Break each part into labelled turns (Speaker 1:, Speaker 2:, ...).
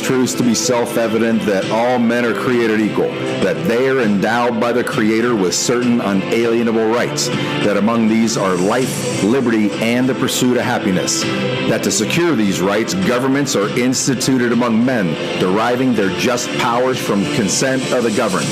Speaker 1: these truths to be self-evident that all men are created equal, that they are endowed by the Creator with certain unalienable rights, that among these are life, liberty, and the pursuit of happiness, that to secure these rights, governments are instituted among men, deriving their just powers from consent of the governed,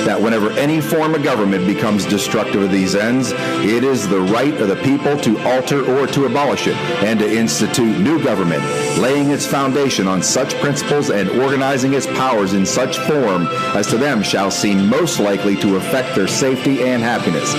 Speaker 1: that whenever any form of government becomes destructive of these ends, it is the right of the people to alter or to abolish it, and to institute new government, laying its foundation on such principles and organizing its powers in such form as to them shall seem most likely to affect their safety and happiness.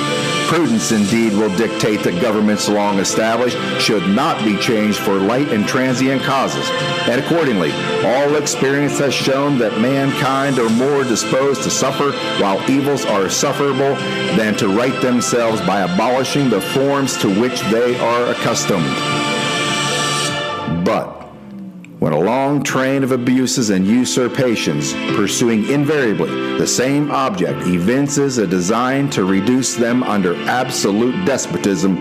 Speaker 1: Prudence indeed will dictate that governments long established should not be changed for light and transient causes, and accordingly, all experience has shown that mankind are more disposed to suffer while evils are sufferable than to right themselves by abolishing the forms to which they are accustomed. But when a long train of abuses and usurpations, pursuing invariably the same object, evinces a design to reduce them under absolute despotism,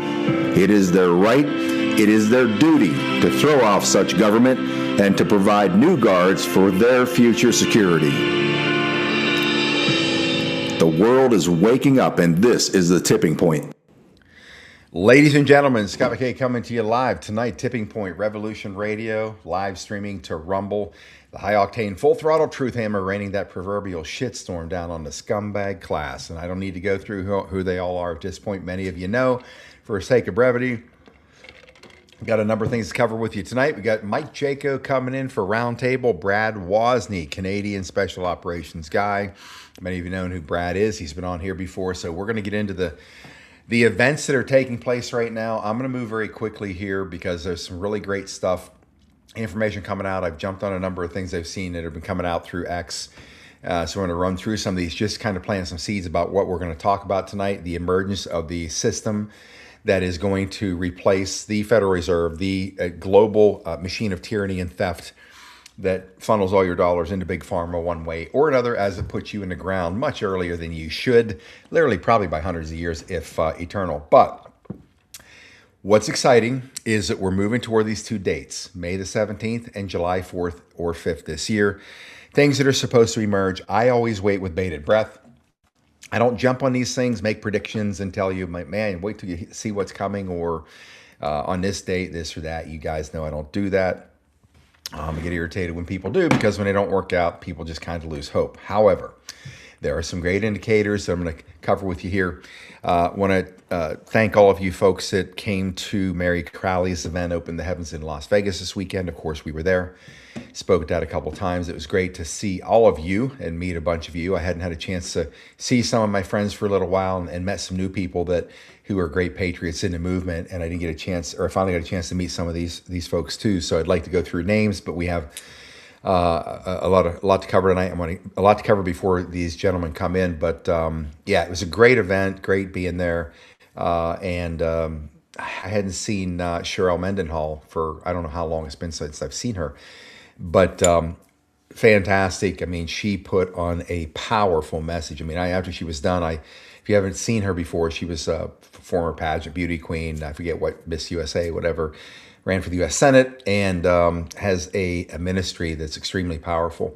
Speaker 1: it is their right, it is their duty to throw off such government and to provide new guards for their future security. The world is waking up, and this is the tipping point.
Speaker 2: Ladies and gentlemen, Scott McKay coming to you live tonight. Tipping Point Revolution Radio, live streaming to Rumble. The high-octane, full-throttle truth hammer raining that proverbial shitstorm down on the scumbag class. And I don't need to go through who they all are at this point. Many of you know. For the sake of brevity, we've got a number of things to cover with you tonight. We got Mike Jaco coming in for roundtable. Brad Wozny, Canadian Special Operations guy. Many of you know who Brad is. He's been on here before. So we're going to get into the events that are taking place right now. I'm going to move very quickly here because there's some really great stuff, information coming out. I've jumped on a number of things I've seen that have been coming out through X. So we're going to run through some of these, just kind of planting some seeds about what we're going to talk about tonight. The emergence of the system that is going to replace the Federal Reserve, the global machine of tyranny and theft that funnels all your dollars into Big Pharma one way or another as it puts you in the ground much earlier than you should, literally probably by hundreds of years, if eternal. But what's exciting is that we're moving toward these two dates, May the 17th and July 4th or 5th this year. Things that are supposed to emerge. I always wait with bated breath. I don't jump on these things, make predictions, and tell you, man, wait till you see what's coming, or on this date, this or that. You guys know I don't do that. I get irritated when people do, because when they don't work out, people just kind of lose hope. However, there are some great indicators that I'm going to cover with you here. I want to thank all of you folks that came to Mary Crowley's event, Open the Heavens in Las Vegas this weekend. Of course, we were there. Spoke at that a couple of times. It was great to see all of you and meet a bunch of you. I hadn't had a chance to see some of my friends for a little while, and met some new people who are great patriots in the movement. And I didn't get a chance, or I finally got a chance to meet some of these folks too. So I'd like to go through names, but we have a lot to cover tonight. A lot to cover before these gentlemen come in. But yeah, it was a great event. Great being there. And I hadn't seen Cheryl Mendenhall for, I don't know how long it's been since I've seen her. But fantastic. I mean, she put on a powerful message. I mean, after she was done, if you haven't seen her before, she was a former pageant beauty queen. I forget what, Miss USA, whatever, ran for the U.S. Senate, and has a ministry that's extremely powerful.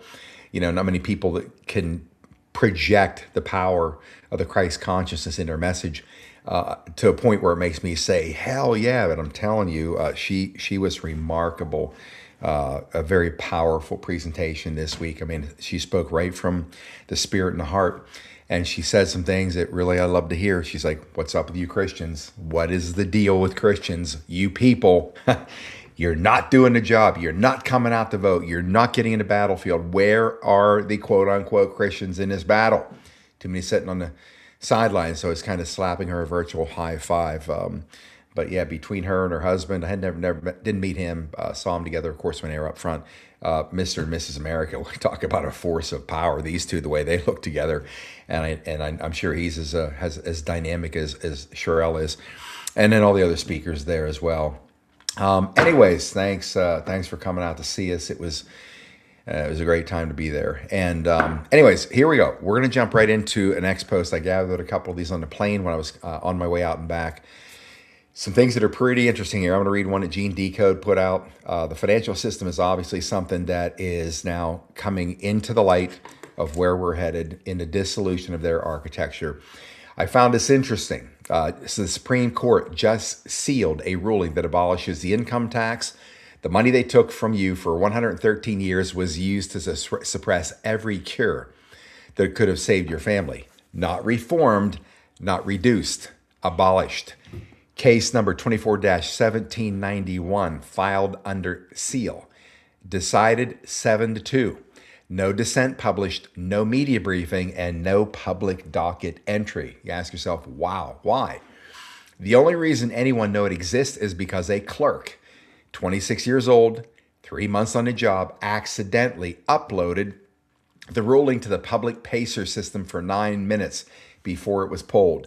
Speaker 2: You know, not many people that can project the power of the Christ consciousness in their message to a point where it makes me say, hell yeah. But I'm telling you, she was remarkable. A very powerful presentation this week. I mean, she spoke right from the spirit and the heart, and she said some things that really I love to hear. She's like, what's up with you Christians? What is the deal with Christians? You people, you're not doing the job. You're not coming out to vote. You're not getting in the battlefield. Where are the quote unquote Christians in this battle? Too many sitting on the sidelines. So it's kind of slapping her a virtual high five. But yeah, between her and her husband, I had didn't meet him, saw them together, of course, when they were up front. Mr. and Mrs. America, we talk about a force of power. These two, the way they look together, and I'm sure he's as dynamic as Cheryl is, and then all the other speakers there as well. Anyways, thanks for coming out to see us. It was a great time to be there. And anyways, here we go. We're gonna jump right into an X post. I gathered a couple of these on the plane when I was on my way out and back. Some things that are pretty interesting here. I'm going to read one that Gene Decode put out. The financial system is obviously something that is now coming into the light of where we're headed in the dissolution of their architecture. I found this interesting. So the Supreme Court just sealed a ruling that abolishes the income tax. The money they took from you for 113 years was used to suppress every cure that could have saved your family. Not reformed, not reduced, abolished. Case number 24-1791, filed under seal. Decided 7-2. No dissent published, no media briefing, and no public docket entry. You ask yourself, wow, why? The only reason anyone know it exists is because a clerk, 26 years old, 3 months on the job, accidentally uploaded the ruling to the public PACER system for 9 minutes before it was pulled.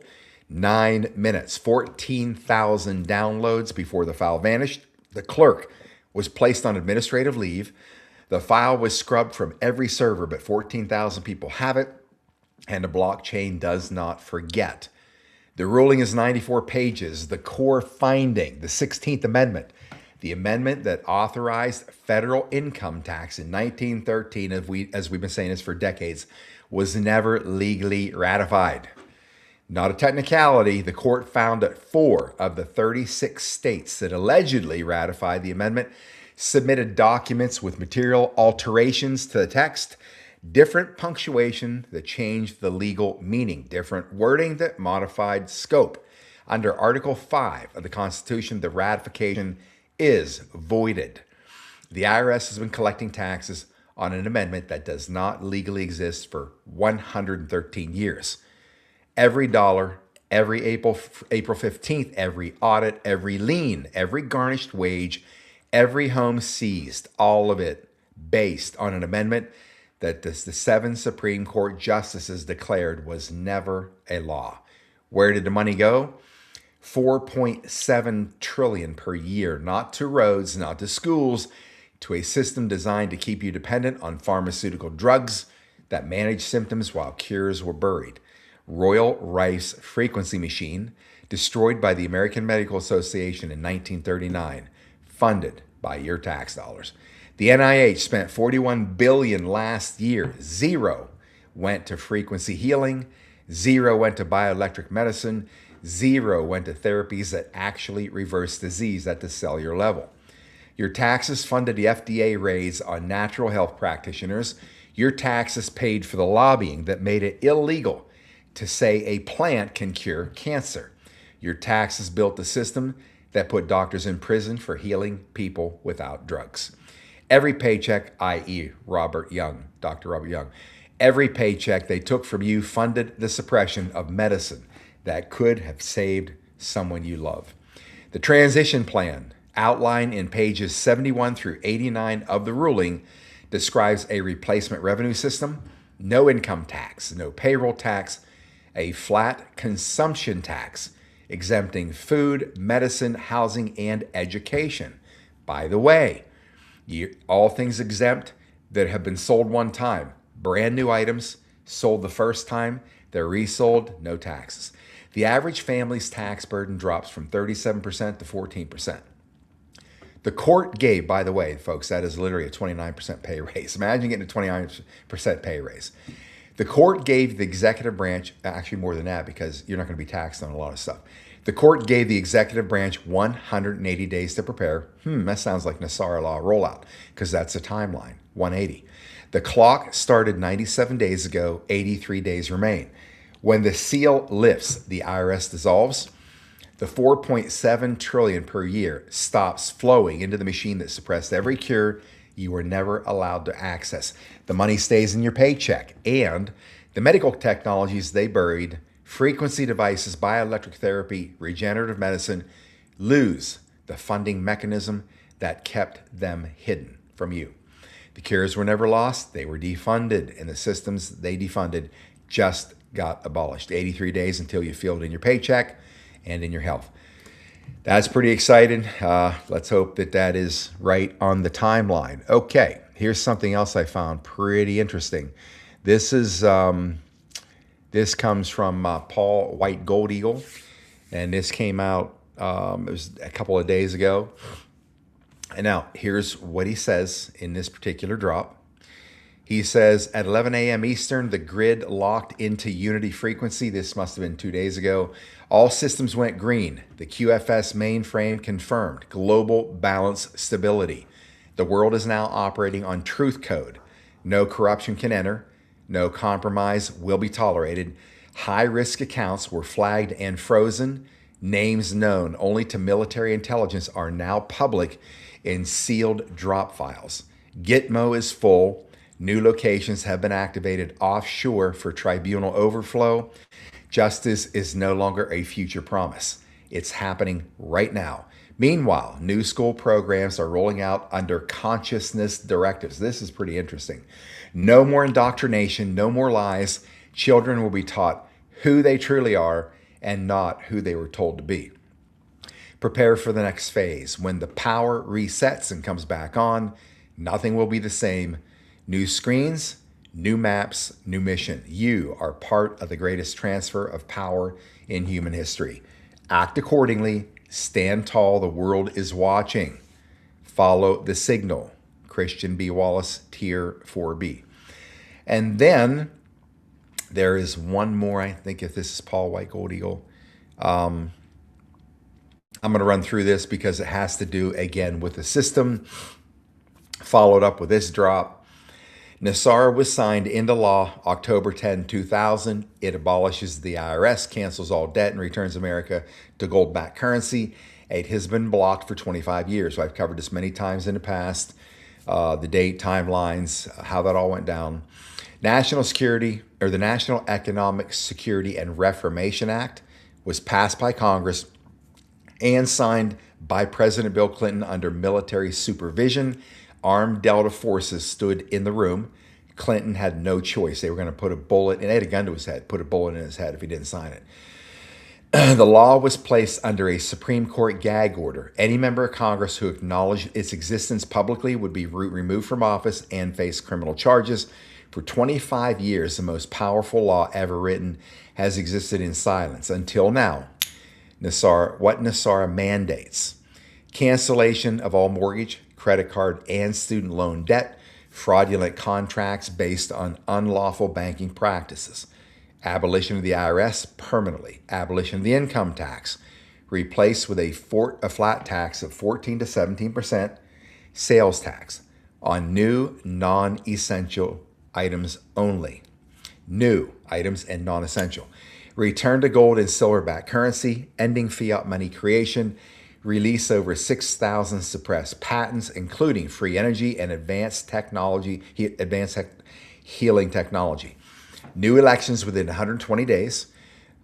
Speaker 2: 9 minutes, 14,000 downloads before the file vanished. The clerk was placed on administrative leave. The file was scrubbed from every server, but 14,000 people have it, and the blockchain does not forget. The ruling is 94 pages. The core finding, the 16th Amendment, the amendment that authorized federal income tax in 1913, as we've been saying this for decades, was never legally ratified. Not a technicality, the court found that 4 of the 36 states that allegedly ratified the amendment submitted documents with material alterations to the text, different punctuation that changed the legal meaning, different wording that modified scope. Under Article 5 of the Constitution, the ratification is voided. The IRS has been collecting taxes on an amendment that does not legally exist for 113 years. Every dollar, every April 15th, every audit, every lien, every garnished wage, every home seized, all of it based on an amendment that the 7 Supreme Court justices declared was never a law. Where did the money go? $4.7 trillion per year, not to roads, not to schools, to a system designed to keep you dependent on pharmaceutical drugs that manage symptoms while cures were buried. Royal Rice Frequency Machine, destroyed by the American Medical Association in 1939, funded by your tax dollars. The NIH spent $41 billion last year. 0 went to frequency healing. 0 went to bioelectric medicine. 0 went to therapies that actually reverse disease at the cellular level. Your taxes funded the FDA raids on natural health practitioners. Your taxes paid for the lobbying that made it illegal to say a plant can cure cancer. Your taxes built the system that put doctors in prison for healing people without drugs. Every paycheck, i.e. Dr. Robert Young, every paycheck they took from you funded the suppression of medicine that could have saved someone you love. The transition plan, outlined in pages 71 through 89 of the ruling, describes a replacement revenue system, no income tax, no payroll tax, a flat consumption tax, exempting food, medicine, housing, and education. By the way, all things exempt that have been sold one time. Brand new items, sold the first time, they're resold, no taxes. The average family's tax burden drops from 37% to 14%. The court gave, by the way, folks, that is literally a 29% pay raise. Imagine getting a 29% pay raise. The court gave the executive branch, actually more than that because you're not going to be taxed on a lot of stuff. The court gave the executive branch 180 days to prepare. That sounds like Nassar law rollout because that's a timeline, 180. The clock started 97 days ago, 83 days remain. When the seal lifts, the IRS dissolves. The $4.7 trillion per year stops flowing into the machine that suppressed every cure you were never allowed to access. The money stays in your paycheck, and the medical technologies they buried, frequency devices, bioelectric therapy, regenerative medicine, lose the funding mechanism that kept them hidden from you. The cures were never lost. They were defunded, and the systems they defunded just got abolished. 83 days until you feel it in your paycheck and in your health. That's pretty exciting. Let's hope that that is right on the timeline. Okay, here's something else I found pretty interesting. This comes from Paul White Gold Eagle, and this came out It was a couple of days ago. And now here's what he says in this particular drop. He says at 11 a.m. Eastern, the grid locked into unity frequency. This must have been 2 days ago. All systems went green. The QFS mainframe confirmed global balance stability. The world is now operating on truth code. No corruption can enter. No compromise will be tolerated. High-risk accounts were flagged and frozen. Names known only to military intelligence are now public in sealed drop files. Gitmo is full. New locations have been activated offshore for tribunal overflow. Justice is no longer a future promise. It's happening right now. Meanwhile, new school programs are rolling out under consciousness directives. This is pretty interesting. No more indoctrination, no more lies. Children will be taught who they truly are and not who they were told to be. Prepare for the next phase. When the power resets and comes back on, nothing will be the same. New screens, new maps, new mission. You are part of the greatest transfer of power in human history. Act accordingly. Stand tall. The world is watching. Follow the signal. Christian B. Wallace, Tier 4B. And then there is one more, I think, if this is Paul White Gold Eagle. I'm going to run through this because it has to do, again, with the system. Followed up with this drop. NESARA was signed into law October 10, 2000. It abolishes the IRS, cancels all debt, and returns America to gold-backed currency. It has been blocked for 25 years. So I've covered this many times in the past. The date, timelines, how that all went down. National Security, or the National Economic Security and Reformation Act, was passed by Congress and signed by President Bill Clinton under military supervision. Armed Delta forces stood in the room. Clinton had no choice. They were going to put a bullet, and they had a gun to his head, put a bullet in his head if he didn't sign it. The law was placed under a Supreme Court gag order. Any member of Congress who acknowledged its existence publicly would be removed from office and face criminal charges. For 25 years, the most powerful law ever written has existed in silence. Until now, what NESARA mandates: cancellation of all mortgage, credit card, and student loan debt, fraudulent contracts based on unlawful banking practices, abolition of the IRS permanently, abolition of the income tax, replaced with a flat tax of 14 to 17%, sales tax on new non-essential items only. New items and non-essential. Return to gold and silver-backed currency, ending fiat money creation, release over 6,000 suppressed patents, including free energy and advanced healing technology. New elections within 120 days.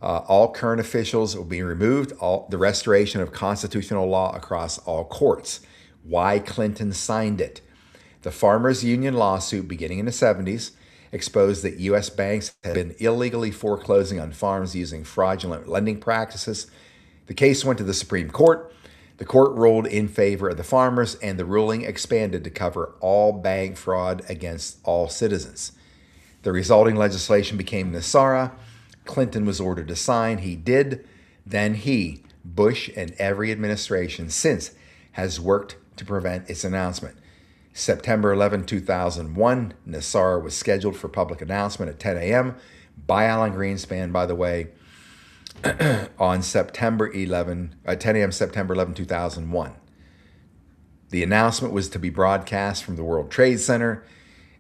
Speaker 2: All current officials will be removed. The restoration of constitutional law across all courts. Why Clinton signed it. The Farmers Union lawsuit beginning in the 70s exposed that U.S. banks had been illegally foreclosing on farms using fraudulent lending practices. The case went to the Supreme Court. The court ruled in favor of the farmers, and the ruling expanded to cover all bank fraud against all citizens. The resulting legislation became NESARA. Clinton was ordered to sign. He did. Then he, Bush, and every administration since has worked to prevent its announcement. September 11, 2001, NESARA was scheduled for public announcement at 10 a.m. by Alan Greenspan, by the way, on September 11, 10 a.m. September 11, 2001. The announcement was to be broadcast from the World Trade Center.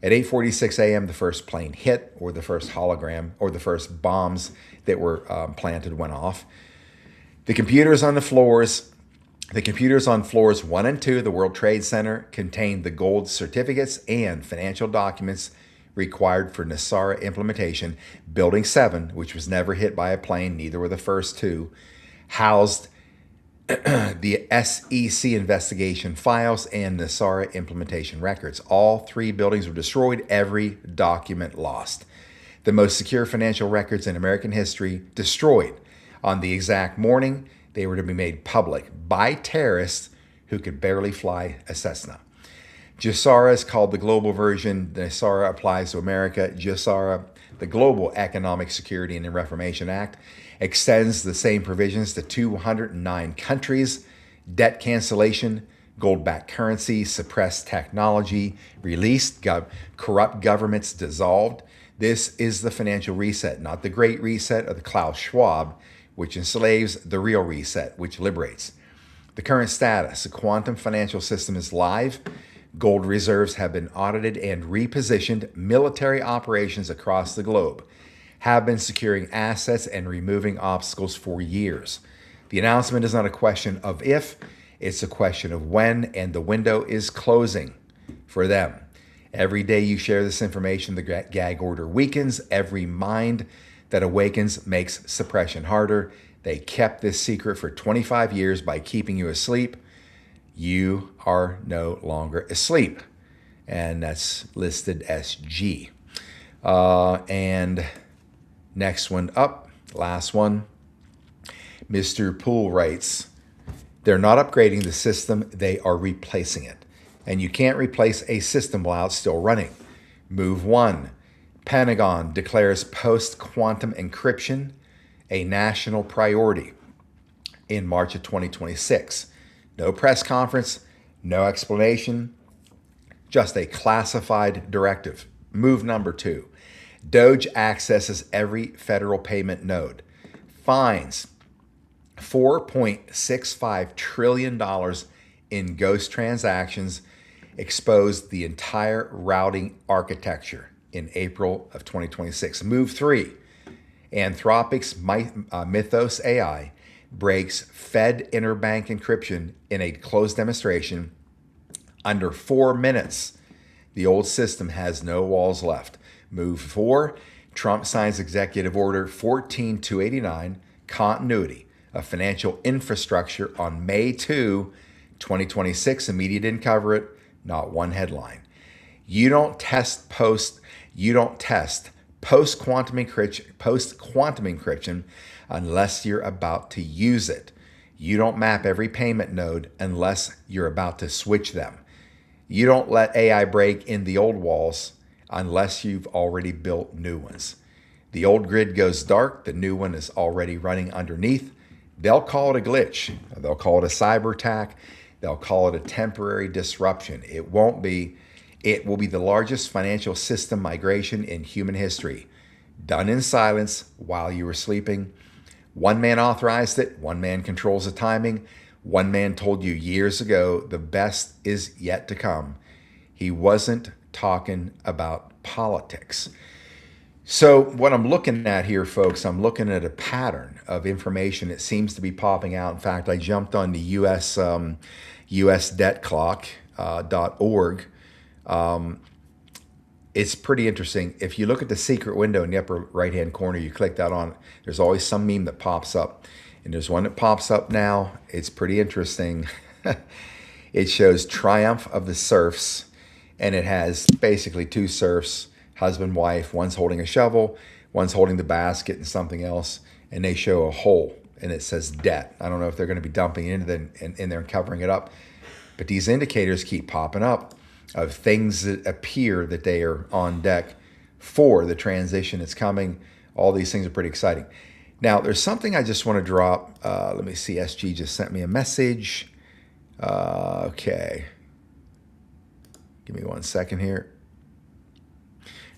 Speaker 2: At 8:46 a.m., the first plane hit, or the first hologram, or the first bombs that were planted went off. The computers on floors 1 and 2 of the World Trade Center contained the gold certificates and financial documents required for NESARA implementation. Building 7, which was never hit by a plane, neither were the first two, housed the SEC investigation files and NESARA implementation records. All 3 buildings were destroyed, every document lost. The most secure financial records in American history destroyed. On the exact morning, they were to be made public by terrorists who could barely fly a Cessna. GESARA is called the global version. NESARA applies to America. GESARA, the Global Economic Security and Reformation Act. extends the same provisions to 209 countries. Debt cancellation, gold-backed currency, suppressed technology, released, corrupt governments dissolved. This is the financial reset, not the Great Reset of the Klaus Schwab, which enslaves, the real reset, which liberates. The current status: the quantum financial system is live. Gold reserves have been audited and repositioned. Military operations across the globe have been securing assets and removing obstacles for years. The announcement is not a question of if, it's a question of when, and the window is closing for them. Every day you share this information, the gag order weakens. Every mind that awakens makes suppression harder. They kept this secret for 25 years by keeping you asleep. You are no longer asleep. And that's listed as G. And next one up, last one. Mr. Poole writes, they're not upgrading the system, they are replacing it. And you can't replace a system while it's still running. Move 1. Pentagon declares post-quantum encryption a national priority in March of 2026. No press conference, no explanation, just a classified directive. Move number 2. Doge accesses every federal payment node. Fines $4.65 trillion in ghost transactions, exposed the entire routing architecture in April of 2026. Move 3. Anthropic's Mythos AI breaks Fed interbank encryption in a closed demonstration under 4 minutes. The old system has no walls left. Move 4. Trump signs Executive Order 14289, continuity of financial infrastructure on May 2, 2026. The media didn't cover it. Not one headline. You don't test post-quantum encryption unless you're about to use it. You don't map every payment node unless you're about to switch them. You don't let AI break in the old walls unless you've already built new ones. The old grid goes dark. The new one is already running underneath. They'll call it a glitch. They'll call it a cyber attack. They'll call it a temporary disruption. It won't be. It will be the largest financial system migration in human history, done in silence while you were sleeping. One man authorized it. One man controls the timing. One man told you years ago the best is yet to come. He wasn't talking about politics. So what I'm looking at here, folks, I'm looking at a pattern of information that seems to be popping out. In fact, I jumped on the USDebtClock.org. It's pretty interesting. If you look at the secret window in the upper right-hand corner, you click that on, there's always some meme that pops up. And there's one that pops up now. It's pretty interesting. It shows Triumph of the Serfs, and it has basically 2 serfs, husband, wife. One's holding a shovel, one's holding the basket and something else, and they show a hole, and it says debt. I don't know if they're going to be dumping it in there and covering it up, but these indicators keep popping up of things that appear that they are on deck for the transition that's coming. All these things are pretty exciting. Now, there's something I just want to drop. Let me see. SG just sent me a message. Okay. Give me 1 second here.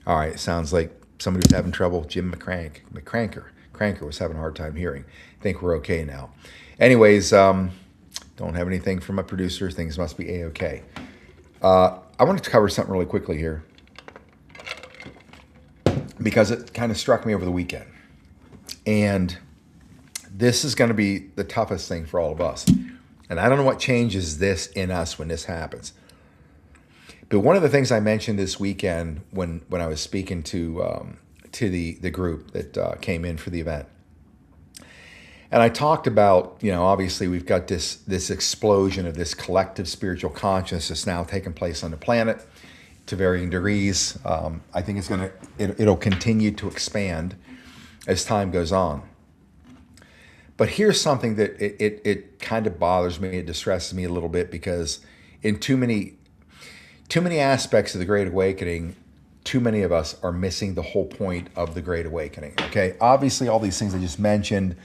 Speaker 2: All right. Sounds like somebody was having trouble. Jim Cranker was having a hard time hearing. I think we're okay now. Anyways, don't have anything from my producer. Things must be A-okay. I wanted to cover something really quickly here because it kind of struck me over the weekend. And this is going to be the toughest thing for all of us. And I don't know what changes this in us when this happens. But one of the things I mentioned this weekend when I was speaking to the group that came in for the event, and I talked about, obviously we've got this explosion of this collective spiritual consciousness now taking place on the planet to varying degrees. I think it'll continue to expand as time goes on. But here's something that it kind of bothers me, it distresses me a little bit, because in too many aspects of the Great Awakening, too many of us are missing the whole point of the Great Awakening. Okay, obviously all these things I just mentioned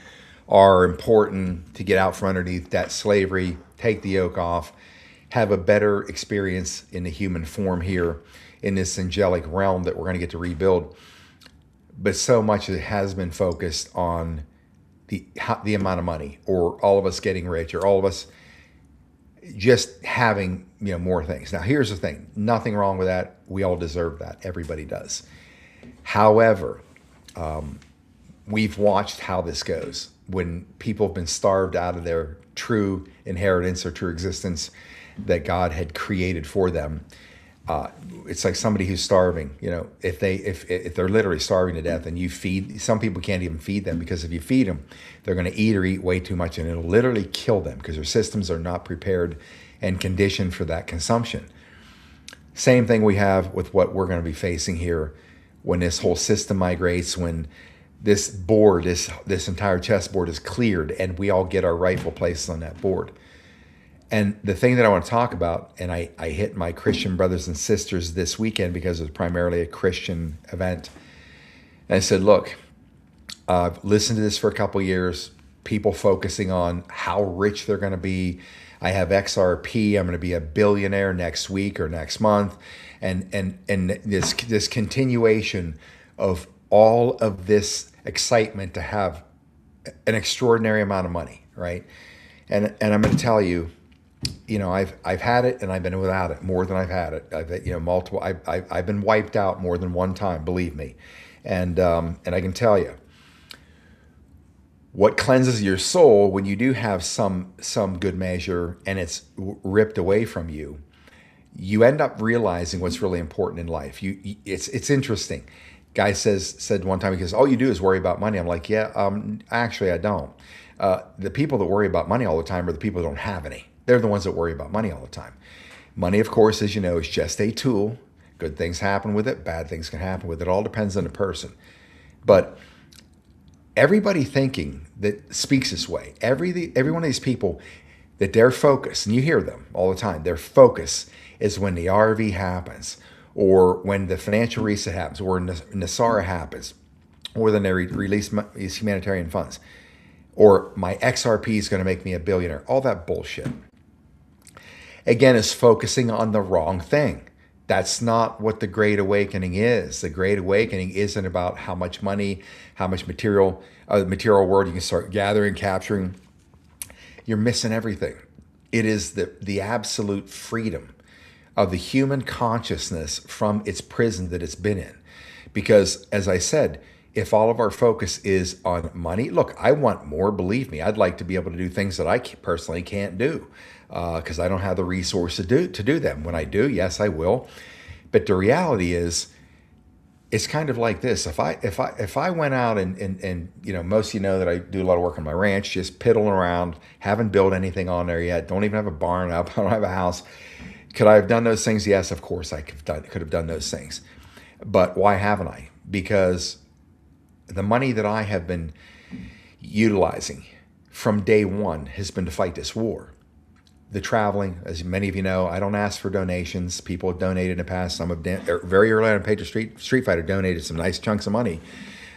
Speaker 2: are important to get out from underneath debt slavery, take the yoke off, have a better experience in the human form here in this angelic realm that we're going to get to rebuild. But so much of it has been focused on the amount of money, or all of us getting rich, or all of us just having more things. Now, here's the thing: nothing wrong with that. We all deserve that. Everybody does. However, we've watched how this goes when people have been starved out of their true inheritance or true existence that God had created for them. It's like somebody who's starving. If they're literally starving to death, and you feed, some people can't even feed them, because if you feed them, they're going to eat or eat way too much, and it'll literally kill them because their systems are not prepared and conditioned for that consumption. Same thing we have with what we're going to be facing here when this whole system migrates, when this board, this entire chessboard is cleared, and we all get our rightful places on that board. And the thing that I want to talk about, and I hit my Christian brothers and sisters this weekend because it was primarily a Christian event. And I said, look, I've listened to this for a couple years, people focusing on how rich they're going to be. I have XRP, I'm going to be a billionaire next week or next month. And this continuation of all of this excitement to have an extraordinary amount of money, right? And I'm going to tell you, I've had it and I've been without it more than I've had it. I've multiple. I've been wiped out more than one time, believe me, and I can tell you what cleanses your soul when you do have some good measure and it's ripped away from you. You end up realizing what's really important in life. It's interesting. Guy said one time, he goes, all you do is worry about money. I'm like, yeah, actually I don't. The people that worry about money all the time are the people that don't have any. They're the ones that worry about money all the time. Money, of course, as you know, is just a tool. Good things happen with it. Bad things can happen with it. It all depends on the person. But everybody thinking that speaks this way, every one of these people, that their focus, and you hear them all the time, their focus is when the RV happens, or when the financial reset happens, or Nasara happens, or then they release these humanitarian funds, or my XRP is going to make me a billionaire. All that bullshit, again, is focusing on the wrong thing. That's not what the Great Awakening is. The Great Awakening isn't about how much money, how much material world you can start gathering, capturing. You're missing everything. It is the absolute freedom of the human consciousness from its prison that it's been in. Because, as I said, if all of our focus is on money, look, I want more, believe me. I'd like to be able to do things that I personally can't do because I don't have the resources to do them. When I do, yes, I will. But the reality is, it's kind of like this. If I went out and most of you know that I do a lot of work on my ranch, just piddling around, haven't built anything on there yet, don't even have a barn up, I don't have a house. Could I have done those things? Yes, of course I could have done those things. But why haven't I? Because the money that I have been utilizing from day one has been to fight this war. The traveling, as many of you know, I don't ask for donations. People have donated in the past. Some have, very early on, Patriot Street Fighter donated some nice chunks of money.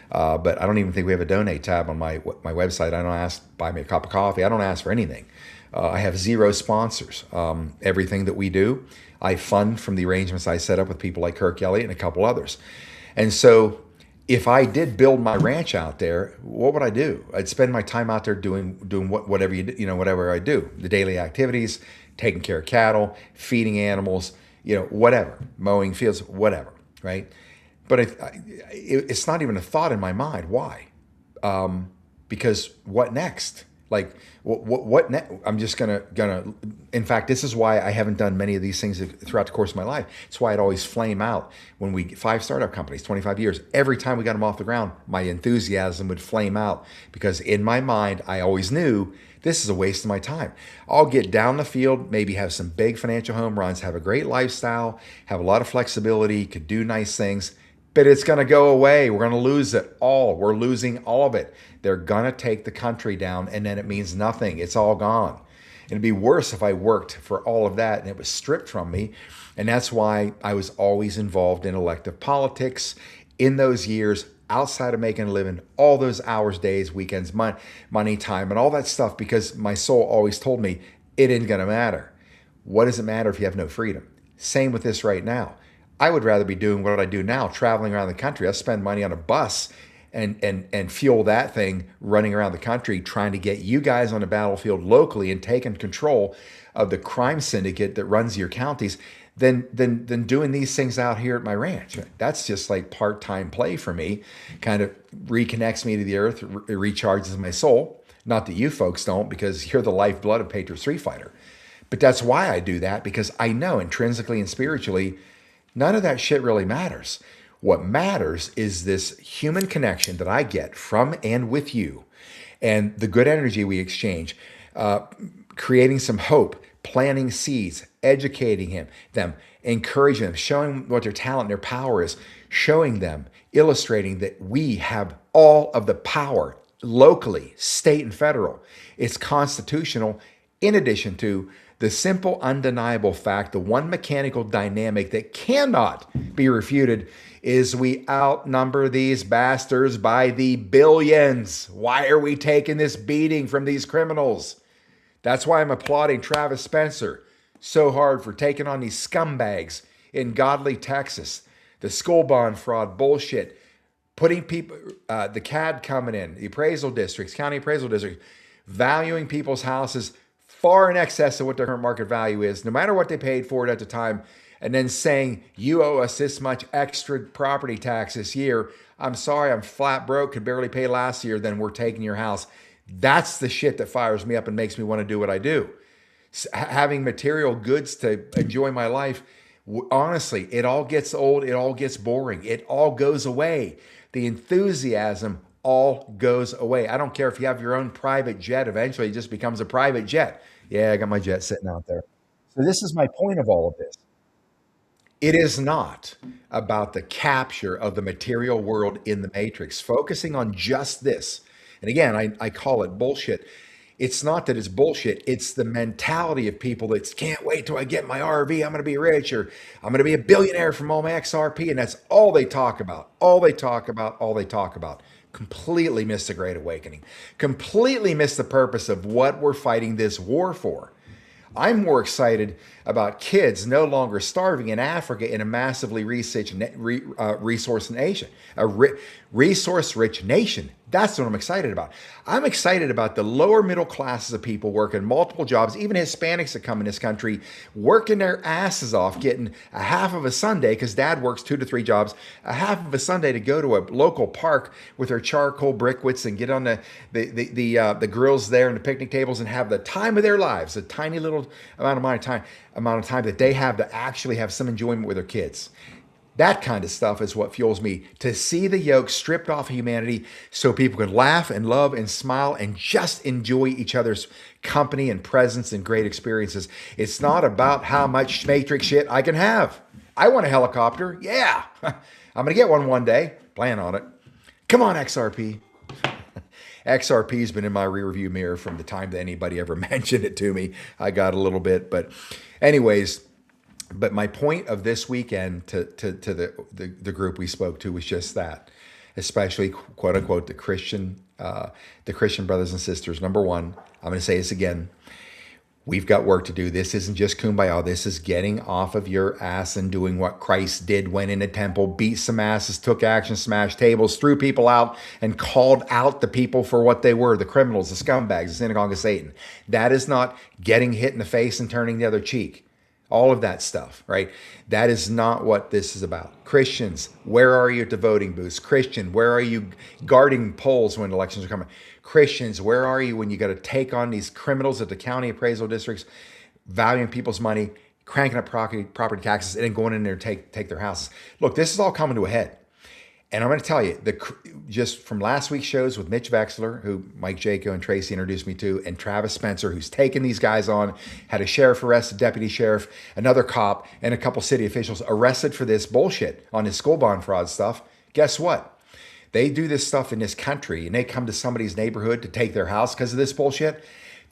Speaker 2: But I don't even think we have a donate tab on my website. I don't ask, buy me a cup of coffee. I don't ask for anything. I have zero sponsors. Everything that we do, I fund from the arrangements I set up with people like Kirk Elliott and a couple others. And so if I did build my ranch out there, what would I do? I'd spend my time out there doing whatever I do, the daily activities, taking care of cattle, feeding animals, whatever, mowing fields, whatever, right? But it's not even a thought in my mind. Why? Because what next? Like what next? I'm just gonna. In fact, this is why I haven't done many of these things throughout the course of my life. It's why I'd always flame out when 5 startup companies, 25 years. Every time we got them off the ground, my enthusiasm would flame out because in my mind, I always knew this is a waste of my time. I'll get down the field, maybe have some big financial home runs, have a great lifestyle, have a lot of flexibility, could do nice things. But it's going to go away. We're going to lose it all. We're losing all of it. They're going to take the country down, and then it means nothing. It's all gone. it'd be worse if I worked for all of that and it was stripped from me. And that's why I was always involved in elective politics in those years, outside of making a living, all those hours, days, weekends, money, time, and all that stuff, because my soul always told me it ain't gonna matter. What does it matter if you have no freedom? Same with this right now. I would rather be doing what I do now, traveling around the country. I spend money on a bus and fuel that thing running around the country, trying to get you guys on the battlefield locally and taking control of the crime syndicate that runs your counties than doing these things out here at my ranch. That's just like part-time play for me. Kind of reconnects me to the earth, recharges my soul. Not that you folks don't, because you're the lifeblood of Patriot Street Fighter. But that's why I do that, because I know intrinsically and spiritually, none of that shit really matters. What matters is this human connection that I get from and with you, and the good energy we exchange, creating some hope, planting seeds, educating them, encouraging them, showing them what their talent and their power is, showing them, illustrating that we have all of the power locally, state and federal. It's constitutional, in addition to the simple, undeniable fact, the one mechanical dynamic that cannot be refuted, is we outnumber these bastards by the billions. Why are we taking this beating from these criminals? That's why I'm applauding Travis Spencer so hard for taking on these scumbags in godly Texas. The school bond fraud bullshit, putting people, the CAD coming in, the appraisal districts, county appraisal districts, valuing people's houses far in excess of what their current market value is, no matter what they paid for it at the time, and then saying, you owe us this much extra property tax this year. I'm sorry, I'm flat broke, could barely pay last year, then we're taking your house. That's the shit that fires me up and makes me want to do what I do. Having material goods to enjoy my life, honestly, it all gets old, it all gets boring, it all goes away. The enthusiasm all goes away. I don't care if you have your own private jet, eventually it just becomes a private jet. Yeah, I got my jet sitting out there. So this is my point of all of this. It is not about the capture of the material world in the matrix, focusing on just this. And again, I call it bullshit. It's not that it's bullshit. It's the mentality of people that can't wait till I get my RV. I'm going to be rich, or I'm going to be a billionaire from all my XRP. And that's all they talk about. All they talk about. All they talk about. Completely miss the Great Awakening. Completely miss the purpose of what we're fighting this war for. I'm more excited about kids no longer starving in Africa in a massively resource-rich nation. That's what I'm excited about. I'm excited about the lower middle classes of people working multiple jobs, even Hispanics that come in this country, working their asses off, getting a half of a Sunday, because dad works 2 to 3 jobs, a half of a Sunday to go to a local park with their charcoal brickwits and get on the grills there and the picnic tables and have the time of their lives, a tiny little amount of time that they have to actually have some enjoyment with their kids. That kind of stuff is what fuels me, to see the yoke stripped off of humanity so people can laugh and love and smile and just enjoy each other's company and presence and great experiences. It's not about how much matrix shit I can have. I want a helicopter. Yeah. I'm going to get one day. Plan on it. Come on, XRP. XRP's been in my rearview mirror from the time that anybody ever mentioned it to me. I got a little bit, but anyways, but my point of this weekend to the group we spoke to was just that, especially quote unquote the Christian brothers and sisters. Number one, I'm going to say this again. We've got work to do. This isn't just kumbaya. This is getting off of your ass and doing what Christ did, went in a temple, beat some asses, took action, smashed tables, threw people out, and called out the people for what they were, the criminals, the scumbags, the synagogue of Satan. That is not getting hit in the face and turning the other cheek. All of that stuff, right? That is not what this is about. Christians, where are you at the voting booths? Christian, where are you guarding polls when elections are coming? Christians, where are you when you got to take on these criminals at the county appraisal districts, valuing people's money, cranking up property taxes, and then going in there and take their houses? Look, this is all coming to a head. And I'm going to tell you, just from last week's shows with Mitch Vexler, who Mike Jaco and Tracy introduced me to, and Travis Spencer, who's taken these guys on, had a sheriff arrested, deputy sheriff, another cop, and a couple city officials arrested for this bullshit on this school bond fraud stuff. Guess what? They do this stuff in this country, and they come to somebody's neighborhood to take their house because of this bullshit.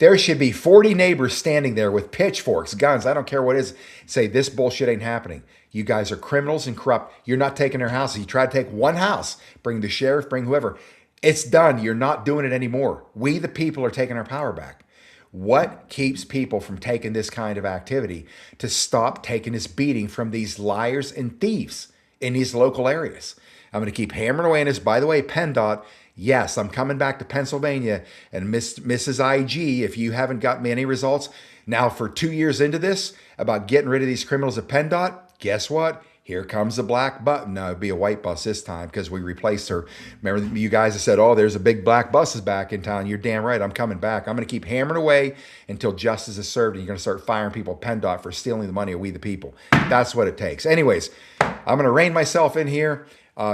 Speaker 2: There should be 40 neighbors standing there with pitchforks, guns, I don't care what it is, say this bullshit ain't happening. You guys are criminals and corrupt. You're not taking their houses. You try to take one house, bring the sheriff, bring whoever. It's done. You're not doing it anymore. We, the people, are taking our power back. What keeps people from taking this kind of activity to stop taking this beating from these liars and thieves in these local areas? I'm going to keep hammering away on this. By the way, PennDOT, yes, I'm coming back to Pennsylvania, and Mrs. IG, if you haven't got me any results, now for 2 years into this, about getting rid of these criminals at PennDOT, guess what? Here comes the black bus. No, it'd be a white bus this time because we replaced her. Remember, you guys have said, oh, there's a big black bus is back in town. You're damn right. I'm coming back. I'm going to keep hammering away until justice is served, and you're going to start firing people at PennDOT for stealing the money of we the people. That's what it takes. Anyways, I'm going to rein myself in here.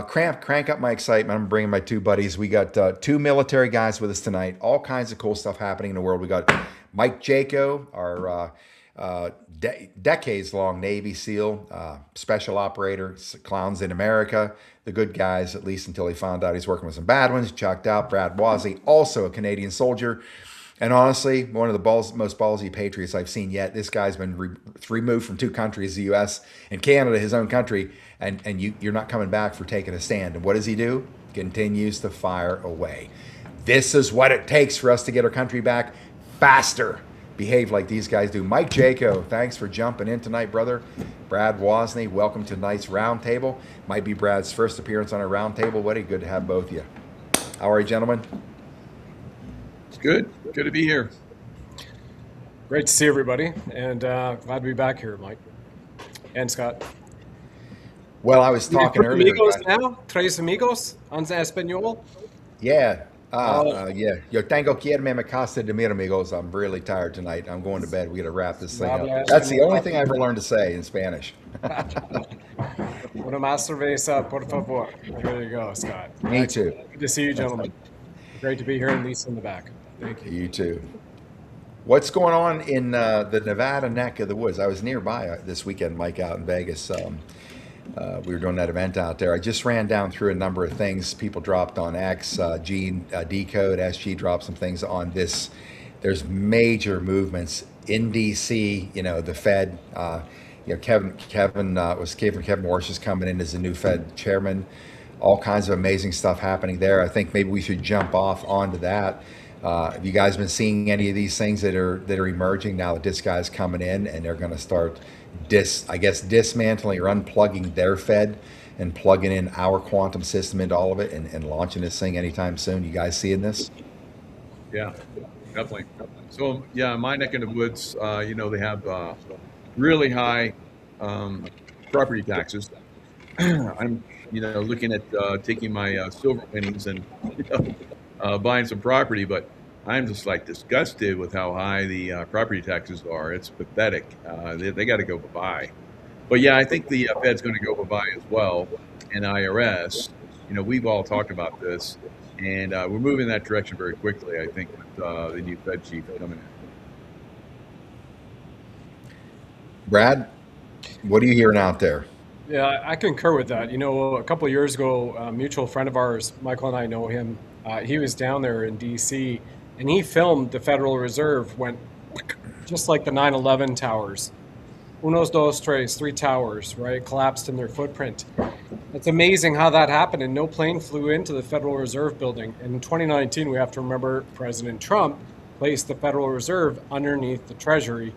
Speaker 2: Crank up my excitement. I'm bringing my two buddies. We got two military guys with us tonight. All kinds of cool stuff happening in the world. We got Mike Jaco, our decades-long Navy SEAL, special operator, clowns in America, the good guys, at least until he found out he's working with some bad ones, chucked out. Brad Wozny, also a Canadian soldier, and honestly, one of the most ballsy patriots I've seen yet. This guy's been removed from two countries, the U.S. and Canada, his own country, and you're not coming back for taking a stand. And what does he do? Continues to fire away. This is what it takes for us to get our country back faster. Behave like these guys do. Mike Jaco, thanks for jumping in tonight, brother. Brad Wozny, welcome to tonight's roundtable. Might be Brad's first appearance on a roundtable. Buddy, good to have both of you. How are you, gentlemen?
Speaker 3: It's good. Good to be here.
Speaker 4: Great to see everybody, and glad to be back here, Mike and Scott.
Speaker 2: Well, I was talking earlier.
Speaker 4: Amigos now? Tres amigos en español?
Speaker 2: Yeah. Yeah. Yo tengo que irme a mi casa de dormir, amigos. I'm really tired tonight. I'm going to bed. We got to wrap this thing up. That's the only thing I ever learned to say in Spanish.
Speaker 4: Una más cerveza, por favor. There you go, Scott.
Speaker 2: Me too.
Speaker 4: Good to see you, gentlemen. Great to be here, and Lisa in the back. Thank you.
Speaker 2: You too. What's going on in the Nevada neck of the woods? I was nearby this weekend, Mike, out in Vegas. We were doing that event out there. I just ran down through a number of things people dropped on X. Gene Decode, SG dropped some things on this. There's major movements in DC. You know, the Fed. Kevin Warsh is coming in as the new Fed chairman. All kinds of amazing stuff happening there. I think maybe we should jump off onto that. Have you guys been seeing any of these things that are emerging now that this guy's coming in and they're going to start dismantling or unplugging their Fed and plugging in our quantum system into all of it and launching this thing anytime soon? You guys seeing this?
Speaker 3: Yeah, definitely. So yeah, in my neck of the woods, they have really high property taxes. I'm looking at taking my silver winnings and buying some property, but I'm just like disgusted with how high the property taxes are. It's pathetic. They got to go bye-bye. But yeah, I think the Fed's going to go bye-bye as well, and IRS. We've all talked about this, and we're moving in that direction very quickly, I think, with the new Fed chief coming in.
Speaker 2: Brad, what are you hearing out there?
Speaker 4: Yeah, I concur with that. A couple of years ago, a mutual friend of ours, Michael and I know him, he was down there in D.C., and he filmed the Federal Reserve went just like the 9/11 towers. Unos, dos, tres, three towers, right? Collapsed in their footprint. It's amazing how that happened, and no plane flew into the Federal Reserve building. And in 2019, we have to remember President Trump placed the Federal Reserve underneath the Treasury.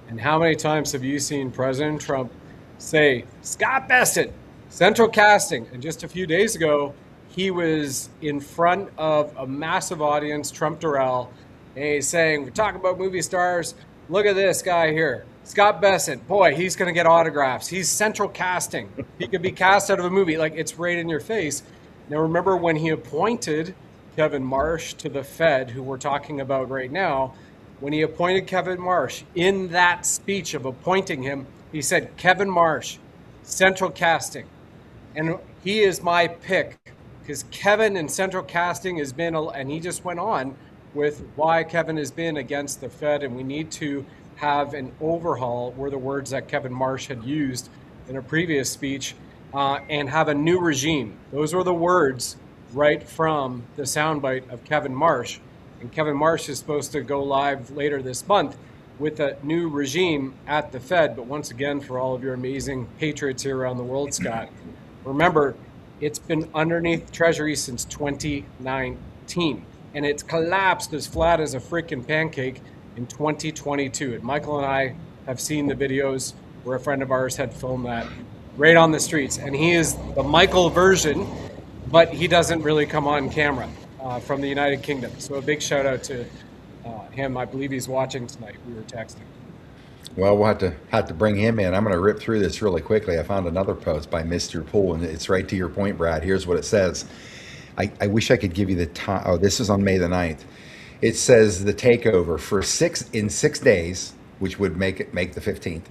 Speaker 4: And how many times have you seen President Trump say, Scott Bessent, central casting? And just a few days ago, he was in front of a massive audience, Trump Durrell, and he's saying, we're talking about movie stars. Look at this guy here, Scott Bessent. Boy, he's going to get autographs. He's central casting. He could be cast out of a movie. Like, it's right in your face. Now, remember when he appointed Kevin Marsh to the Fed, who we're talking about right now, when he appointed Kevin Marsh, in that speech of appointing him, he said, Kevin Marsh, central casting. And he is my pick. Because Kevin in central casting has been, and he just went on with why Kevin has been against the Fed, and we need to have an overhaul, were the words that Kevin Marsh had used in a previous speech, and have a new regime. Those were the words right from the soundbite of Kevin Marsh. And Kevin Marsh is supposed to go live later this month with a new regime at the Fed. But once again, for all of your amazing patriots here around the world, Scott, remember, it's been underneath Treasury since 2019, and it's collapsed as flat as a freaking pancake in 2022. And Michael and I have seen the videos where a friend of ours had filmed that right on the streets. And he is the Michael version, but he doesn't really come on camera from the United Kingdom. So a big shout out to him. I believe he's watching tonight. We were texting.
Speaker 2: Well, we'll have to bring him in. I'm going to rip through this really quickly. I found another post by Mr. Poole, and it's right to your point, Brad. Here's what it says. I wish I could give you the time. Oh, this is on May the 9th. It says the takeover for 6 days, which would make the 15th.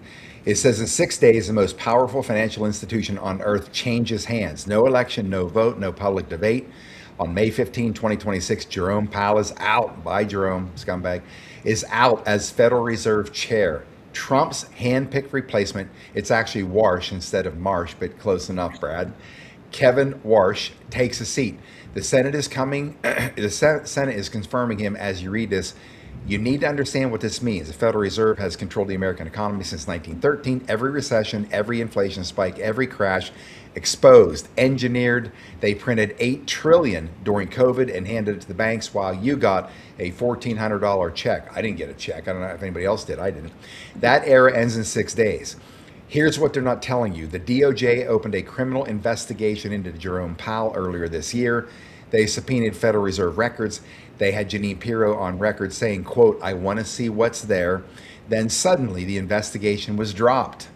Speaker 2: It says in 6 days, the most powerful financial institution on earth changes hands. No election, no vote, no public debate. On May 15, 2026, Jerome Powell is out. By Jerome, scumbag, is out as Federal Reserve Chair. Trump's hand-picked replacement, it's actually Warsh instead of Marsh, but close enough, Brad. Kevin Warsh takes a seat. The Senate is coming, the Senate is confirming him as you read this. You need to understand what this means. The Federal Reserve has controlled the American economy since 1913. Every recession, every inflation spike, every crash, exposed, engineered. They printed $8 trillion during COVID and handed it to the banks while you got a $1,400 check. I didn't get a check. I don't know if anybody else did. I didn't. That era ends in 6 days. Here's what they're not telling you. The DOJ opened a criminal investigation into Jerome Powell earlier this year. They subpoenaed Federal Reserve records. They had Jeanine Pirro on record saying, quote, I want to see what's there. Then suddenly the investigation was dropped.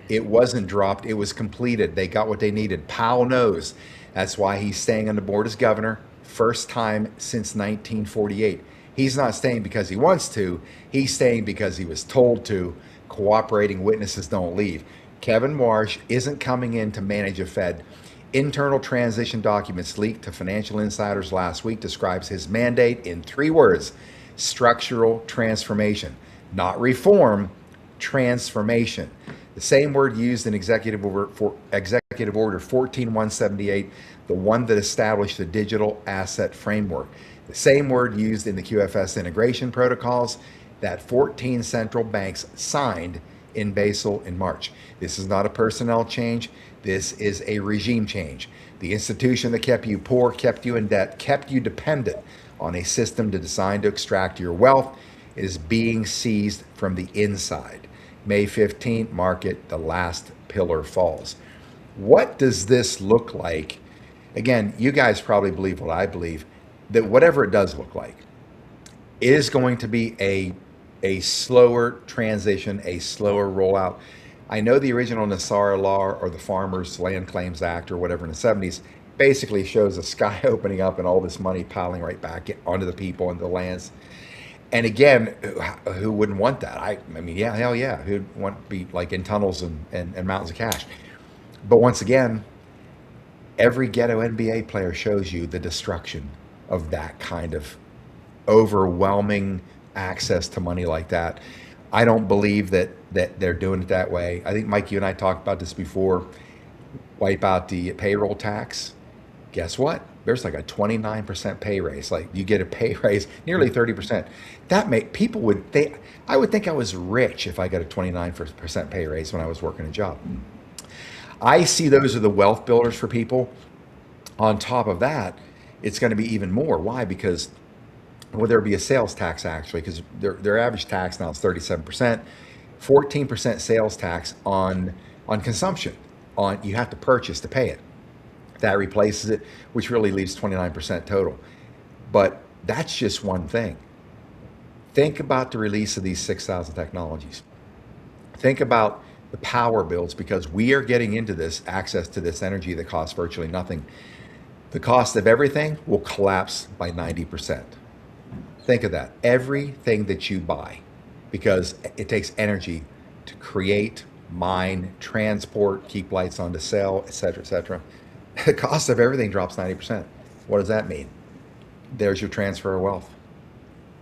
Speaker 2: It wasn't dropped. It was completed. They got what they needed. Powell knows. That's why he's staying on the board as governor. First time since 1948. He's not staying because he wants to. He's staying because he was told to. Cooperating witnesses don't leave. Kevin Marsh isn't coming in to manage a Fed. Internal transition documents leaked to financial insiders last week describes his mandate in 3 words: structural transformation. Not reform, transformation. The same word used in Executive Order 14178, the one that established the digital asset framework. The same word used in the QFS integration protocols that 14 central banks signed in Basel in March. This is not a personnel change. This is a regime change. The institution that kept you poor, kept you in debt, kept you dependent on a system designed to extract your wealth is being seized from the inside. May 15th, mark it, the last pillar falls. What does this look like? Again, you guys probably believe what I believe, that whatever it does look like, it is going to be a slower transition, a slower rollout. I know the original Nassar Law or the Farmers Land Claims Act or whatever in the 70s basically shows the sky opening up and all this money piling right back onto the people and the lands. And again, who wouldn't want that? I mean, yeah, hell yeah. Who'd want to be like in tunnels and mountains of cash? But once again, every ghetto NBA player shows you the destruction of that kind of overwhelming access to money like that. I don't believe that they're doing it that way. I think, Mike, you and I talked about this before. Wipe out the payroll tax. Guess what? There's like a 29% pay raise. Like you get a pay raise, nearly 30%. That I would think I was rich if I got a 29% pay raise when I was working a job. I see those are the wealth builders for people. On top of that, it's going to be even more. Why? Because there'll be a sales tax actually, because their average tax now is 37%, 14% sales tax on consumption. You have to purchase to pay it. That replaces it, which really leaves 29% total. But that's just one thing. Think about the release of these 6,000 technologies. Think about the power bills, because we are getting into this access to this energy that costs virtually nothing. The cost of everything will collapse by 90%. Think of that. Everything that you buy, because it takes energy to create, mine, transport, keep lights on to sell, et cetera, et cetera. The cost of everything drops 90%. What does that mean? There's your transfer of wealth.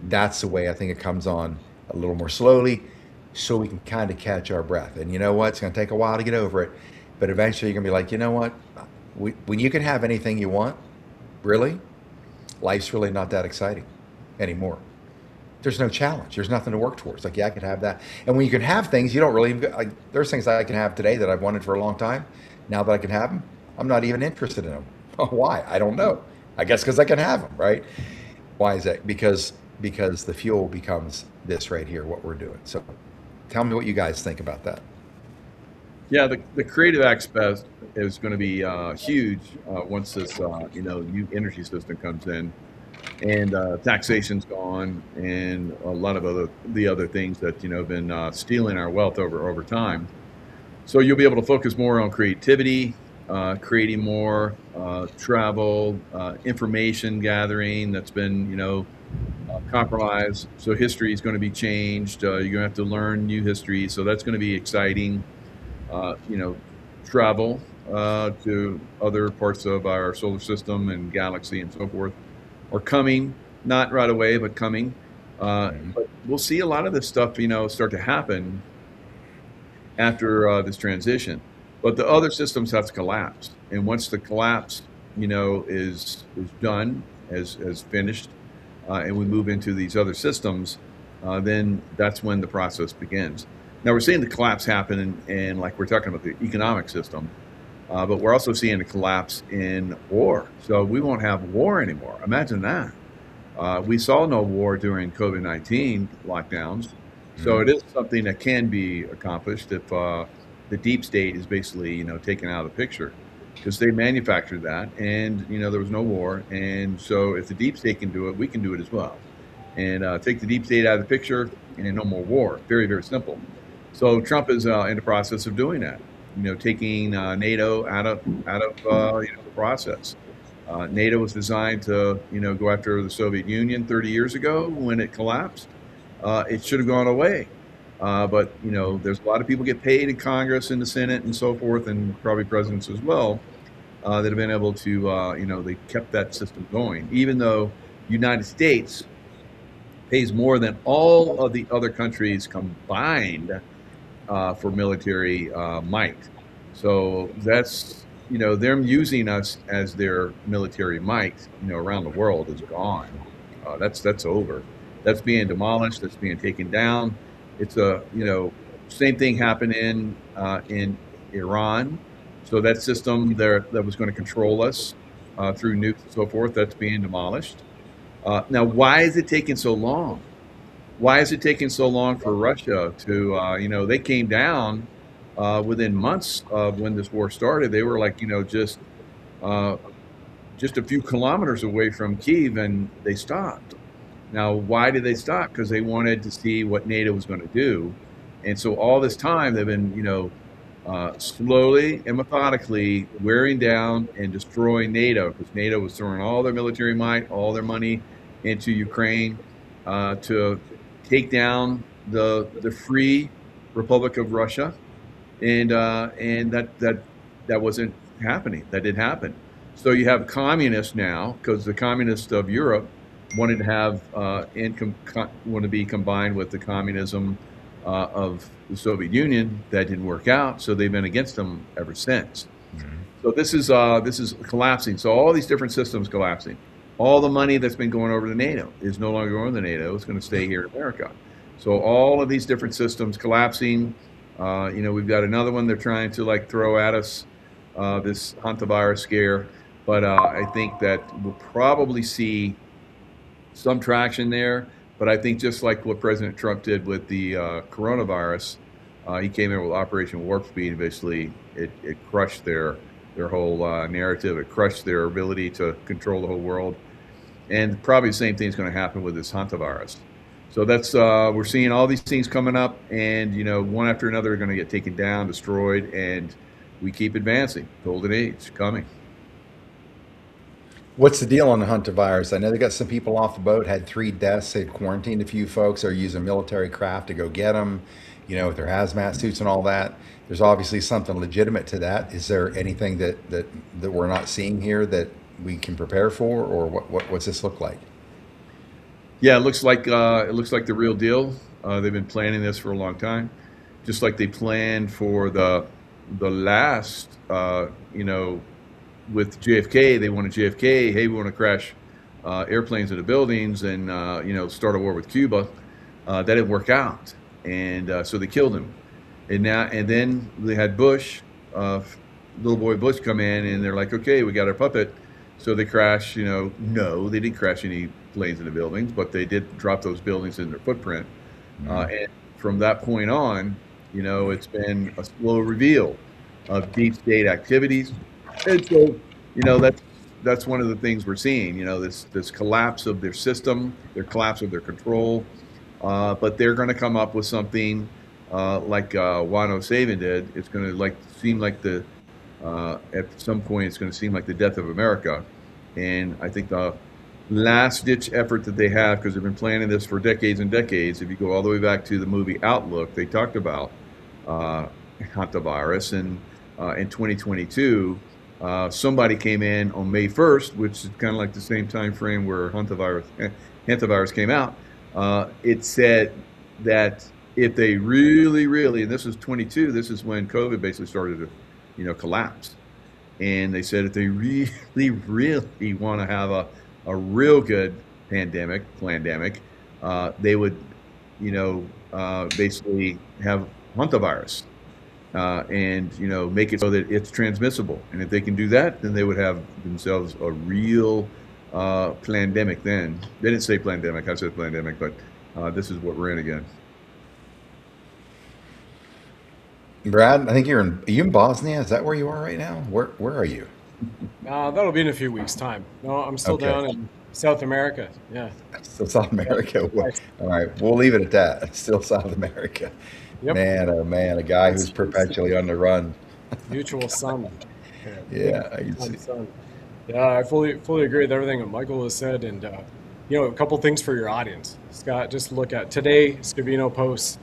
Speaker 2: That's the way I think it comes on a little more slowly, so we can kind of catch our breath. And you know what? It's going to take a while to get over it. But eventually you're going to be like, you know what? When you can have anything you want, really, life's really not that exciting. anymore. There's no challenge. There's nothing to work towards. Like, yeah, I could have that. And when you can have things, you don't really even, like, there's things that I can have today that I've wanted for a long time. Now that I can have them, I'm not even interested in them. Why? I don't know. I guess because I can have them, right? Why is that? Because the fuel becomes this right here, what we're doing. So tell me what you guys think about that.
Speaker 3: Yeah, the creative aspect is going to be huge once this new energy system comes in, and taxation's gone, and a lot of other things that have been stealing our wealth over time. So you'll be able to focus more on creativity, creating more travel, information gathering that's been compromised. So history is going to be changed. You're going to have to learn new history. So that's going to be exciting. Travel to other parts of our solar system and galaxy and so forth are coming, not right away, but coming. But we'll see a lot of this stuff, start to happen after this transition. But the other systems have to collapse. And once the collapse, is done, as finished, and we move into these other systems, then that's when the process begins. Now we're seeing the collapse happen in like we're talking about the economic system, but we're also seeing a collapse in war. So we won't have war anymore. Imagine that. We saw no war during COVID-19 lockdowns. So it is something that can be accomplished if the deep state is basically, taken out of the picture, because they manufactured that, and there was no war. And so if the deep state can do it, we can do it as well. And take the deep state out of the picture, and no more war. Very, very simple. So Trump is in the process of doing that, taking NATO out of the process. NATO was designed to go after the Soviet Union 30 years ago when it collapsed. It should have gone away, but there's a lot of people get paid in Congress and the Senate and so forth, and probably presidents as well, that have been able to they kept that system going, even though the United States pays more than all of the other countries combined for military might. So that's, them using us as their military might, around the world is gone. That's over. That's being demolished. That's being taken down. It's same thing happened in Iran. So that system there that was going to control us through nukes and so forth, that's being demolished. Now, why is it taking so long? Why is it taking so long for Russia to, they came down within months of when this war started. They were like, just a few kilometers away from Kyiv, and they stopped. Now, why did they stop? Because they wanted to see what NATO was going to do. And so all this time, they've been, slowly and methodically wearing down and destroying NATO, because NATO was throwing all their military might, all their money into Ukraine to take down the free Republic of Russia, and that wasn't happening. That didn't happen. So you have communists now, because the communists of Europe wanted to have want to be combined with the communism of the Soviet Union. That didn't work out, so they've been against them ever since. So this is collapsing. So all these different systems collapsing. All the money that's been going over to NATO is no longer going to NATO. It's going to stay here in America. So all of these different systems collapsing. We've got another one they're trying to throw at us, this hantavirus scare. But I think that we'll probably see some traction there. But I think just like what President Trump did with the coronavirus, he came in with Operation Warp Speed, and basically it crushed their whole narrative. It crushed their ability to control the whole world. And probably the same thing is going to happen with this hantavirus. So that's we're seeing all these things coming up, and one after another are going to get taken down, destroyed, and we keep advancing. Golden age coming.
Speaker 2: What's the deal on the hantavirus? I know they got some people off the boat, had 3 deaths. They'd quarantined a few folks. They're using military craft to go get them, with their hazmat suits and all that. There's obviously something legitimate to that. Is there anything that we're not seeing here that we can prepare for, or what's this look like?
Speaker 3: Yeah, it looks like the real deal. They've been planning this for a long time, just like they planned for the last, with JFK. They wanted JFK. Hey, we want to crash airplanes into buildings and start a war with Cuba. That didn't work out, and so they killed him. And then they had Bush, little boy Bush, come in, and they're like, okay, we got our puppet. So they crashed. No, they didn't crash any planes into buildings, but they did drop those buildings in their footprint. And from that point on, it's been a slow reveal of deep state activities. And so, that's one of the things we're seeing. This collapse of their system, their collapse of their control. But they're going to come up with something like Wano Saban did. It's going to seem like at some point it's going to seem like the death of America. And I think the last ditch effort that they have, because they've been planning this for decades and decades. If you go all the way back to the movie Outlook, they talked about hantavirus, and in 2022. Somebody came in on May 1st, which is kind of like the same time frame where hantavirus came out. It said that if they really, and this is 22, this is when COVID basically started to, collapse. And they said if they really want to have a real good pandemic, they would, basically have hantavirus. And make it so that it's transmissible, and if they can do that, then they would have themselves a real pandemic. Then they didn't say pandemic, I said pandemic, but this is what we're in again.
Speaker 2: Brad, I think are you in Bosnia? Is that where you are right now? Where are you?
Speaker 4: That'll be in a few weeks' time. No, I'm still down in South America. Yeah.
Speaker 2: Still South America. Well, all right, we'll leave it at that. Still South America. Yep. Man, oh man, a guy who's perpetually on the run.
Speaker 4: Mutual sun.
Speaker 2: Yeah, I can see.
Speaker 4: Sun. Yeah, I fully agree with everything that Michael has said. And, a couple things for your audience. Scott, just look at today, Scavino posts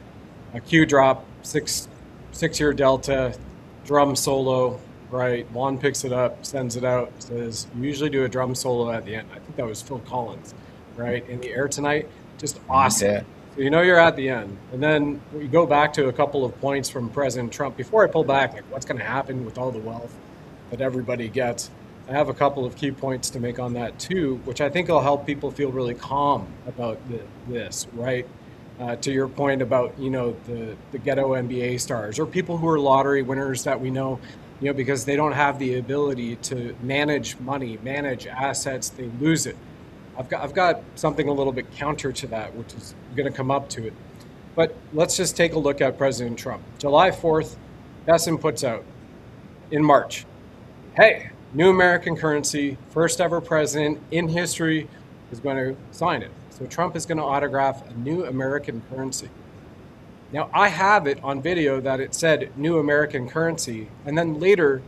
Speaker 4: a Q drop, six-year delta, drum solo, right? Juan picks it up, sends it out, says, you usually do a drum solo at the end. I think that was Phil Collins, right? In the air tonight. Just awesome. Yeah. So you're at the end. And then we go back to a couple of points from President Trump. Before I pull back, like what's going to happen with all the wealth that everybody gets, I have a couple of key points to make on that too, which I think will help people feel really calm about this, right? To your point about, the ghetto NBA stars or people who are lottery winners that we know, because they don't have the ability to manage money, manage assets, they lose it. I've got something a little bit counter to that, which is going to come up to it. But let's just take a look at President Trump. July 4th, Besson puts out in March, hey, new American currency, first ever president in history is going to sign it. So Trump is going to autograph a new American currency. Now, I have it on video that it said new American currency, and then later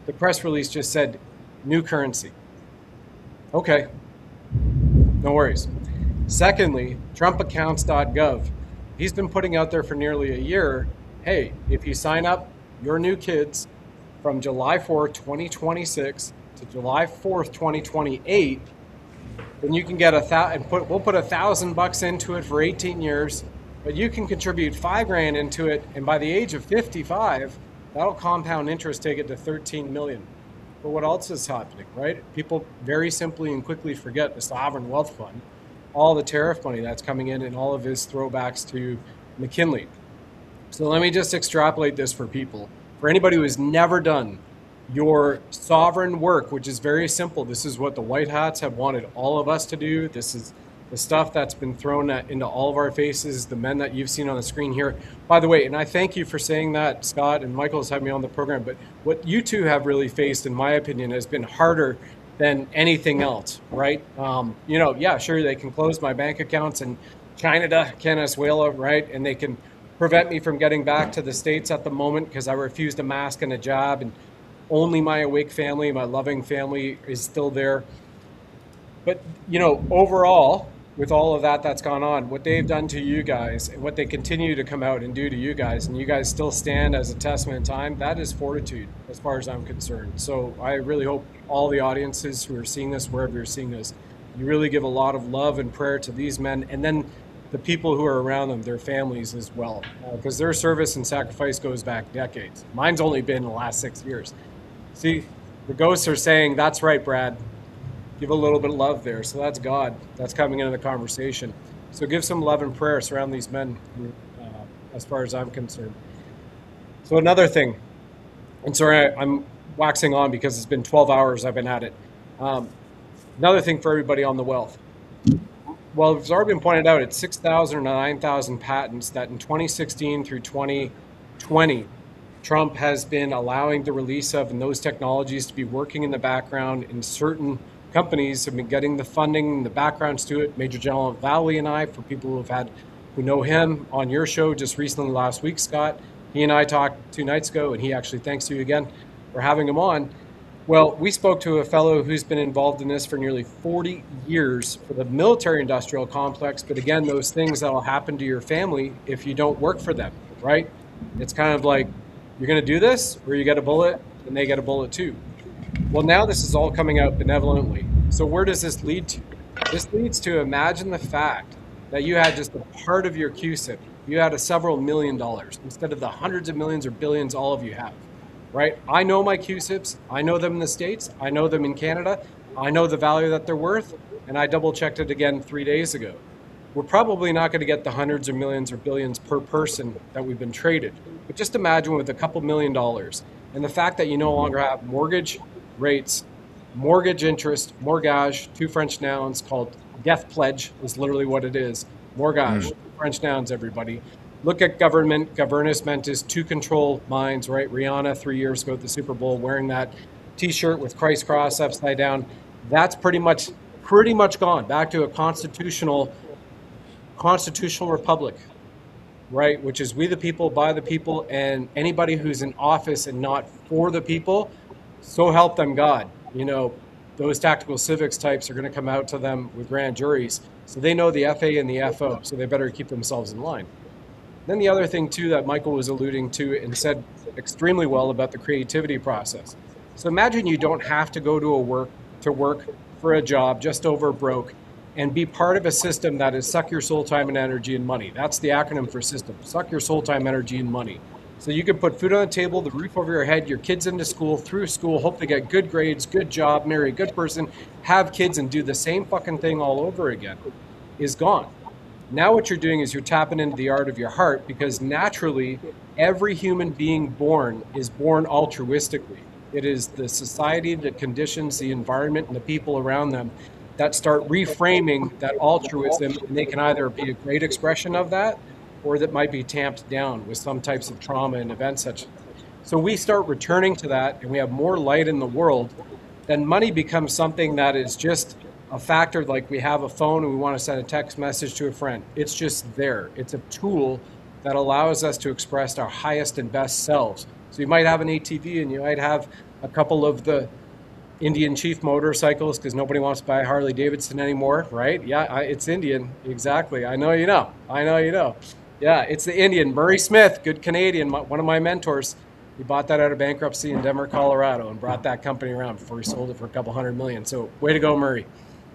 Speaker 4: the press release just said new currency. Okay. No worries. Secondly, TrumpAccounts.gov. He's been putting out there for nearly a year, hey, if you sign up your new kids from July 4th, 2026 to July 4th, 2028, then you can get we'll put $1,000 into it for 18 years, but you can contribute $5,000 into it, and by the age of 55, that'll compound interest, take it to $13 million. But what else is happening, right? People very simply and quickly forget the Sovereign Wealth Fund, all the tariff money that's coming in, and all of his throwbacks to McKinley. So let me just extrapolate this for people. For anybody who has never done your sovereign work, which is very simple, this is what the White Hats have wanted all of us to do. This is the stuff that's been thrown into all of our faces, the men that you've seen on the screen here. By the way, and I thank you for saying that, Scott, and Michael has had me on the program, but what you two have really faced, in my opinion, has been harder than anything else, right? Yeah, sure, they can close my bank accounts in Canada, Venezuela, right? And they can prevent me from getting back to the States at the moment because I refused a mask and a jab, and only my awake family, my loving family is still there. But, overall, with all of that's gone on, what they've done to you guys and what they continue to come out and do to you guys, and you guys still stand as a testament in time, that is fortitude as far as I'm concerned. So I really hope all the audiences who are seeing this, wherever you're seeing this, you really give a lot of love and prayer to these men, and then the people who are around them, their families as well, because their service and sacrifice goes back decades. Mine's only been the last 6 years. See, the ghosts are saying, that's right, Brad. give a little bit of love there. So that's God. That's coming into the conversation. So give some love and prayer surround these men, as far as I'm concerned. So another thing, and sorry, I'm waxing on because it's been 12 hours I've been at it. Another thing for everybody on the wealth. Well, it's already been pointed out, it's 6,000 or 9,000 patents that in 2016 through 2020, Trump has been allowing the release of, and those technologies to be working in the background, and certain companies have been getting the funding, the backgrounds to it. Major General Valley and I, for people who know him on your show just recently last week, Scott, he and I talked 2 nights ago, and he actually thanks you again for having him on. Well, we spoke to a fellow who's been involved in this for nearly 40 years for the military-industrial complex. But again, those things that will happen to your family if you don't work for them, right? It's kind of like, you're going to do this, or you get a bullet, and they get a bullet too. Well, now this is all coming out benevolently. So where does this lead to? This leads to, imagine the fact that you had just a part of your QSIP. You had several $1 million instead of the hundreds of millions or billions all of you have. Right? I know my QSIPs. I know them in the States. I know them in Canada. I know the value that they're worth. And I double checked it again 3 days ago. We're probably not going to get the hundreds of millions or billions per person that we've been traded. But just imagine with a couple $1 million and the fact that you no longer have mortgage rates, mortgage interest, mortgage, 2 French nouns called death pledge is literally what it is. Mortgage, French nouns, everybody. Look at government. Governance meant is to control minds, right? Rihanna 3 years ago at the Super Bowl wearing that T-shirt with Christ cross upside down. That's pretty much gone back to a constitutional republic, right? Which is we the people, by the people, and anybody who's in office and not for the people, so help them God. You know, those tactical civics types are going to come out to them with grand juries, so they know the FA and the FO, so they better keep themselves in line. Then the other thing, too, that Michael was alluding to and said extremely well about the creativity process. So imagine you don't have to go to work for a job just over broke and be part of a system that is suck your soul, time, and energy and money. That's the acronym for system, suck your soul, time, energy, and money. So you can put food on the table, the roof over your head, your kids into school, through school, hope they get good grades, good job, marry a good person, have kids, and do the same fucking thing all over again, is gone. Now what you're doing is you're tapping into the art of your heart, because naturally every human being born is born altruistically. It is the society that conditions the environment and the people around them that start reframing that altruism, and they can either be a great expression of that or that might be tamped down with some types of trauma and events such. So we start returning to that, and we have more light in the world, then money becomes something that is just a factor. Like we have a phone and we want to send a text message to a friend. It's just there. It's a tool that allows us to express our highest and best selves. So you might have an ATV and you might have a couple of the Indian Chief motorcycles because nobody wants to buy a Harley Davidson anymore, right? Yeah, it's Indian. Exactly. I know you know. Yeah, it's the Indian. Murray Smith, good Canadian, one of my mentors. He bought that out of bankruptcy in Denver, Colorado, and brought that company around before he sold it for a couple $100 million. So way to go, Murray.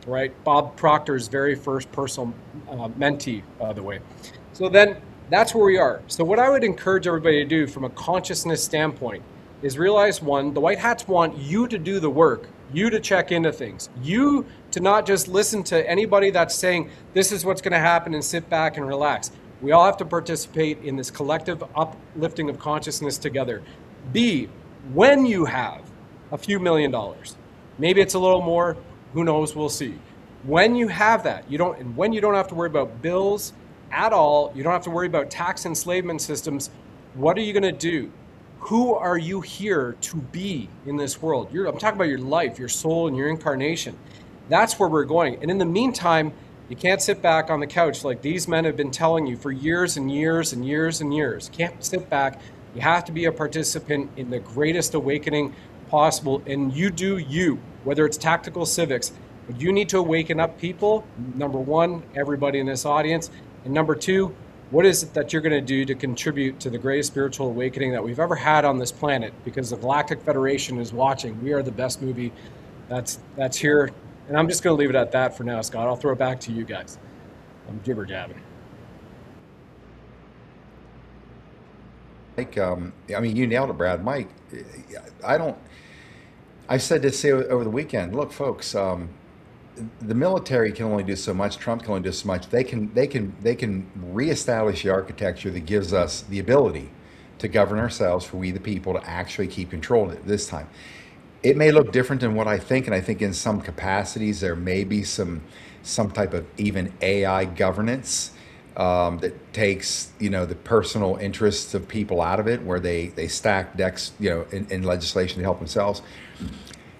Speaker 4: Right? Bob Proctor's very first personal mentee, by the way. So then that's where we are. So what I would encourage everybody to do from a consciousness standpoint is realize, one, the white hats want you to do the work, you to check into things, you to not just listen to anybody that's saying this is what's going to happen and sit back and relax. We all have to participate in this collective uplifting of consciousness together. B, when you have a few $1 million, maybe it's a little more, who knows, we'll see. When you have that, when you don't have to worry about bills at all, you don't have to worry about tax enslavement systems, what are you going to do? Who are you here to be in this world? I'm talking about your life, your soul, and your incarnation. That's where we're going. And in the meantime, you can't sit back on the couch like these men have been telling you for years and years and years and years. You can't sit back. You have to be a participant in the greatest awakening possible. And you do you, whether it's tactical civics. But you need to awaken up people. Number one, everybody in this audience. And number two, what is it that you're going to do to contribute to the greatest spiritual awakening that we've ever had on this planet? Because the Galactic Federation is watching. We are the best movie that's here. And I'm just going to leave it at that for now, Scott. I'll throw it back to you guys. I'm jibber jabbing.
Speaker 2: Mike, I mean, you nailed it, Brad. Mike, I said this over the weekend. Look, folks, the military can only do so much. Trump can only do so much. They can reestablish the architecture that gives us the ability to govern ourselves, for we the people to actually keep control of it this time. It may look different than what I think, and I think in some capacities there may be some type of even AI governance that takes the personal interests of people out of it, where they stack decks in legislation to help themselves.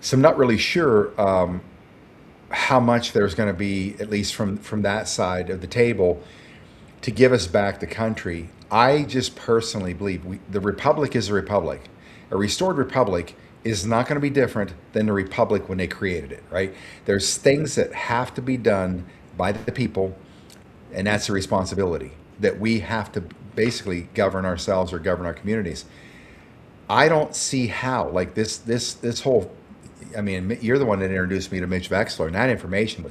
Speaker 2: So I'm not really sure how much there's going to be, at least from that side of the table, to give us back the country. I just personally believe the republic is a republic. A restored republic is not going to be different than the republic when they created it, right? There's things that have to be done by the people, and that's a responsibility that we have to basically govern ourselves or govern our communities. I don't see how, like this whole, I mean, you're the one that introduced me to Mitch Wexler, and that information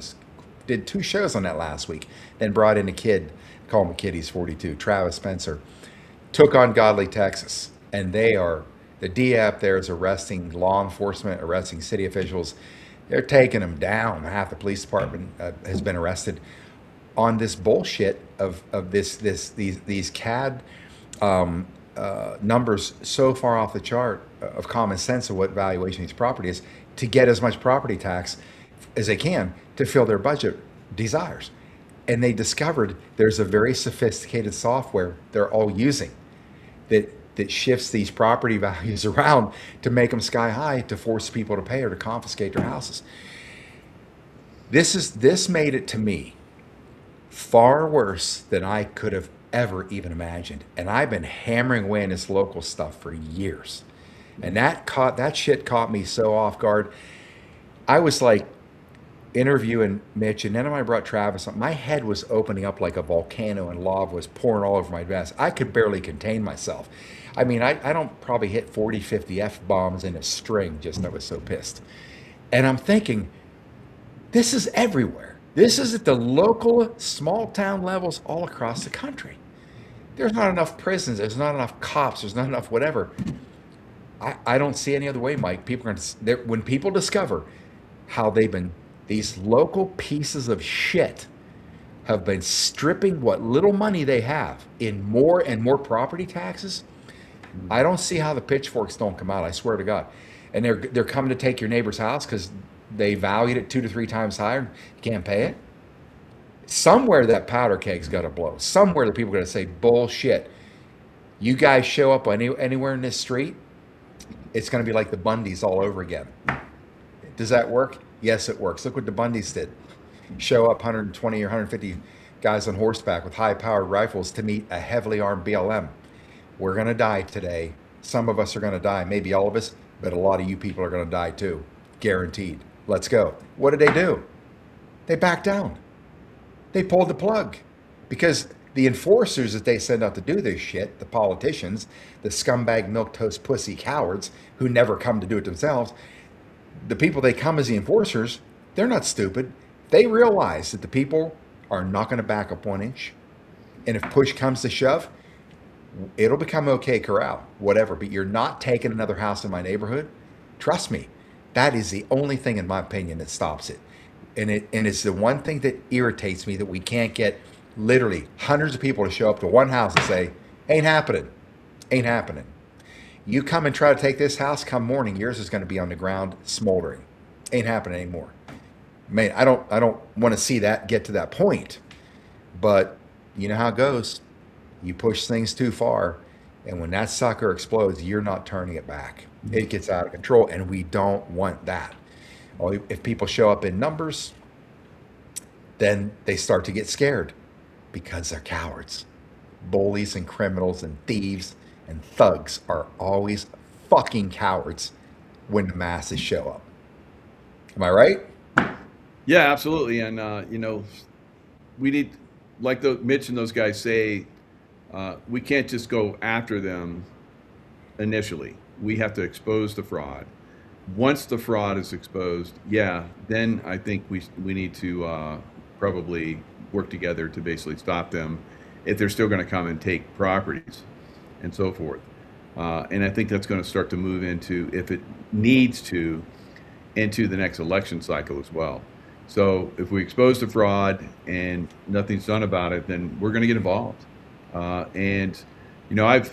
Speaker 2: did 2 shows on that last week, then brought in a kid, call him a kid, he's 42, Travis Spencer, took on Godly Texas, and the DA up there is arresting law enforcement, arresting city officials. They're taking them down. Half the police department has been arrested on this bullshit of these CAD numbers so far off the chart of common sense of what valuation of each property is, to get as much property tax as they can to fill their budget desires. And they discovered there's a very sophisticated software they're all using that shifts these property values around to make them sky high, to force people to pay or to confiscate their houses. This made it, to me, far worse than I could have ever even imagined. And I've been hammering away on this local stuff for years. And that shit caught me so off guard. I was like interviewing Mitch, and then when I brought Travis up, my head was opening up like a volcano, and lava was pouring all over my vest. I could barely contain myself. I mean, I don't probably hit 40, 50 F-bombs in a string, just I was so pissed. And I'm thinking, this is everywhere. This is at the local, small town levels all across the country. There's not enough prisons. There's not enough cops. There's not enough whatever. I don't see any other way, Mike. When people discover how these local pieces of shit have been stripping what little money they have in more and more property taxes, I don't see how the pitchforks don't come out. I swear to God. And they're coming to take your neighbor's house because they valued it 2 to 3 times higher. You can't pay it. Somewhere that powder keg's got to blow. Somewhere the people are going to say, bullshit. You guys show up anywhere in this street, it's going to be like the Bundys all over again. Does that work? Yes, it works. Look what the Bundys did. Show up 120 or 150 guys on horseback with high-powered rifles to meet a heavily armed BLM. We're going to die today. Some of us are going to die, maybe all of us, but a lot of you people are going to die too. Guaranteed. Let's go. What did they do? They backed down. They pulled the plug, because the enforcers that they send out to do this shit, the politicians, the scumbag milquetoast pussy cowards who never come to do it themselves, the people they come as the enforcers, they're not stupid. They realize that the people are not going to back up 1 inch. And if push comes to shove, it'll become okay corral, whatever. But you're not taking another house in my neighborhood. Trust me, that is the only thing, in my opinion, that stops it. And it's the one thing that irritates me, that we can't get literally hundreds of people to show up to one house and say, ain't happening. Ain't happening. You come and try to take this house, come morning, yours is going to be on the ground smoldering. Ain't happening anymore. Man, I don't want to see that get to that point. But you know how it goes. You push things too far, and when that sucker explodes, you're not turning it back. It gets out of control, and we don't want that. If people show up in numbers, then they start to get scared, because they're cowards. Bullies and criminals and thieves and thugs are always fucking cowards when the masses show up. Am I right?
Speaker 3: Yeah, absolutely. And, we need, like Mitch and those guys say, we can't just go after them initially. We have to expose the fraud. Once the fraud is exposed, then I think we need to probably work together to basically stop them if they're still going to come and take properties and so forth. And I think that's going to start to move into, if it needs to, into the next election cycle as well. So if we expose the fraud and nothing's done about it, then we're going to get involved. And I've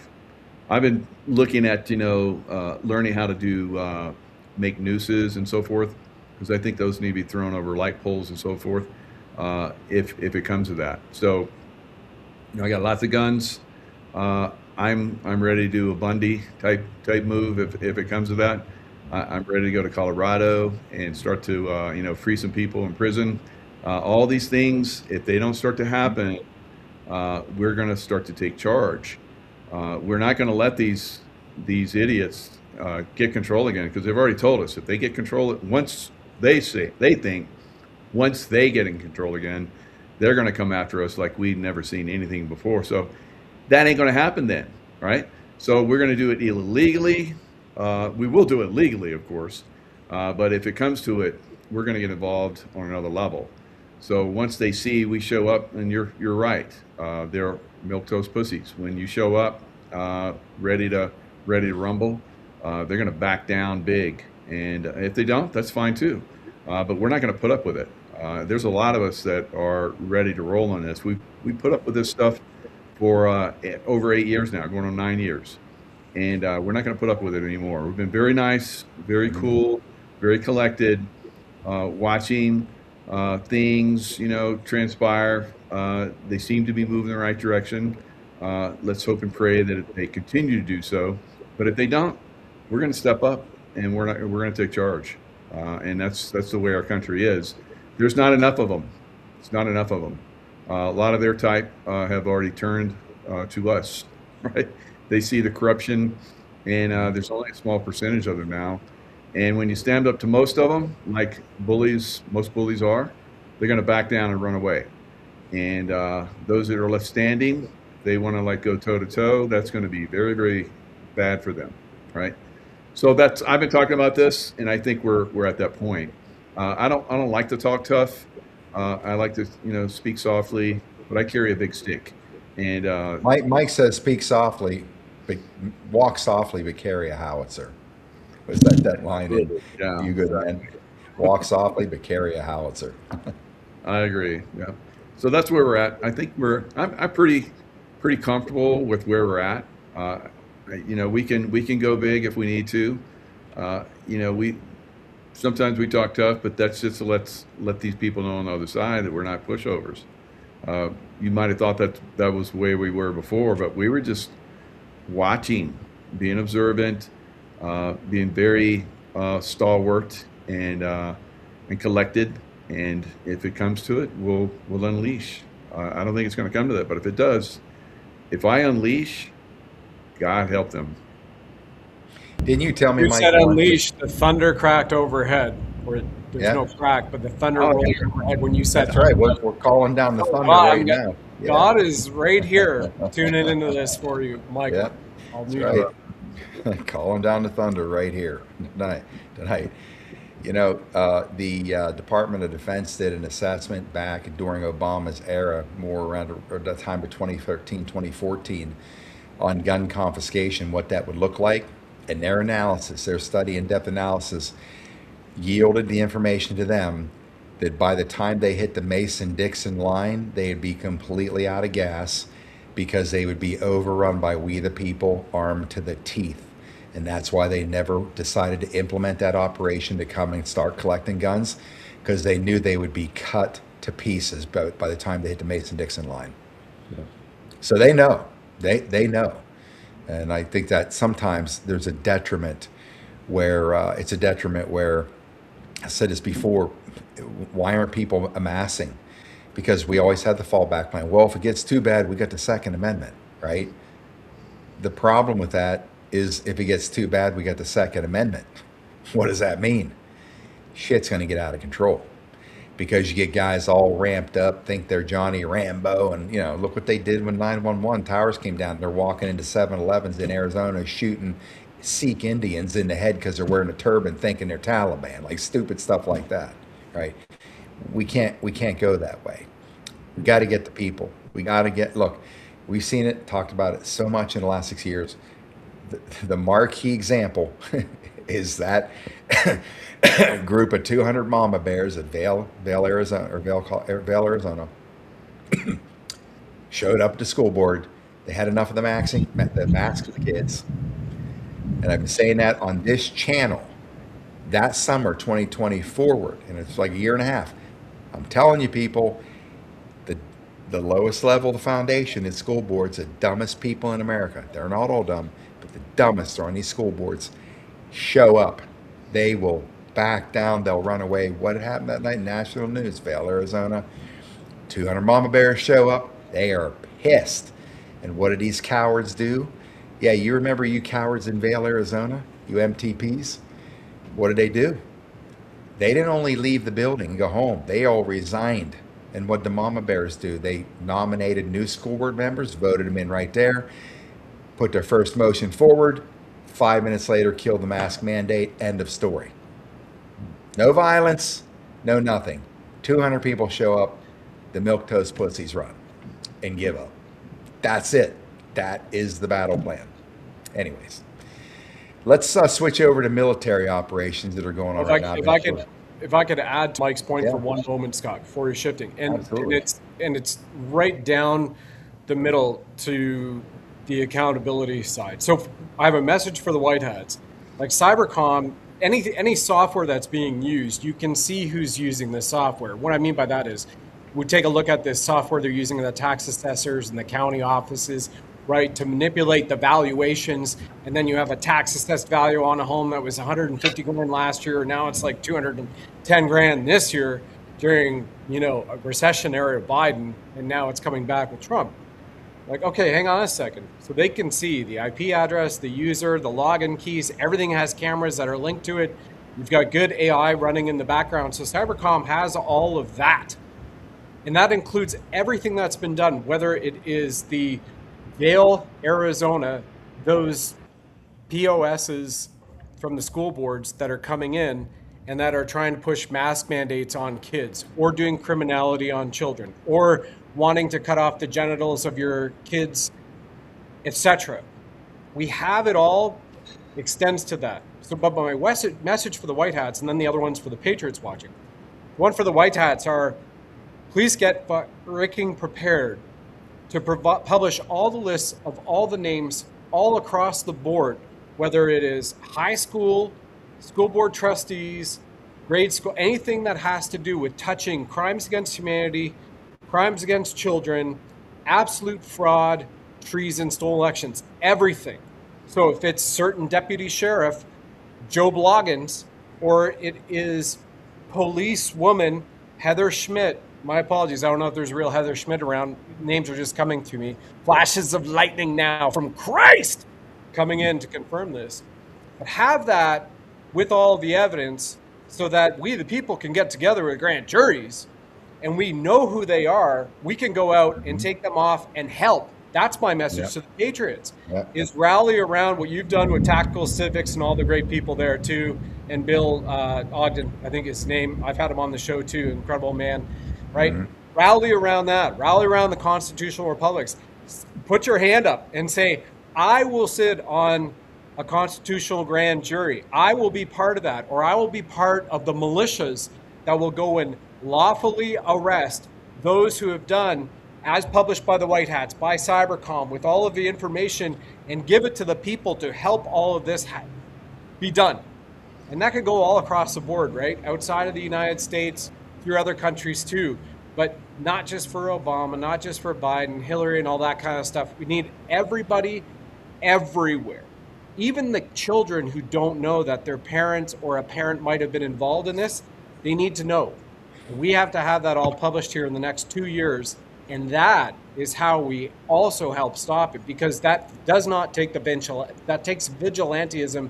Speaker 3: been looking at learning how to do make nooses and so forth, because I think those need to be thrown over light poles and so forth, if it comes to that. So I got lots of guns. I'm ready to do a Bundy type move if it comes to that. I'm ready to go to Colorado and start to free some people in prison. All these things, if they don't start to happen, we're going to start to take charge. We're not going to let these idiots get control again, because they've already told us if they get control, once they think once they get in control again, they're going to come after us like we've never seen anything before. So that ain't going to happen then, right? So we're going to do it illegally. We will do it legally, of course, but if it comes to it, we're going to get involved on another level. So once they see we show up, and you're right, they're milquetoast pussies. When you show up ready to rumble, they're going to back down big, and if they don't, that's fine too. But we're not going to put up with it. There's a lot of us that are ready to roll on this. We put up with this stuff for over 8 years now, going on 9 years, and we're not going to put up with it anymore. We've been very nice, very cool, very collected, watching things transpire. They seem to be moving in the right direction. Let's hope and pray that they continue to do so. But if they don't, we're going to step up, and we're going to take charge. And that's the way our country is. There's not enough of them. It's not enough of them. A lot of their type have already turned to us, right? They see the corruption, and there's only a small percentage of them now. And when you stand up to most of them, like most bullies are, they're going to back down and run away. And those that are left standing, they want to go toe to toe. That's going to be very, very bad for them, right? So I've been talking about this, and I think we're at that point. I don't like to talk tough. I like to speak softly, but I carry a big stick. And
Speaker 2: Mike says speak softly, but walk softly, but carry a howitzer. Was that line?
Speaker 3: Yeah.
Speaker 2: You good, man? Walk softly, but carry a howitzer.
Speaker 3: I agree. Yeah. So that's where we're at. I think I'm pretty comfortable with where we're at. We can go big if we need to. Sometimes we talk tough, but that's just to let these people know on the other side that we're not pushovers. You might have thought that was the way we were before, but we were just watching, being observant, being very stalwart and collected. And if it comes to it, we'll unleash. I don't think it's going to come to that, but if it does, if I unleash, God help them.
Speaker 2: Didn't you tell me,
Speaker 4: You
Speaker 2: Mike?
Speaker 4: said unleash, the thunder cracked overhead. Or there's no crack, but the thunder rolled overhead when you said
Speaker 2: that's right. We're calling down the thunder right now. Yeah.
Speaker 4: God is right here tuning into this for you, Mike.
Speaker 2: Yeah,
Speaker 4: I'll
Speaker 2: right. Calling down the thunder right here tonight. The Department of Defense did an assessment back during Obama's era, more around the time of 2013, 2014, on gun confiscation, what that would look like. And their analysis, their study in-depth analysis, yielded the information to them that by the time they hit the Mason-Dixon line, they'd be completely out of gas because they would be overrun by we the people, armed to the teeth. And that's why they never decided to implement that operation to come and start collecting guns, because they knew they would be cut to pieces by the time they hit the Mason-Dixon line. Yeah. So they know. They know. And I think that sometimes there's a detriment where I said this before, why aren't people amassing? Because we always had the fallback plan. Well, if it gets too bad, we got the Second Amendment, right? The problem with that is if it gets too bad, we got the Second Amendment. What does that mean? Shit's going to get out of control, because you get guys all ramped up, think they're Johnny Rambo, and look what they did when 911 towers came down. They're walking into 7-Elevens in Arizona shooting Sikh Indians in the head because they're wearing a turban, thinking they're Taliban, like stupid stuff like that, right? We can't go that way. We got to get the people. We got to look. We've seen it, talked about it so much in the last 6 years. The marquee example is that group of 200 mama bears at Vail, Arizona, or Vail, Arizona, showed up at the school board. They had enough of the masks for the kids. And I've been saying that on this channel that summer, 2020 forward, and it's like a year and a half. I'm telling you, people, the lowest level of the foundation is school boards, the dumbest people in America. They're not all dumb, but the dumbest are on these school boards. Show up. They will back down. They'll run away. What happened that night? National news, Vail, Arizona. 200 mama bears show up. They are pissed. And what did these cowards do? Yeah, you remember you cowards in Vail, Arizona? You MTPs? What did they do? They didn't only leave the building and go home. They all resigned. And what the mama bears do? They nominated new school board members, voted them in right there, put their first motion forward. 5 minutes later, killed the mask mandate. End of story. No violence, no nothing. 200 people show up. The milquetoast pussies run and give up. That's it. That is the battle plan. Anyways, let's switch over to military operations that are going on right now.
Speaker 4: If I could add to Mike's point for one moment, Scott, before you're shifting, and it's right down the middle to the accountability side. So I have a message for the white hats, like Cybercom. Any software that's being used, you can see who's using the software. What I mean by that is, we take a look at this software they're using in the tax assessors and the county offices, right, to manipulate the valuations. And then you have a tax assessed value on a home that was 150 grand last year. Now it's like 210 grand this year during, a recession era of Biden. And now it's coming back with Trump. Like, okay, hang on a second. So they can see the IP address, the user, the login keys, everything has cameras that are linked to it. You've got good AI running in the background. So Cybercom has all of that. And that includes everything that's been done, whether it is the Vail, Arizona, those POSs from the school boards that are coming in and that are trying to push mask mandates on kids, or doing criminality on children, or wanting to cut off the genitals of your kids, etc. We have it all, extends to that. So, but my message for the white hats, and then the other ones for the patriots watching. One for the white hats are, please get freaking prepared to publish all the lists of all the names all across the board, whether it is high school, school board trustees, grade school, anything that has to do with touching crimes against humanity, crimes against children, absolute fraud, treason, stolen elections, everything. So if it's certain deputy sheriff, Joe Bloggins, or it is police woman, Heather Schmidt, my apologies, I don't know if there's a real Heather Schmidt around. Names are just coming to me. Flashes of lightning now from Christ coming in to confirm this. But have that with all the evidence so that we, the people, can get together with grand juries and we know who they are. We can go out and take them off and help. That's my message to the patriots, is rally around what you've done with Tactical Civics and all the great people there too. And Bill Ogden, I think his name, I've had him on the show too, incredible man. Right? Mm-hmm. Rally around that. Rally around the constitutional republics. Put your hand up and say, I will sit on a constitutional grand jury. I will be part of that, or I will be part of the militias that will go and lawfully arrest those who have done, as published by the White Hats, by Cybercom, with all of the information, and give it to the people to help all of this be done. And that could go all across the board, right? Outside of the United States, through other countries too, but not just for Obama, not just for Biden, Hillary, and all that kind of stuff. We need everybody everywhere. Even the children who don't know that their parents or a parent might have been involved in this, they need to know. We have to have that all published here in the next 2 years, and that is how we also help stop it, because that does not take that takes vigilantism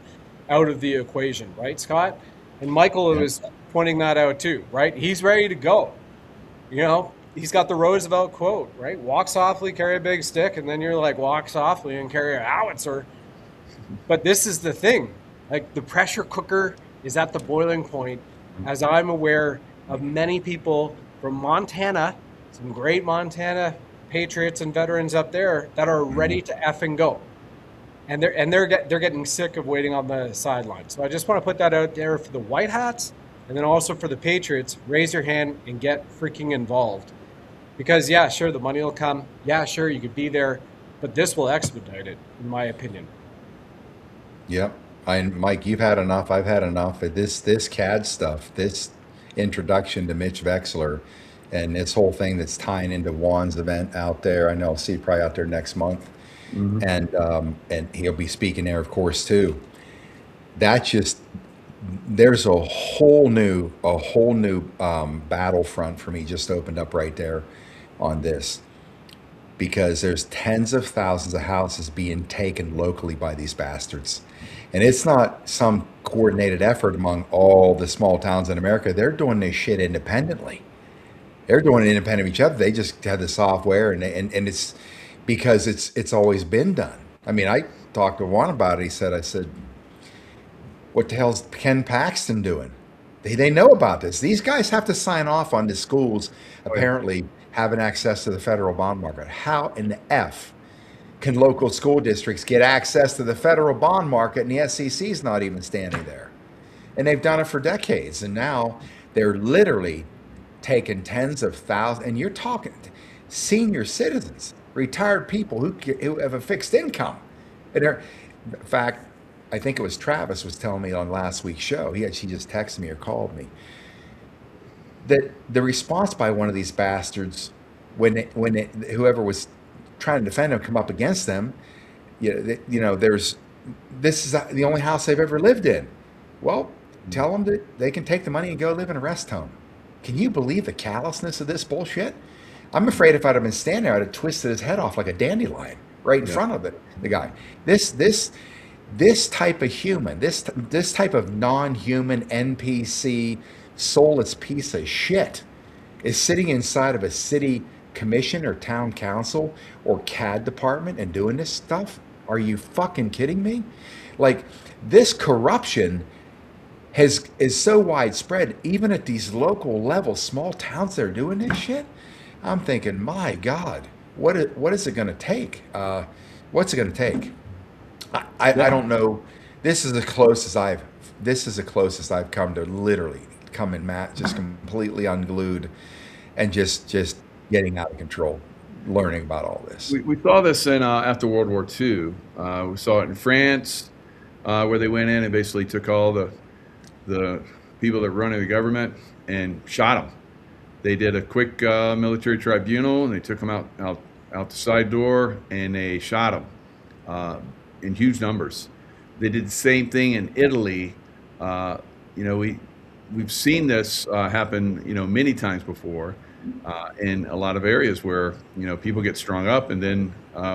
Speaker 4: out of the equation, right, Scott? And Michael was pointing that out too, right? He's ready to go. He's got the Roosevelt quote, right? Walk softly, carry a big stick, and then you're like, walk softly and carry a howitzer. But this is the thing. Like, the pressure cooker is at the boiling point, as I'm aware of many people from Montana, some great Montana patriots and veterans up there that are ready to effing go. and they're getting sick of waiting on the sideline. So I just want to put that out there for the White Hats, and then also for the Patriots. Raise your hand and get freaking involved, because yeah, sure, the money will come. Yeah, sure, you could be there, but this will expedite it, in my opinion.
Speaker 2: Yep. Mike, you've had enough. I've had enough. This CAD stuff, this introduction to Mitch Wexler, and this whole thing that's tying into Juan's event out there. I know I'll see you probably out there next month, and he'll be speaking there, of course, too. That's just there's a whole new battlefront for me just opened up right there on this, because there's tens of thousands of houses being taken locally by these bastards. And it's not some coordinated effort among all the small towns in America. They're doing this shit independently. They're doing it independent of each other. They just have the software, and it's because it's always been done. I mean, I talked to Juan about it. I said, what the hell's Ken Paxton doing? They know about this. These guys have to sign off on the schools apparently having access to the federal bond market. How in the F can local school districts get access to the federal bond market and the SEC's not even standing there? And they've done it for decades. And now they're literally taking tens of thousands, and you're talking senior citizens, retired people who have a fixed income. And in fact, I think it was Travis was telling me on last week's show, she just texted me or called me, that the response by one of these bastards, whoever was trying to defend them come up against them, this is the only house they've ever lived in. Well, tell them that they can take the money and go live in a rest home. Can you believe the callousness of this bullshit? I'm afraid if I'd have been standing there, I'd have twisted his head off like a dandelion right in front of the guy. This type of human, this type of non-human NPC, soulless piece of shit is sitting inside of a city commission or town council or CAD department and doing this stuff? Are you fucking kidding me? Like, this corruption is so widespread, even at these local levels, small towns that are doing this shit. I'm thinking, my God, what is it going to take? What's it going to take? I don't know. This is the closest I've come to literally coming, Matt, just completely unglued and just getting out of control, learning about all this.
Speaker 3: We saw this in after World War II. We saw it in France, where they went in and basically took all the people that were running the government and shot them. They did a quick military tribunal, and they took them out the side door, and they shot them in huge numbers. They did the same thing in Italy. We've seen this happen, many times before, in a lot of areas where people get strung up, and then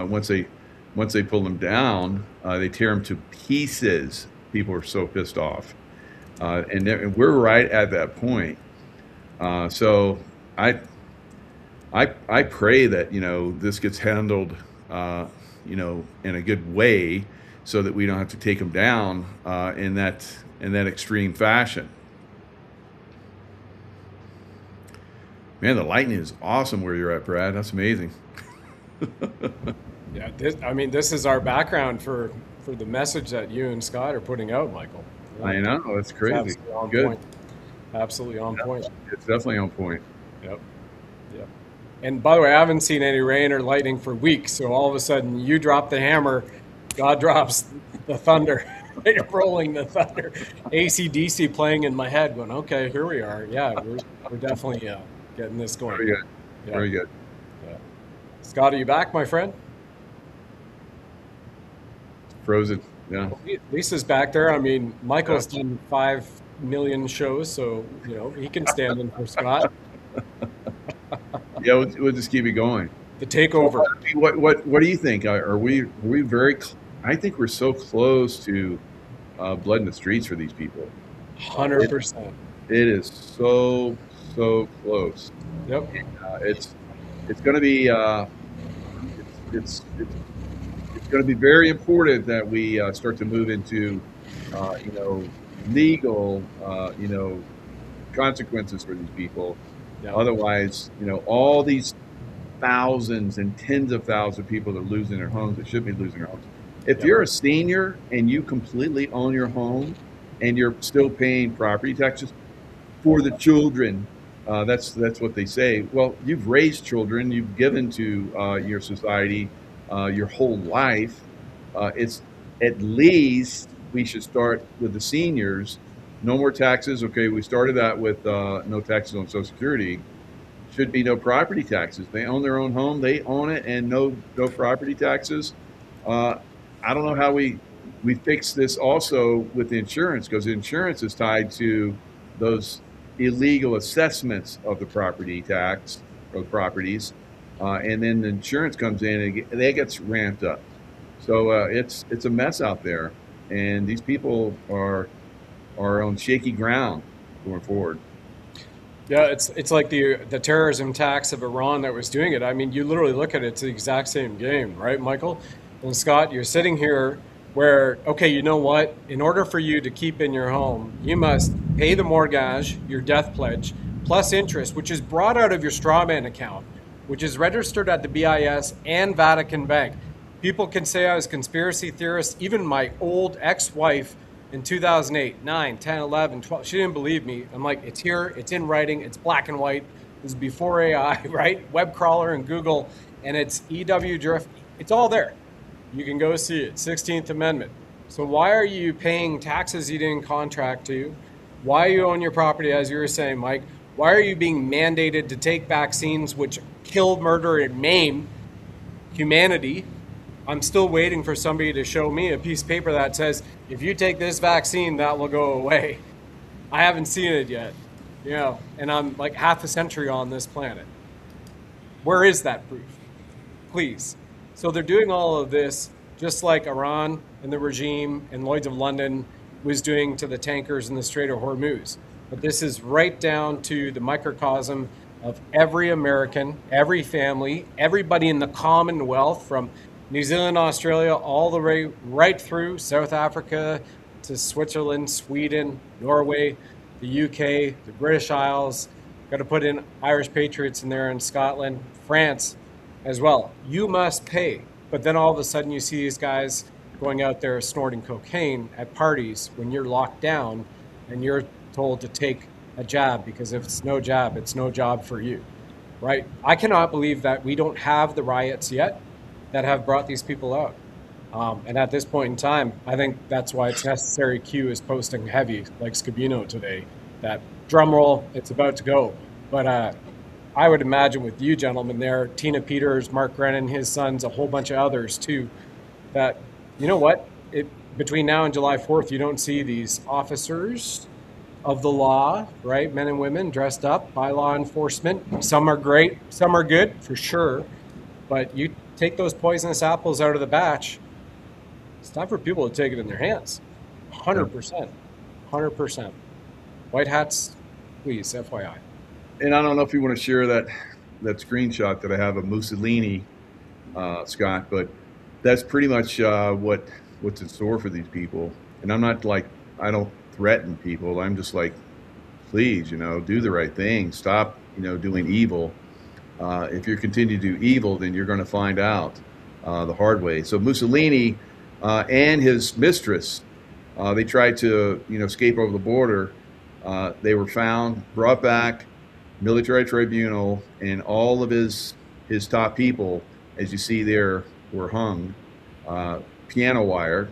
Speaker 3: once they pull them down, they tear them to pieces. People are so pissed off, and we're right at that point. So I pray that this gets handled in a good way, so that we don't have to take them down in that extreme fashion. Man, the lightning is awesome where you're at, Brad. That's amazing.
Speaker 4: Yeah, this is our background for the message that you and Scott are putting out, Michael.
Speaker 3: I know, that's crazy.
Speaker 4: Absolutely on
Speaker 3: Good.
Speaker 4: point. Absolutely on point.
Speaker 3: It's definitely on point.
Speaker 4: Yep. And by the way, I haven't seen any rain or lightning for weeks. So all of a sudden, you drop the hammer, God drops the thunder. You're rolling the thunder. AC/DC playing in my head, going, okay, here we are. Yeah, we're definitely getting this going.
Speaker 3: Very good.
Speaker 4: Yeah.
Speaker 3: Very good.
Speaker 4: Yeah. Scott, are you back, my friend?
Speaker 3: Frozen. Yeah.
Speaker 4: Lisa's back there. I mean, Michael's done 5 million shows, so he can stand in for Scott.
Speaker 3: Yeah, we'll just keep it going.
Speaker 4: The takeover.
Speaker 3: What do you think? Are we very? I think we're so close to blood in the streets for these people.
Speaker 4: 100%.
Speaker 3: It is so close.
Speaker 4: Yep.
Speaker 3: It's going to be it's going to be very important that we start to move into legal consequences for these people.
Speaker 4: Yep.
Speaker 3: Otherwise, all these thousands and tens of thousands of people that are losing their homes, that should be losing their homes, If you're a senior and you completely own your home and you're still paying property taxes for the children, that's what they say. Well, you've raised children, you've given to your society your whole life. It's at least we should start with the seniors. No more taxes. Okay, we started that with no taxes on Social Security. Should be no property taxes. They own their own home, they own it, and no property taxes. I don't know how we fix this also with the insurance, because insurance is tied to those illegal assessments of the property tax of properties, and then the insurance comes in and that gets ramped up. So it's a mess out there, and these people are on shaky ground going forward.
Speaker 4: Yeah, it's like the terrorism tax of Iran that was doing it. I mean, you literally look at it, it's the exact same game, right, Michael? And Scott, you're sitting here where, okay, you know what? In order for you to keep in your home, you must pay the mortgage, your death pledge, plus interest, which is brought out of your strawman account, which is registered at the BIS and Vatican Bank. People can say I was a conspiracy theorist. Even my old ex-wife in 2008, 9, 10, 11, 12, she didn't believe me. I'm like, it's here, it's in writing, it's black and white. This is before AI, right? Web crawler and Google, and it's EW drift. It's all there. You can go see it, 16th Amendment. So why are you paying taxes you didn't contract to? Why you own your property, as you were saying, Mike? Why are you being mandated to take vaccines which kill, murder, and maim humanity? I'm still waiting for somebody to show me a piece of paper that says, if you take this vaccine, that will go away. I haven't seen it yet, and I'm like half a century on this planet. Where is that proof? Please. So they're doing all of this just like Iran and the regime and Lloyds of London was doing to the tankers in the Strait of Hormuz. But this is right down to the microcosm of every American, every family, everybody in the Commonwealth, from New Zealand, Australia, all the way right through South Africa to Switzerland, Sweden, Norway, the UK, the British Isles. Got to put in Irish patriots in there, in Scotland, France as well. You must pay. But then all of a sudden you see these guys going out there snorting cocaine at parties when you're locked down and you're told to take a jab, because if it's no jab, it's no job for you, right? I cannot believe that we don't have the riots yet that have brought these people out. And at this point in time, I think that's why it's necessary Q is posting heavy, like Scabino today, that drum roll, it's about to go. But I would imagine with you gentlemen there, Tina Peters, Mark Grennan, his sons, a whole bunch of others too, that, you know what, between now and July 4th, you don't see these officers of the law, right, men and women dressed up by law enforcement. Some are great, some are good, for sure. But you take those poisonous apples out of the batch, it's time for people to take it in their hands. 100%. 100%. White hats, please, FYI.
Speaker 3: And I don't know if you want to share that screenshot that I have of Mussolini, Scott, but that's pretty much what's in store for these people. And I'm not like, I don't threaten people. I'm just like, please, do the right thing. Stop, doing evil. If you continue to do evil, then you're going to find out the hard way. So Mussolini and his mistress, they tried to, escape over the border. They were found, brought back, military tribunal, and all of his top people, as you see there, were hung, piano wire,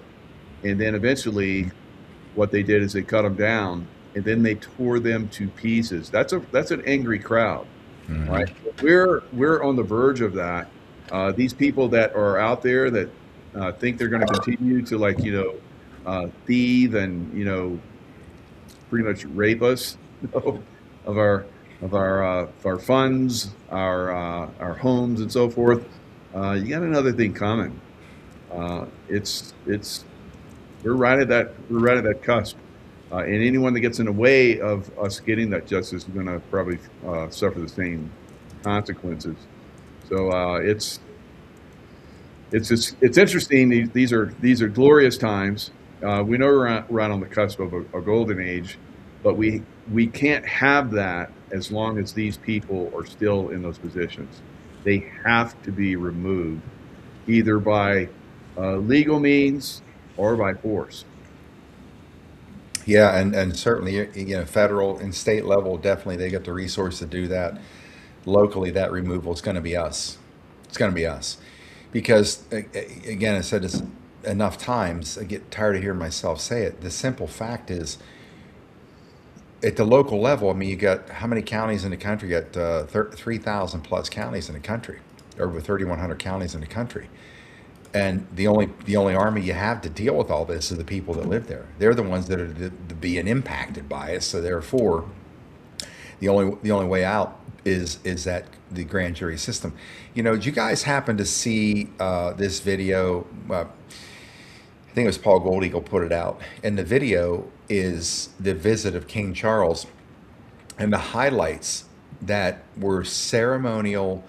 Speaker 3: and then eventually what they did is they cut them down, and then they tore them to pieces. That's an angry crowd, right? We're on the verge of that. These people that are out there that think they're going to continue to thieve and pretty much rape us of our funds, our homes, and so forth. You got another thing coming. We're right at that cusp, and anyone that gets in the way of us getting that justice is going to probably suffer the same consequences. So it's interesting. These are glorious times. We know we're right on the cusp of a golden age, but we can't have that as long as these people are still in those positions. They have to be removed, either by legal means or by force.
Speaker 2: Yeah, and certainly, federal and state level, definitely they get the resource to do that. Locally, that removal is going to be us. It's going to be us. Because, again, I said this enough times, I get tired of hearing myself say it. The simple fact is, at the local level, I mean, you got how many counties in the country? You got 3,000 plus counties in the country, over 3,100 counties in the country. And the only army you have to deal with all this is the people that live there. They're the ones that are being impacted by it. So therefore, the only way out is that the grand jury system. Did you guys happen to see this video? I think it was Paul Gold Eagle put it out, and the video is the visit of King Charles, and the highlights that were ceremonial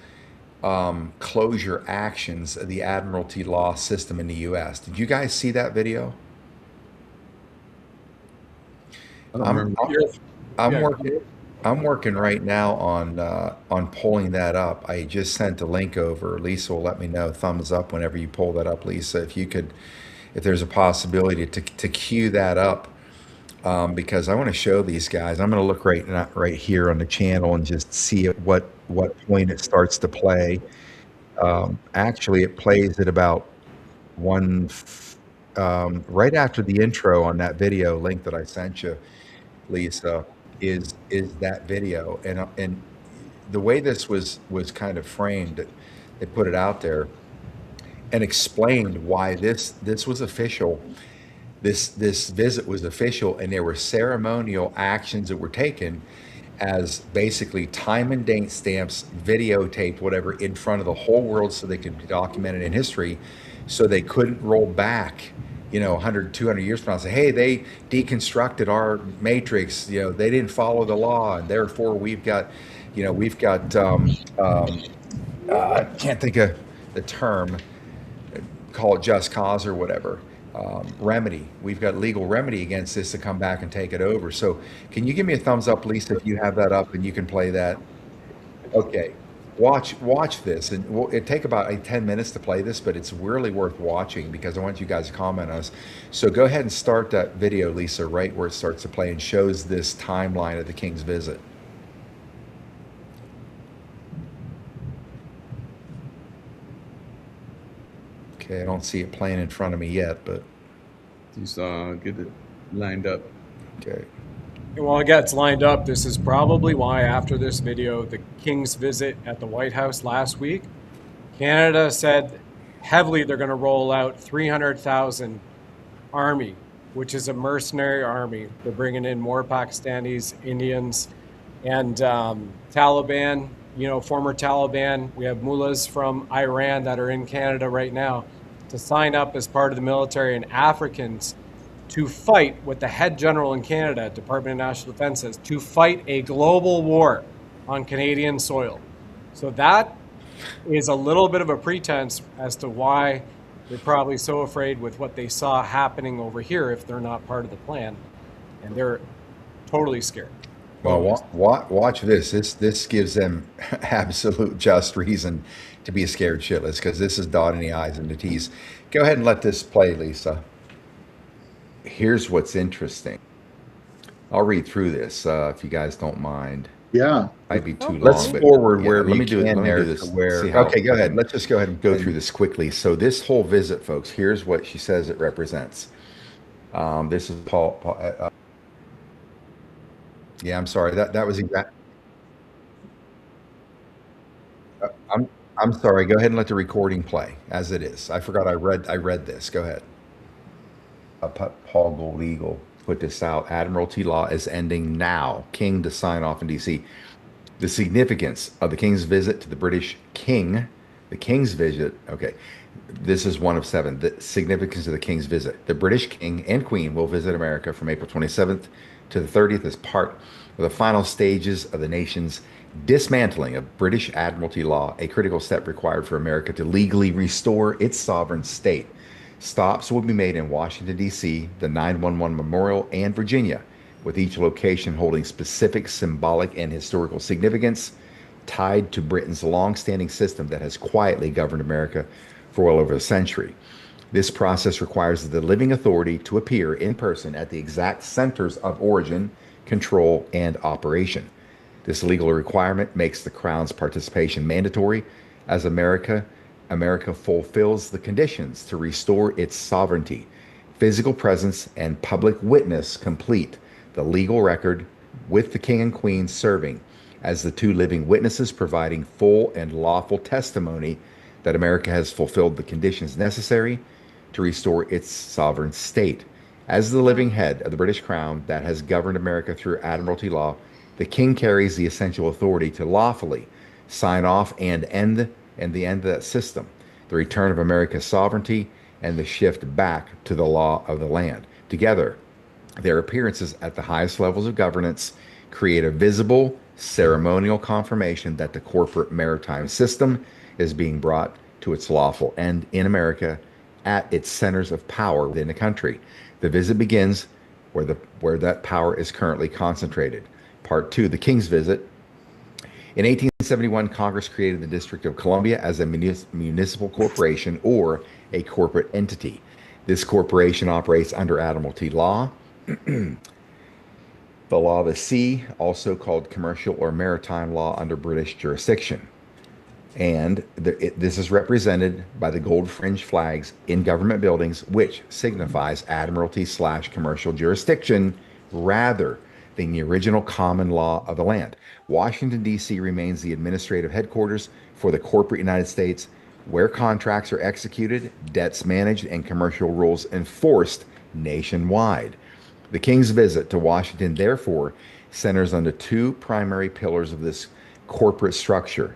Speaker 2: closure actions of the admiralty law system in the U.S. Did you guys see that video?
Speaker 3: I don't
Speaker 2: I'm,
Speaker 3: remember.
Speaker 2: I'm
Speaker 4: Yeah.
Speaker 2: working. I'm working right now on pulling that up. I just sent a link over. Lisa will let me know. Thumbs up whenever you pull that up, Lisa. If there's a possibility to queue that up, because I want to show these guys. I'm going to look right here on the channel and just see at what point it starts to play. Actually, it plays at about right after the intro on that video link that I sent you, Lisa, is that video. And the way this was kind of framed, they put it out there and explained why this was official. This visit was official, and there were ceremonial actions that were taken as basically time and date stamps, videotaped, whatever, in front of the whole world so they could be documented in history, so they couldn't roll back 100, 200 years from now and say, hey, they deconstructed our matrix, they didn't follow the law, and therefore we've got I can't think of the term, call it just cause or whatever, remedy. We've got legal remedy against this to come back and take it over. So can you give me a thumbs up, Lisa, if you have that up and you can play that? Okay. Watch this, and it take about 10 minutes to play this, but it's really worth watching because I want you guys to comment on us. So go ahead and start that video, Lisa, right where it starts to play and shows this timeline of the King's visit. Okay, I don't see it playing in front of me yet, but
Speaker 3: Just get it lined up.
Speaker 2: okay.
Speaker 4: And while it gets lined up, this is probably why after this video, the King's visit at the White House last week, Canada said heavily they're going to roll out 300,000 army, which is a mercenary army. They're bringing in more Pakistanis, Indians, and Taliban, former Taliban. We have mullahs from Iran that are in Canada right now to sign up as part of the military, and Africans to fight what the head general in Canada, Department of National Defense, says, to fight a global war on Canadian soil. So that is a little bit of a pretense as to why they're probably so afraid with what they saw happening over here if they're not part of the plan. And they're totally scared.
Speaker 2: Well, watch this. This gives them absolute just reason to be scared shitless, because this is dotting the I's and the T's. Go ahead and let this play, Lisa. Here's what's interesting. I'll read through this if you guys don't mind.
Speaker 5: Yeah.
Speaker 2: Might be too long.
Speaker 5: Let's
Speaker 2: but
Speaker 5: forward
Speaker 2: yeah,
Speaker 5: wherever
Speaker 2: let me
Speaker 5: you
Speaker 2: do
Speaker 5: can
Speaker 2: let me
Speaker 5: there
Speaker 2: do this.
Speaker 5: to where-
Speaker 2: See how- okay, go ahead. Let's just go ahead and go through this quickly. So this whole visit, folks, here's what she says it represents. This is Paul. Yeah, I'm sorry. That was exact. I'm sorry. Go ahead and let the recording play as it is. I forgot I read this. Go ahead. Paul Gold Eagle put this out. Admiralty law is ending now. King to sign off in D.C. The significance of the King's visit to the British King. The King's visit. Okay. This is one of 7. The significance of the King's visit. The British King and Queen will visit America from April 27th to the 30th as part of the final stages of the nation's dismantling of British Admiralty law, a critical step required for America to legally restore its sovereign state. Stops will be made in Washington, D.C., the 9/11 Memorial, and Virginia, with each location holding specific symbolic and historical significance tied to Britain's long-standing system that has quietly governed America for well over a century. This process requires the living authority to appear in person at the exact centers of origin, control, and operation. This legal requirement makes the Crown's participation mandatory as America fulfills the conditions to restore its sovereignty, physical presence, and public witness complete the legal record, with the King and Queen serving as the two living witnesses, providing full and lawful testimony that America has fulfilled the conditions necessary to restore its sovereign state. As the living head of the British Crown that has governed America through admiralty law, the King carries the essential authority to lawfully sign off and end of that system, the return of America's sovereignty, and the shift back to the law of the land. Together, their appearances at the highest levels of governance create a visible ceremonial confirmation that the corporate maritime system is being brought to its lawful end in America at its centers of power within the country. The visit begins where that power is currently concentrated. Part 2, the King's visit. In 1871, Congress created the District of Columbia as a municipal corporation or a corporate entity. This corporation operates under admiralty law, the law of the sea, also called commercial or maritime law under British jurisdiction. And this is represented by the gold fringe flags in government buildings, which signifies admiralty/commercial jurisdiction rather than the original common law of the land. Washington, D.C. remains the administrative headquarters for the corporate United States, where contracts are executed, debts managed, and commercial rules enforced nationwide. The King's visit to Washington, therefore, centers on the two primary pillars of this corporate structure: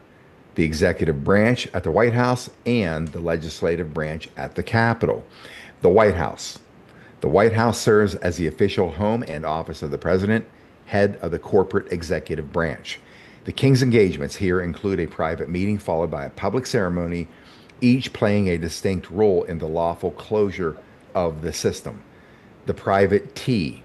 Speaker 2: the executive branch at the White House and the legislative branch at the Capitol. The White House. The White House serves as the official home and office of the president, head of the corporate executive branch. The King's engagements here include a private meeting followed by a public ceremony, each playing a distinct role in the lawful closure of the system. The private tea.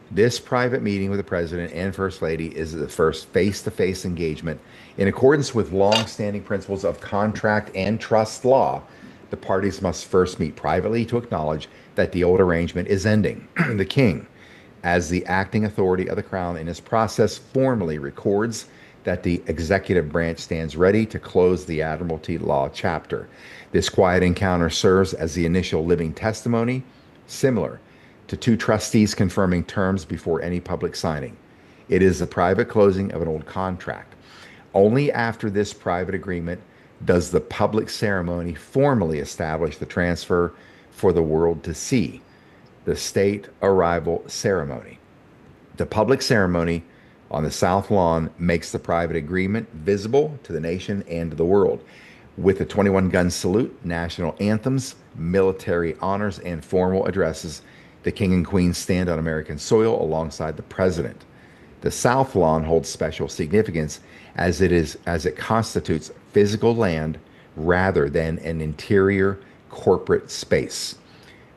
Speaker 2: This private meeting with the president and first lady is the first face-to-face engagement. In accordance with long-standing principles of contract and trust law, the parties must first meet privately to acknowledge that the old arrangement is ending. The King, as the acting authority of the Crown in this process, formally records that the executive branch stands ready to close the admiralty law chapter. This quiet encounter serves as the initial living testimony, similar to two trustees confirming terms before any public signing. It is the private closing of an old contract. Only after this private agreement does the public ceremony formally establish the transfer for the world to see, the state arrival ceremony. The public ceremony on the South Lawn makes the private agreement visible to the nation and to the world. With the 21-gun salute, national anthems, military honors, and formal addresses, the King and Queen stand on American soil alongside the President. The South Lawn holds special significance as it constitutes physical land rather than an interior corporate space.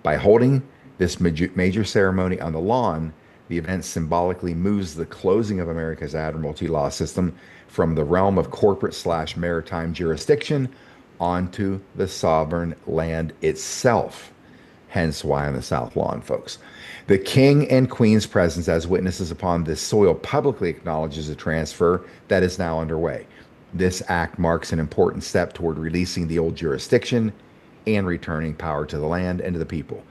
Speaker 2: By holding this major ceremony on the lawn, the event symbolically moves the closing of America's admiralty law system from the realm of corporate/maritime jurisdiction onto the sovereign land itself. Hence why on the South Lawn, folks. The King and Queen's presence as witnesses upon this soil publicly acknowledges the transfer that is now underway. This act marks an important step toward releasing the old jurisdiction and returning power to the land and to the people.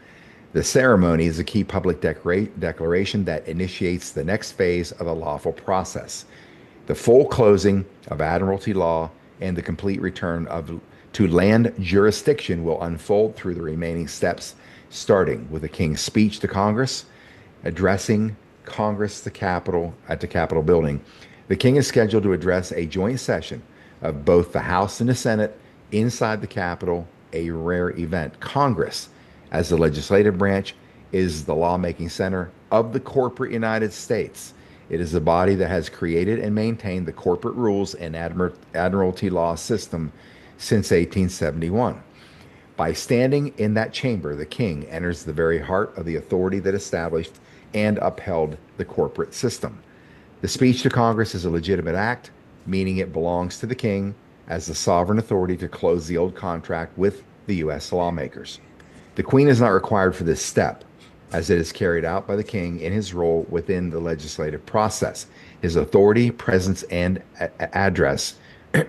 Speaker 2: The ceremony is a key public declaration that initiates the next phase of the lawful process. The full closing of admiralty law and the complete return to land jurisdiction will unfold through the remaining steps, starting with the King's speech to Congress, addressing Congress at the Capitol building. The King is scheduled to address a joint session of both the House and the Senate inside the Capitol, a rare event. Congress, as the legislative branch, is the lawmaking center of the corporate United States. It is the body that has created and maintained the corporate rules and admiralty law system since 1871. By standing in that chamber, the King enters the very heart of the authority that established and upheld the corporate system. The speech to Congress is a legitimate act, meaning it belongs to the King as the sovereign authority to close the old contract with the U.S. lawmakers. The Queen is not required for this step, as it is carried out by the King in his role within the legislative process. His authority, presence, and address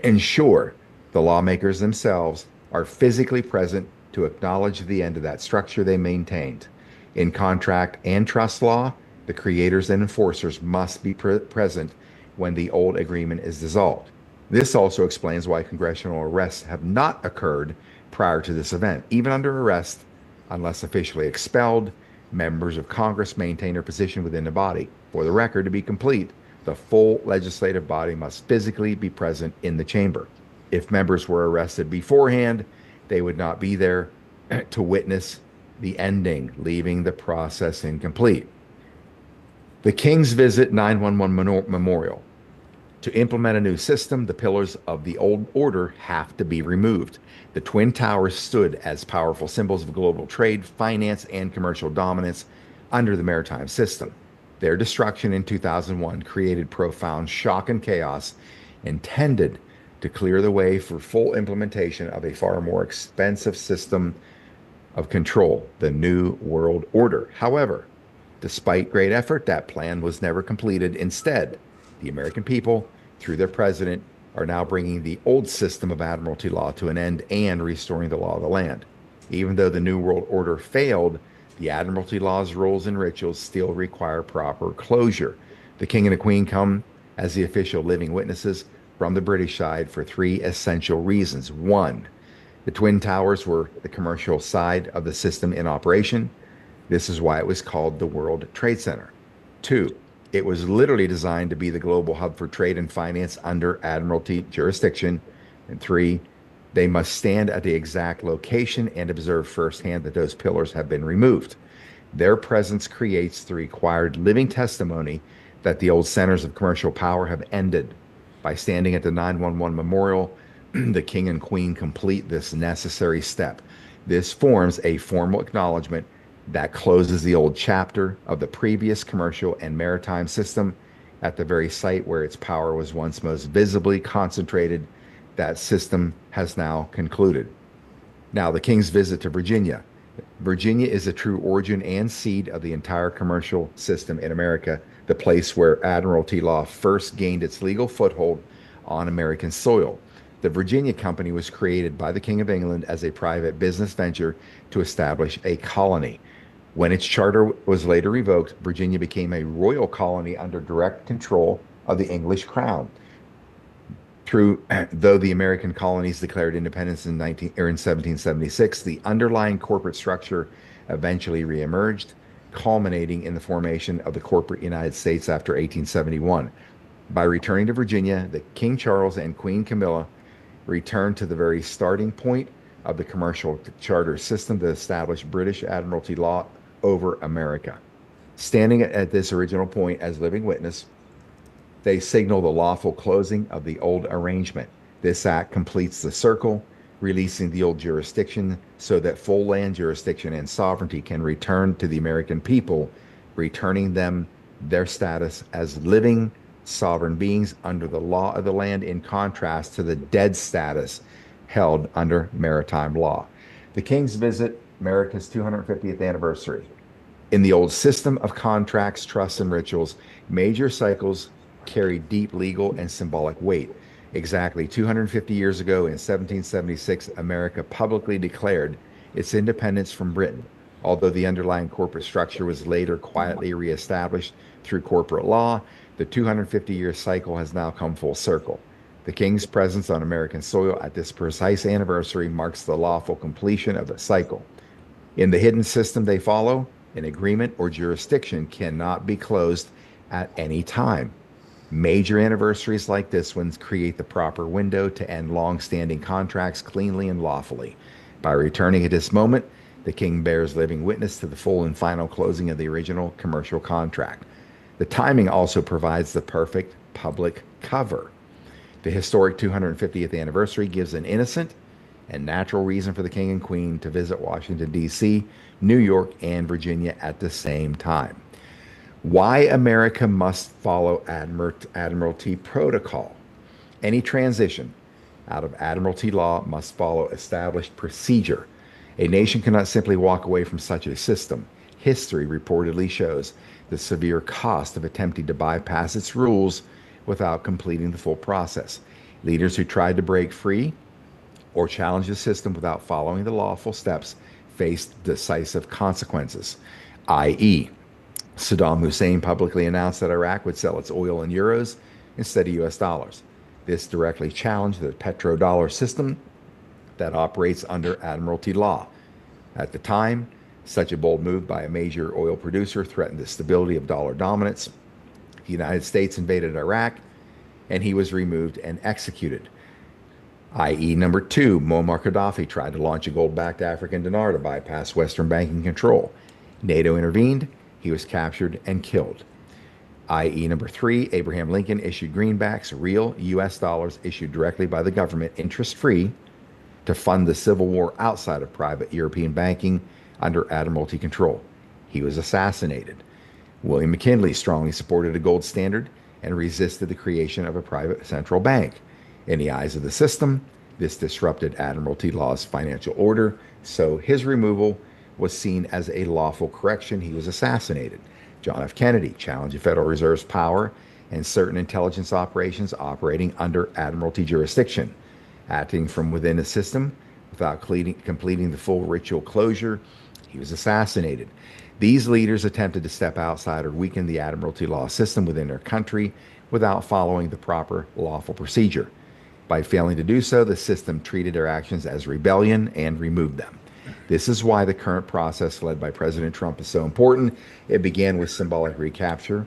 Speaker 2: ensure the lawmakers themselves are physically present to acknowledge the end of that structure they maintained. In contract and trust law, the creators and enforcers must be present when the old agreement is dissolved. This also explains why congressional arrests have not occurred prior to this event. Even under arrest, unless officially expelled, members of Congress maintain their position within the body. For the record, to be complete, the full legislative body must physically be present in the chamber. If members were arrested beforehand, they would not be there to witness the ending, leaving the process incomplete. The King's Visit 911 Memorial. To implement a new system, the pillars of the old order have to be removed. The Twin Towers stood as powerful symbols of global trade, finance, and commercial dominance under the maritime system. Their destruction in 2001 created profound shock and chaos, intended to clear the way for full implementation of a far more expensive system of control, the New World Order. However, despite great effort, that plan was never completed. Instead, the American people, through their president, are now bringing the old system of admiralty law to an end and restoring the law of the land. Even though the New World Order failed, the admiralty law's rules and rituals still require proper closure. The King and the Queen come as the official living witnesses from the British side for three essential reasons. One, the Twin Towers were the commercial side of the system in operation. This is why it was called the World Trade Center. Two, it was literally designed to be the global hub for trade and finance under admiralty jurisdiction. And three, they must stand at the exact location and observe firsthand that those pillars have been removed. Their presence creates the required living testimony that the old centers of commercial power have ended. By standing at the 911 Memorial, the King and Queen complete this necessary step. This forms a formal acknowledgement that closes the old chapter of the previous commercial and maritime system at the very site where its power was once most visibly concentrated. That system has now concluded. Now, the King's visit to Virginia. Virginia is a true origin and seed of the entire commercial system in America, the place where admiralty law first gained its legal foothold on American soil. The Virginia Company was created by the King of England as a private business venture to establish a colony. When its charter was later revoked, Virginia became a royal colony under direct control of the English crown. Though the American colonies declared independence in 1776, the underlying corporate structure eventually reemerged, culminating in the formation of the corporate United States after 1871. By returning to Virginia, the King Charles and Queen Camilla returned to the very starting point of the commercial charter system to establish British admiralty law over America. Standing at this original point as living witness, they signal the lawful closing of the old arrangement. This act completes the circle, releasing the old jurisdiction so that full land jurisdiction and sovereignty can return to the American people, returning them their status as living sovereign beings under the law of the land, in contrast to the dead status held under maritime law. The King's visit, America's 250th anniversary. In the old system of contracts, trusts, and rituals, major cycles carry deep legal and symbolic weight. Exactly 250 years ago in 1776, America publicly declared its independence from Britain. Although the underlying corporate structure was later quietly reestablished through corporate law, the 250-year cycle has now come full circle. The King's presence on American soil at this precise anniversary marks the lawful completion of the cycle. In the hidden system they follow, an agreement or jurisdiction cannot be closed at any time. Major anniversaries like this one create the proper window to end long-standing contracts cleanly and lawfully. By returning at this moment, the King bears living witness to the full and final closing of the original commercial contract. The timing also provides the perfect public cover. The historic 250th anniversary gives an innocent and natural reason for the King and Queen to visit Washington, D.C., New York, and Virginia at the same time. Why America must follow Admiralty protocol. Any transition out of Admiralty law must follow established procedure. A nation cannot simply walk away from such a system. History reportedly shows the severe cost of attempting to bypass its rules without completing the full process. Leaders who tried to break free or challenge the system without following the lawful steps faced decisive consequences, i.e., Saddam Hussein publicly announced that Iraq would sell its oil in euros instead of US dollars. This directly challenged the petrodollar system that operates under Admiralty law. At the time, such a bold move by a major oil producer threatened the stability of dollar dominance. The United States invaded Iraq, and he was removed and executed. I.e., number 2, Muammar Gaddafi tried to launch a gold-backed African dinar to bypass Western banking control. NATO intervened. He was captured and killed. I.e., number 3, Abraham Lincoln issued greenbacks, real U.S. dollars issued directly by the government, interest-free, to fund the civil war outside of private European banking under Admiralty control. He was assassinated. William McKinley strongly supported a gold standard and resisted the creation of a private central bank. In the eyes of the system, this disrupted Admiralty law's financial order, so his removal was seen as a lawful correction. He was assassinated. John F. Kennedy challenged the Federal Reserve's power and certain intelligence operations operating under Admiralty jurisdiction. Acting from within the system without completing the full ritual closure, he was assassinated. These leaders attempted to step outside or weaken the Admiralty law system within their country without following the proper lawful procedure. By failing to do so, the system treated their actions as rebellion and removed them. This is why the current process led by President Trump is so important. It began with symbolic recapture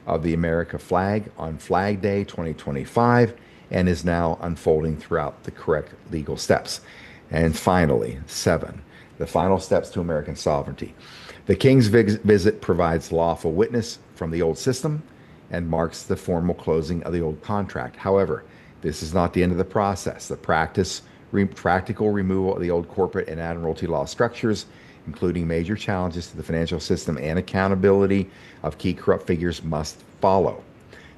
Speaker 2: of the America flag on Flag Day 2025 and is now unfolding throughout the correct legal steps. And finally, 7, the final steps to American sovereignty. The King's visit provides lawful witness from the old system and marks the formal closing of the old contract. However, this is not the end of the process. The practical removal of the old corporate and Admiralty law structures, including major challenges to the financial system and accountability of key corrupt figures, must follow.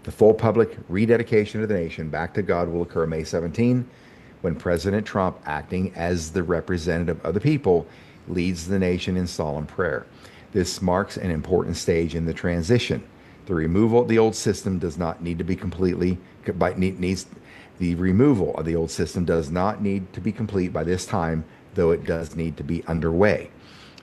Speaker 2: The full public rededication of the nation back to God will occur May 17, when President Trump, acting as the representative of the people, leads the nation in solemn prayer. This marks an important stage in the transition. The removal of the old system does not need to be the removal of the old system does not need to be complete by this time, though it does need to be underway.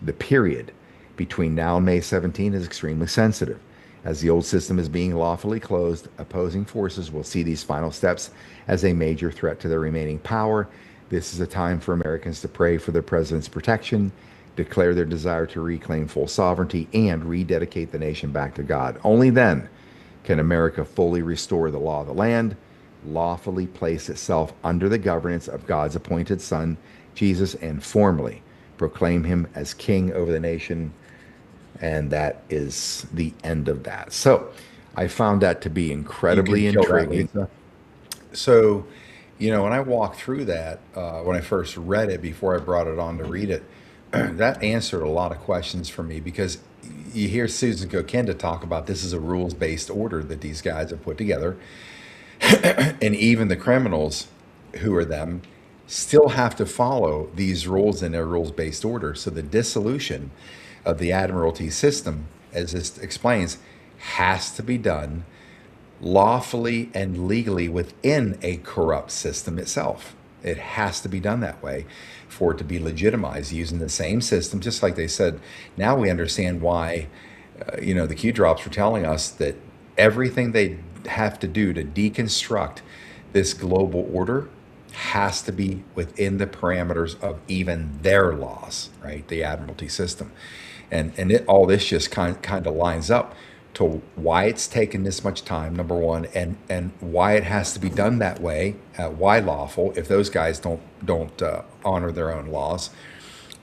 Speaker 2: The period between now and May 17 is extremely sensitive. As the old system is being lawfully closed, opposing forces will see these final steps as a major threat to their remaining power. This is a time for Americans to pray for their president's protection, declare their desire to reclaim full sovereignty, and rededicate the nation back to God. Only then can America fully restore the law of the land, lawfully place itself under the governance of God's appointed Son, Jesus, and formally proclaim him as king over the nation. And that is the end of that. So I found that to be incredibly intriguing. So, when I walked through that, when I first read it, before I brought it on to read it, that answered a lot of questions for me, because you hear Susan Kokenda talk about this is a rules-based order that these guys have put together. And even the criminals, who are them, still have to follow these rules in their rules-based order. So the dissolution of the Admiralty system, as this explains, has to be done lawfully and legally within a corrupt system itself. It has to be done that way for it to be legitimized, using the same system. Just like they said, now we understand why, the Q drops were telling us that everything they have to do to deconstruct this global order has to be within the parameters of even their laws, right? The Admiralty system. And all this just kind of lines up to why it's taken this much time, number one, and why it has to be done that way, why lawful, if those guys don't honor their own laws.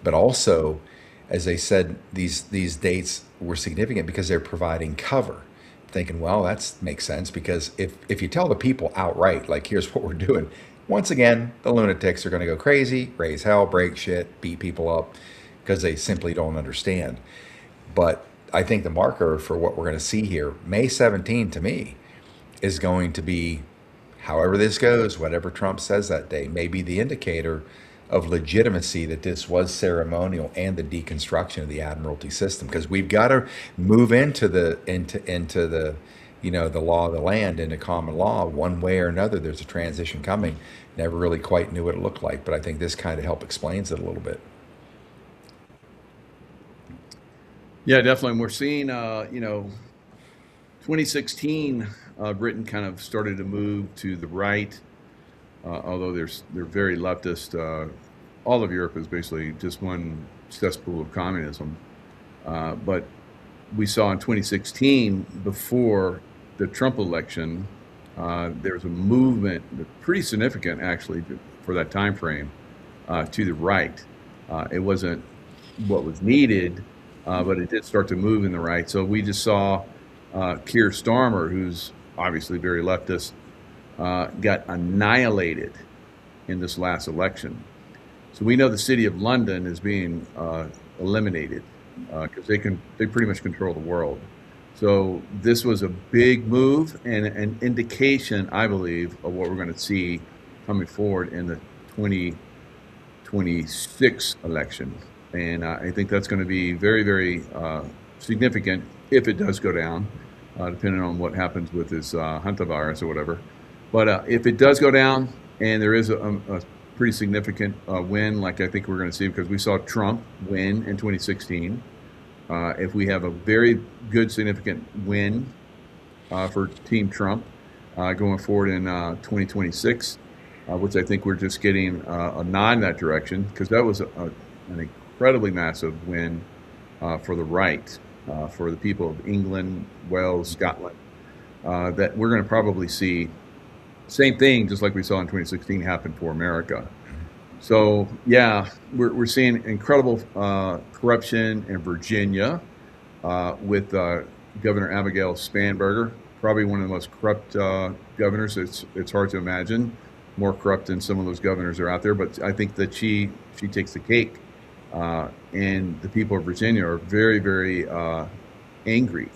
Speaker 2: But also, as they said, these dates were significant because they're providing cover. Thinking, well, that makes sense, because if you tell the people outright, like, here's what we're doing, once again, the lunatics are going to go crazy, raise hell, break shit, beat people up, because they simply don't understand. But I think the marker for what we're going to see here, May 17, to me, is going to be, however this goes, whatever Trump says that day, may be the indicator of legitimacy that this was ceremonial and the deconstruction of the admiralty system, because we've got to move into the the law of the land, into common law, one way or another. There's a transition coming. Never really quite knew what it looked like, but I think this kind of help explains it a little bit.
Speaker 3: Yeah, definitely. And we're seeing, 2016, Britain kind of started to move to the right, although they're very leftist. All of Europe is basically just one cesspool of communism. But we saw in 2016, before the Trump election, there was a movement, pretty significant actually, for that time frame, to the right. It wasn't what was needed, but it did start to move in the right. So we just saw Keir Starmer, who's obviously very leftist, got annihilated in this last election. So we know the city of London is being eliminated because they pretty much control the world. So this was a big move and an indication, I believe, of what we're going to see coming forward in the 2026 election. And I think that's going to be very, very significant if it does go down, depending on what happens with this hantavirus or whatever. But if it does go down and there is a pretty significant win, like I think we're going to see, because we saw Trump win in 2016. If we have a very good, significant win for Team Trump going forward in 2026, which I think we're just getting a nod in that direction, because that was an incredibly massive win for the right, for the people of England, Wales, Scotland, that we're going to probably see same thing, just like we saw in 2016, happen for America. So yeah, we're seeing incredible corruption in Virginia with Governor Abigail Spanberger, probably one of the most corrupt governors. It's hard to imagine more corrupt than some of those governors are out there, but I think that she takes the cake. And the people of Virginia are very, very angry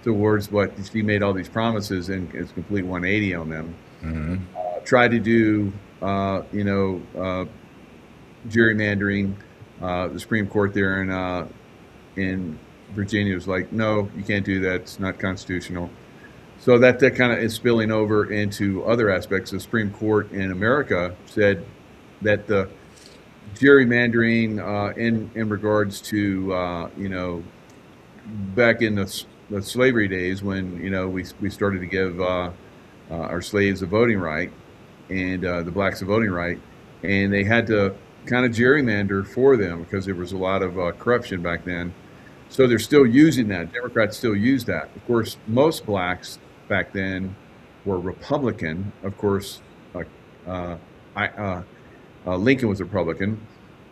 Speaker 3: towards what she made all these promises, and it's complete 180 on them. Mm-hmm. Tried to do, gerrymandering. The Supreme Court there in Virginia was like, no, you can't do that. It's not constitutional. So that kind of is spilling over into other aspects. The Supreme Court in America said that the gerrymandering in regards to back in the slavery days, when we started to give our slaves a voting right, and the blacks a voting right, and they had to kind of gerrymander for them because there was a lot of corruption back then. So they're still using that. Democrats still use that. Of course, most blacks back then were Republican. Of course, Lincoln was a Republican,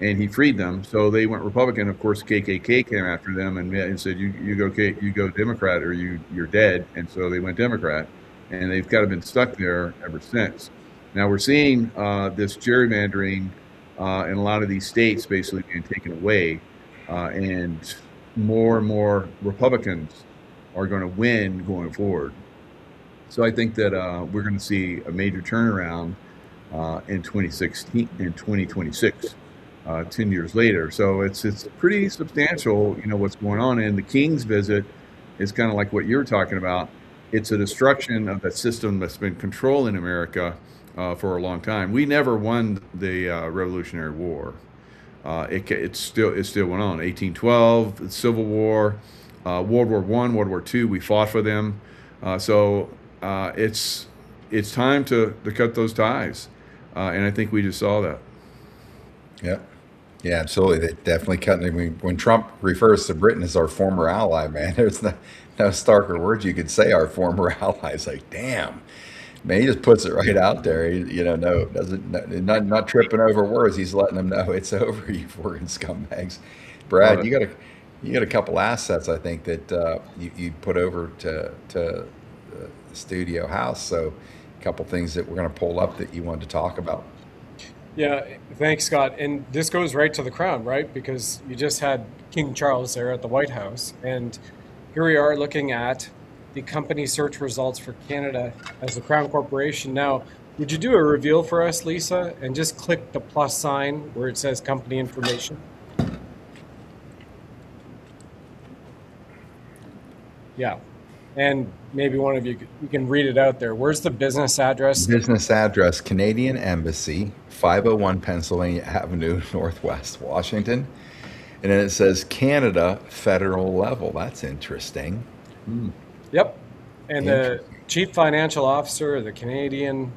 Speaker 3: and he freed them, so they went Republican. Of course, KKK came after them and said, "You go Democrat, or you're dead." And so they went Democrat, and they've kind of been stuck there ever since. Now we're seeing this gerrymandering in a lot of these states basically being taken away, and more Republicans are going to win going forward. So I think that we're going to see a major turnaround in 2016 and 2026, 10 years later. So it's pretty substantial, what's going on. And the King's visit is kind of like what you're talking about. It's a destruction of that system that's been controlling America for a long time. We never won the Revolutionary War. It still went on. 1812, the Civil War, World War I, World War II. We fought for them. So it's time to cut those ties, and I think we just saw that.
Speaker 2: Yeah, absolutely. They definitely cutting. When Trump refers to Britain as our former ally, man, there's no starker words you could say. Our former ally. It's like, damn, man, he just puts it right out there. Not tripping over words. He's letting them know it's over, you fucking scumbags. Brad, you got a couple assets, I think, that you put over to the studio house. So a couple things that we're going to pull up that you wanted to talk about.
Speaker 4: Yeah, thanks, Scott. And this goes right to the crown, right? Because you just had King Charles there at the White House. And here we are looking at the company search results for Canada as a Crown Corporation. Now, Would you do a reveal for us, Lisa, and just click the plus sign where it says company information? Yeah. And maybe one of you can read it out there. Where's the business address?
Speaker 2: Business address, Canadian Embassy, 501 Pennsylvania Avenue, Northwest Washington. And then it says Canada federal level. That's interesting.
Speaker 4: Yep. And the chief financial officer of the Canadian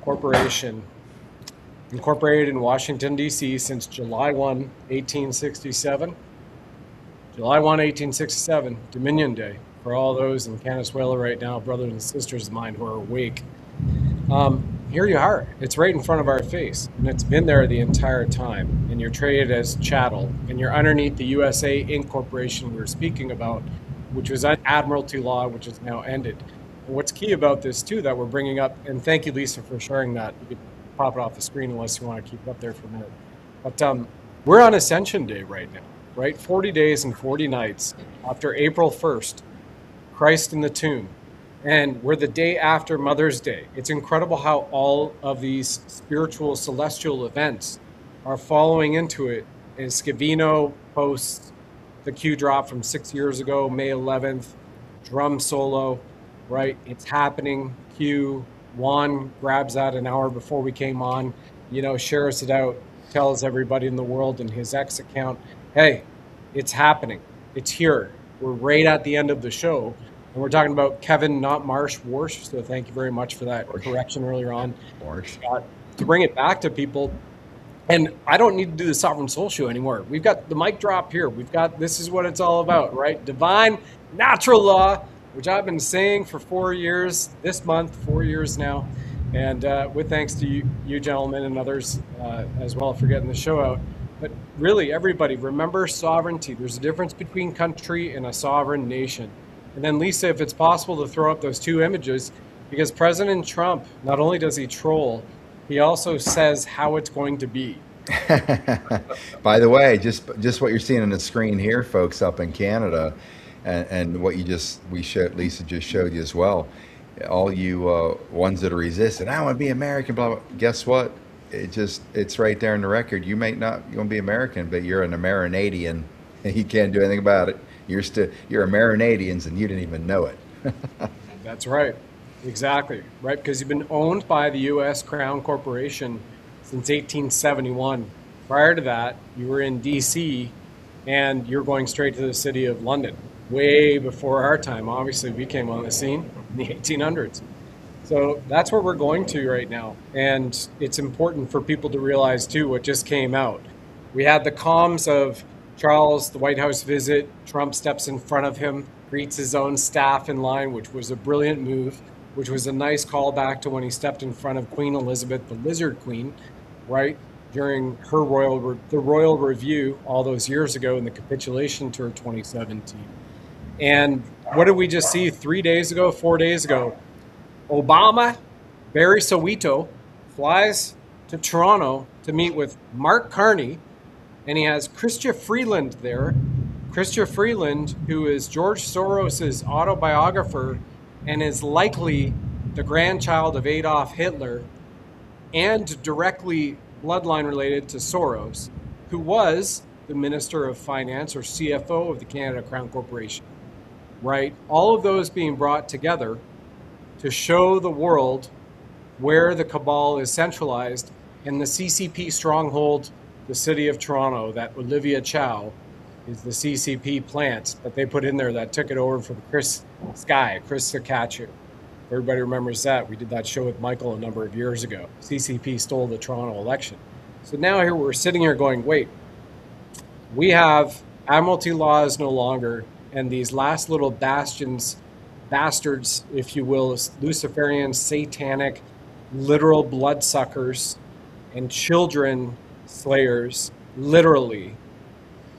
Speaker 4: Corporation, incorporated in Washington, D.C. since July 1, 1867. July 1, 1867, Dominion Day. For all those in Venezuela right now, brothers and sisters of mine who are awake. Here you are. It's right in front of our face, and it's been there the entire time. And you're traded as chattel, and you're underneath the USA Inc. Corporation we were speaking about, which was an admiralty law, which is now ended. And what's key about this, too, that we're bringing up, and thank you, Lisa, for sharing that. You could pop it off the screen unless you want to keep it up there for a minute. But we're on Ascension Day right now, right? 40 days and 40 nights after April 1st, Christ in the tomb. And we're the day after Mother's Day. It's incredible how all of these spiritual, celestial events are following into it. As Scavino posts the Q drop from 6 years ago, May 11th, drum solo, right? It's happening. Q, Juan grabs that an hour before we came on, shares it out, tells everybody in the world in his X account, hey, it's happening. It's here. We're right at the end of the show. And we're talking about Kevin, not Marsh, Warsh. So thank you very much for that correction earlier on.
Speaker 2: Warsh.
Speaker 4: To bring it back to people. And I don't need to do the Sovereign Soul Show anymore. We've got the mic drop here. This is what it's all about, right? Divine natural law, which I've been saying for 4 years, this month, 4 years now. And with thanks to you gentlemen and others as well for getting the show out. But really, everybody, remember sovereignty. There's a difference between country and a sovereign nation. And then, Lisa, if it's possible to throw up those two images, because President Trump, not only does he troll, he also says how it's going to be.
Speaker 2: By the way, just what you're seeing on the screen here, folks, up in Canada, and what Lisa just showed you as well. All you ones that are resistant, I want to be American, blah, blah. Guess what? It's right there in the record. You may not want to be American, but you're an Americanadian, and you can't do anything about it. You're Americanadians, and you didn't even know it.
Speaker 4: That's right. Exactly. Right. Because you've been owned by the U.S. Crown Corporation since 1871. Prior to that, you were in D.C., and you're going straight to the city of London, way before our time. Obviously, we came on the scene in the 1800s. So that's where we're going to right now. And it's important for people to realize, too, what just came out. We had the comms of Charles, the White House visit. Trump steps in front of him, greets his own staff in line, which was a brilliant move, which was a nice callback to when he stepped in front of Queen Elizabeth, the Lizard Queen, right, during her the royal review all those years ago in the capitulation tour 2017. And what did we just see 4 days ago? Obama, Barry Soweto, flies to Toronto to meet with Mark Carney, and he has Chrystia Freeland there. Chrystia Freeland, who is George Soros's autobiographer and is likely the grandchild of Adolf Hitler and directly bloodline related to Soros, who was the Minister of Finance or CFO of the Canada Crown Corporation, right? All of those being brought together to show the world where the cabal is centralized and the CCP stronghold, the city of Toronto, that Olivia Chow is the CCP plant that they put in there that took it over from Chris Recaptured. Everybody remembers that. We did that show with Michael a number of years ago. CCP stole the Toronto election. So now here we're sitting here going, wait, we have admiralty laws no longer, and these last little bastards, if you will, Luciferian, satanic, literal bloodsuckers and children slayers, literally,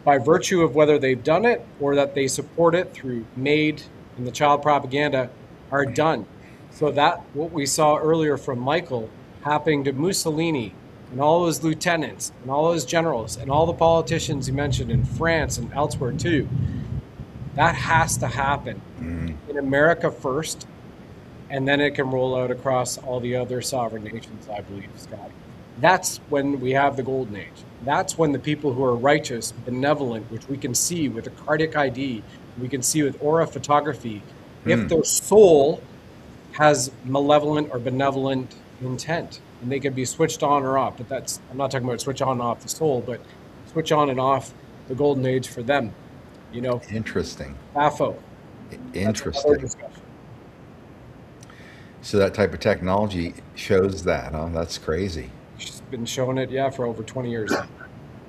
Speaker 4: by virtue of whether they've done it or that they support it through MAID and the child propaganda, are done. So that what we saw earlier from Michael happening to Mussolini and all his lieutenants and all his generals and all the politicians he mentioned in France and elsewhere too, that has to happen in America first. and then it can roll out across all the other sovereign nations, I believe, Scott. That's when we have the golden age. That's when the people who are righteous, benevolent, which we can see with a cardiac ID, we can see with aura photography, if their soul has malevolent or benevolent intent, and they can be switched on or off. But that's, I'm not talking about switch on and off the soul, but switch on and off the golden age for them. You know,
Speaker 2: Interesting.
Speaker 4: AFO.
Speaker 2: Interesting. So that type of technology shows that, huh? That's crazy.
Speaker 4: She's been showing it, yeah, for over 20 years.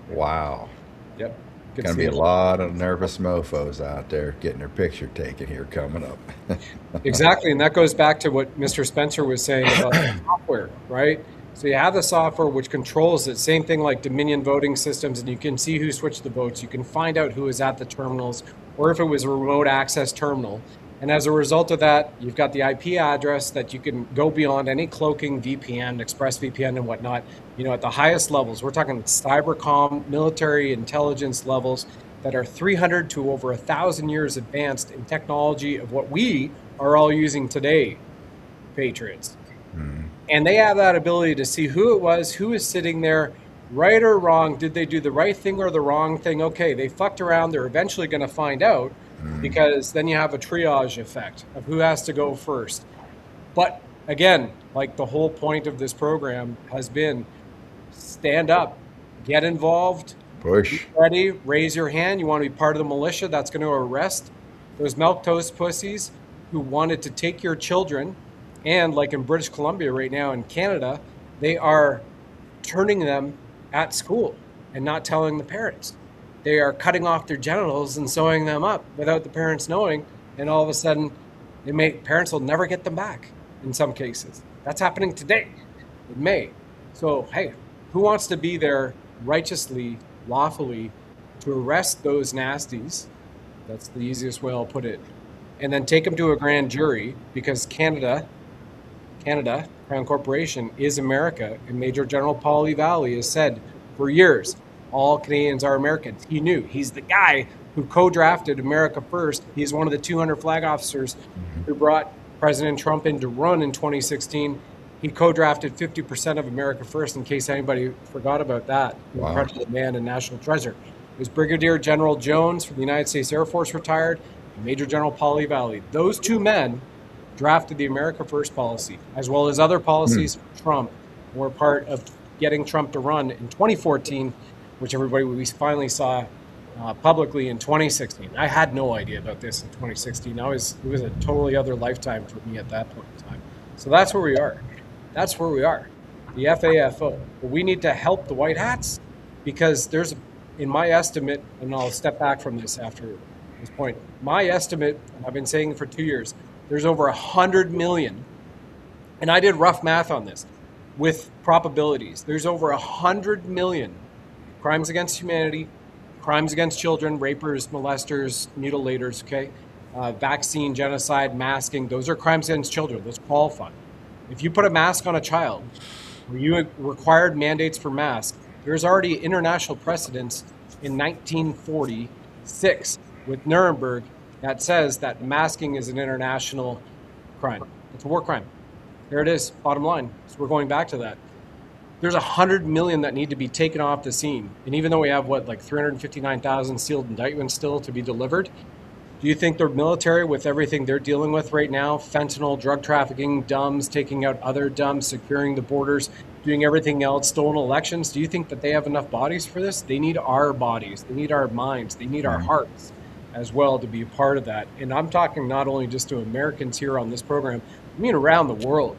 Speaker 2: Wow.
Speaker 4: Yep.
Speaker 2: Going to be a lot of nervous mofos out there getting their picture taken here coming up.
Speaker 4: Exactly, and that goes back to what Mr. Spencer was saying about software, right? So you have the software which controls it. Same thing like Dominion voting systems, and you can see who switched the votes. You can find out who was at the terminals, or if it was a remote access terminal. And as a result of that, you've got the IP address that you can go beyond any cloaking VPN, ExpressVPN and whatnot, you know, at the highest levels. We're talking cybercom, military intelligence levels that are 300 to over 1,000 years advanced in technology of what we are all using today, patriots. And they have that ability to see who it was, who is sitting there, right or wrong. Did they do the right thing or the wrong thing? Okay, they fucked around. They're eventually going to find out, because then you have a triage effect of who has to go first. But again, like the whole point of this program has been stand up, get involved,
Speaker 2: Push.
Speaker 4: be ready, raise your hand. You want to be part of the militia that's going to arrest those milquetoast pussies who wanted to take your children. And like in British Columbia right now in Canada, they are turning them at school and not telling the parents. They are cutting off their genitals and sewing them up without the parents knowing. And all of a sudden, parents will never get them back in some cases. That's happening today, in May. So, hey, who wants to be there righteously, lawfully, to arrest those nasties? That's the easiest way I'll put it. And then take them to a grand jury, because Canada, Crown Corporation, is America. And Major General Paulie Valley has said for years, all Canadians are Americans. He knew. He's the guy who co-drafted America First. He's one of the 200 flag officers who brought President Trump in to run in 2016. He co-drafted 50% of America First, in case anybody forgot about that.
Speaker 2: Wow.
Speaker 4: Incredible man and national treasure. It was Brigadier General Jones from the United States Air Force, retired, and Major General Paulie Valley. Those two men drafted the America First policy, as well as other policies for Trump, were part of getting Trump to run in 2014, which we finally saw publicly in 2016. I had no idea about this in 2016. It was a totally other lifetime for me at that point in time. So that's where we are. That's where we are. The FAFO. But we need to help the white hats, because there's, in my estimate, and I'll step back from this after this point, my estimate, and I've been saying it for 2 years, there's over 100 million, and I did rough math on this, with probabilities. There's over 100 million crimes against humanity, crimes against children, rapers, molesters, mutilators, okay? Vaccine, genocide, masking, those are crimes against children. Those qualify. If you put a mask on a child, or you required mandates for masks, there's already international precedents in 1946 with Nuremberg that says that masking is an international crime. It's a war crime. There it is, bottom line. So we're going back to that. There's 100 million that need to be taken off the scene. And even though we have, 359,000 sealed indictments still to be delivered, do you think the military, with everything they're dealing with right now, fentanyl, drug trafficking, DUMBs, taking out other DUMBs, securing the borders, doing everything else, stolen elections, do you think that they have enough bodies for this? They need our bodies. They need our minds. They need our hearts as well to be a part of that. And I'm talking not only just to Americans here on this program, I mean around the world.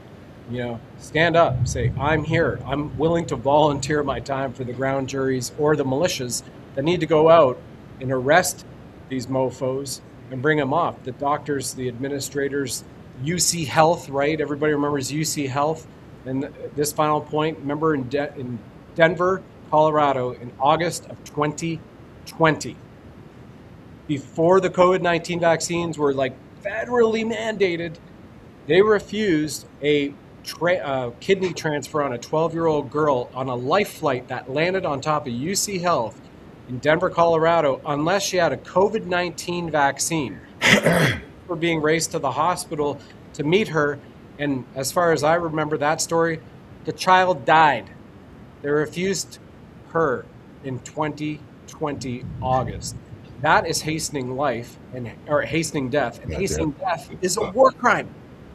Speaker 4: Stand up, say, I'm here. I'm willing to volunteer my time for the ground juries or the militias that need to go out and arrest these mofos and bring them off. The doctors, the administrators, UC Health, right? Everybody remembers UC Health. And this final point, remember in Denver, Colorado, in August of 2020, before the COVID-19 vaccines were federally mandated, they refused a kidney transfer on a 12-year-old girl on a life flight that landed on top of UC Health in Denver, Colorado, unless she had a COVID-19 vaccine. For being raced to the hospital to meet her And as far as I remember that story, the child died. They refused her in 2020 August. That is hastening life or hastening death, and hastening death is a war crime.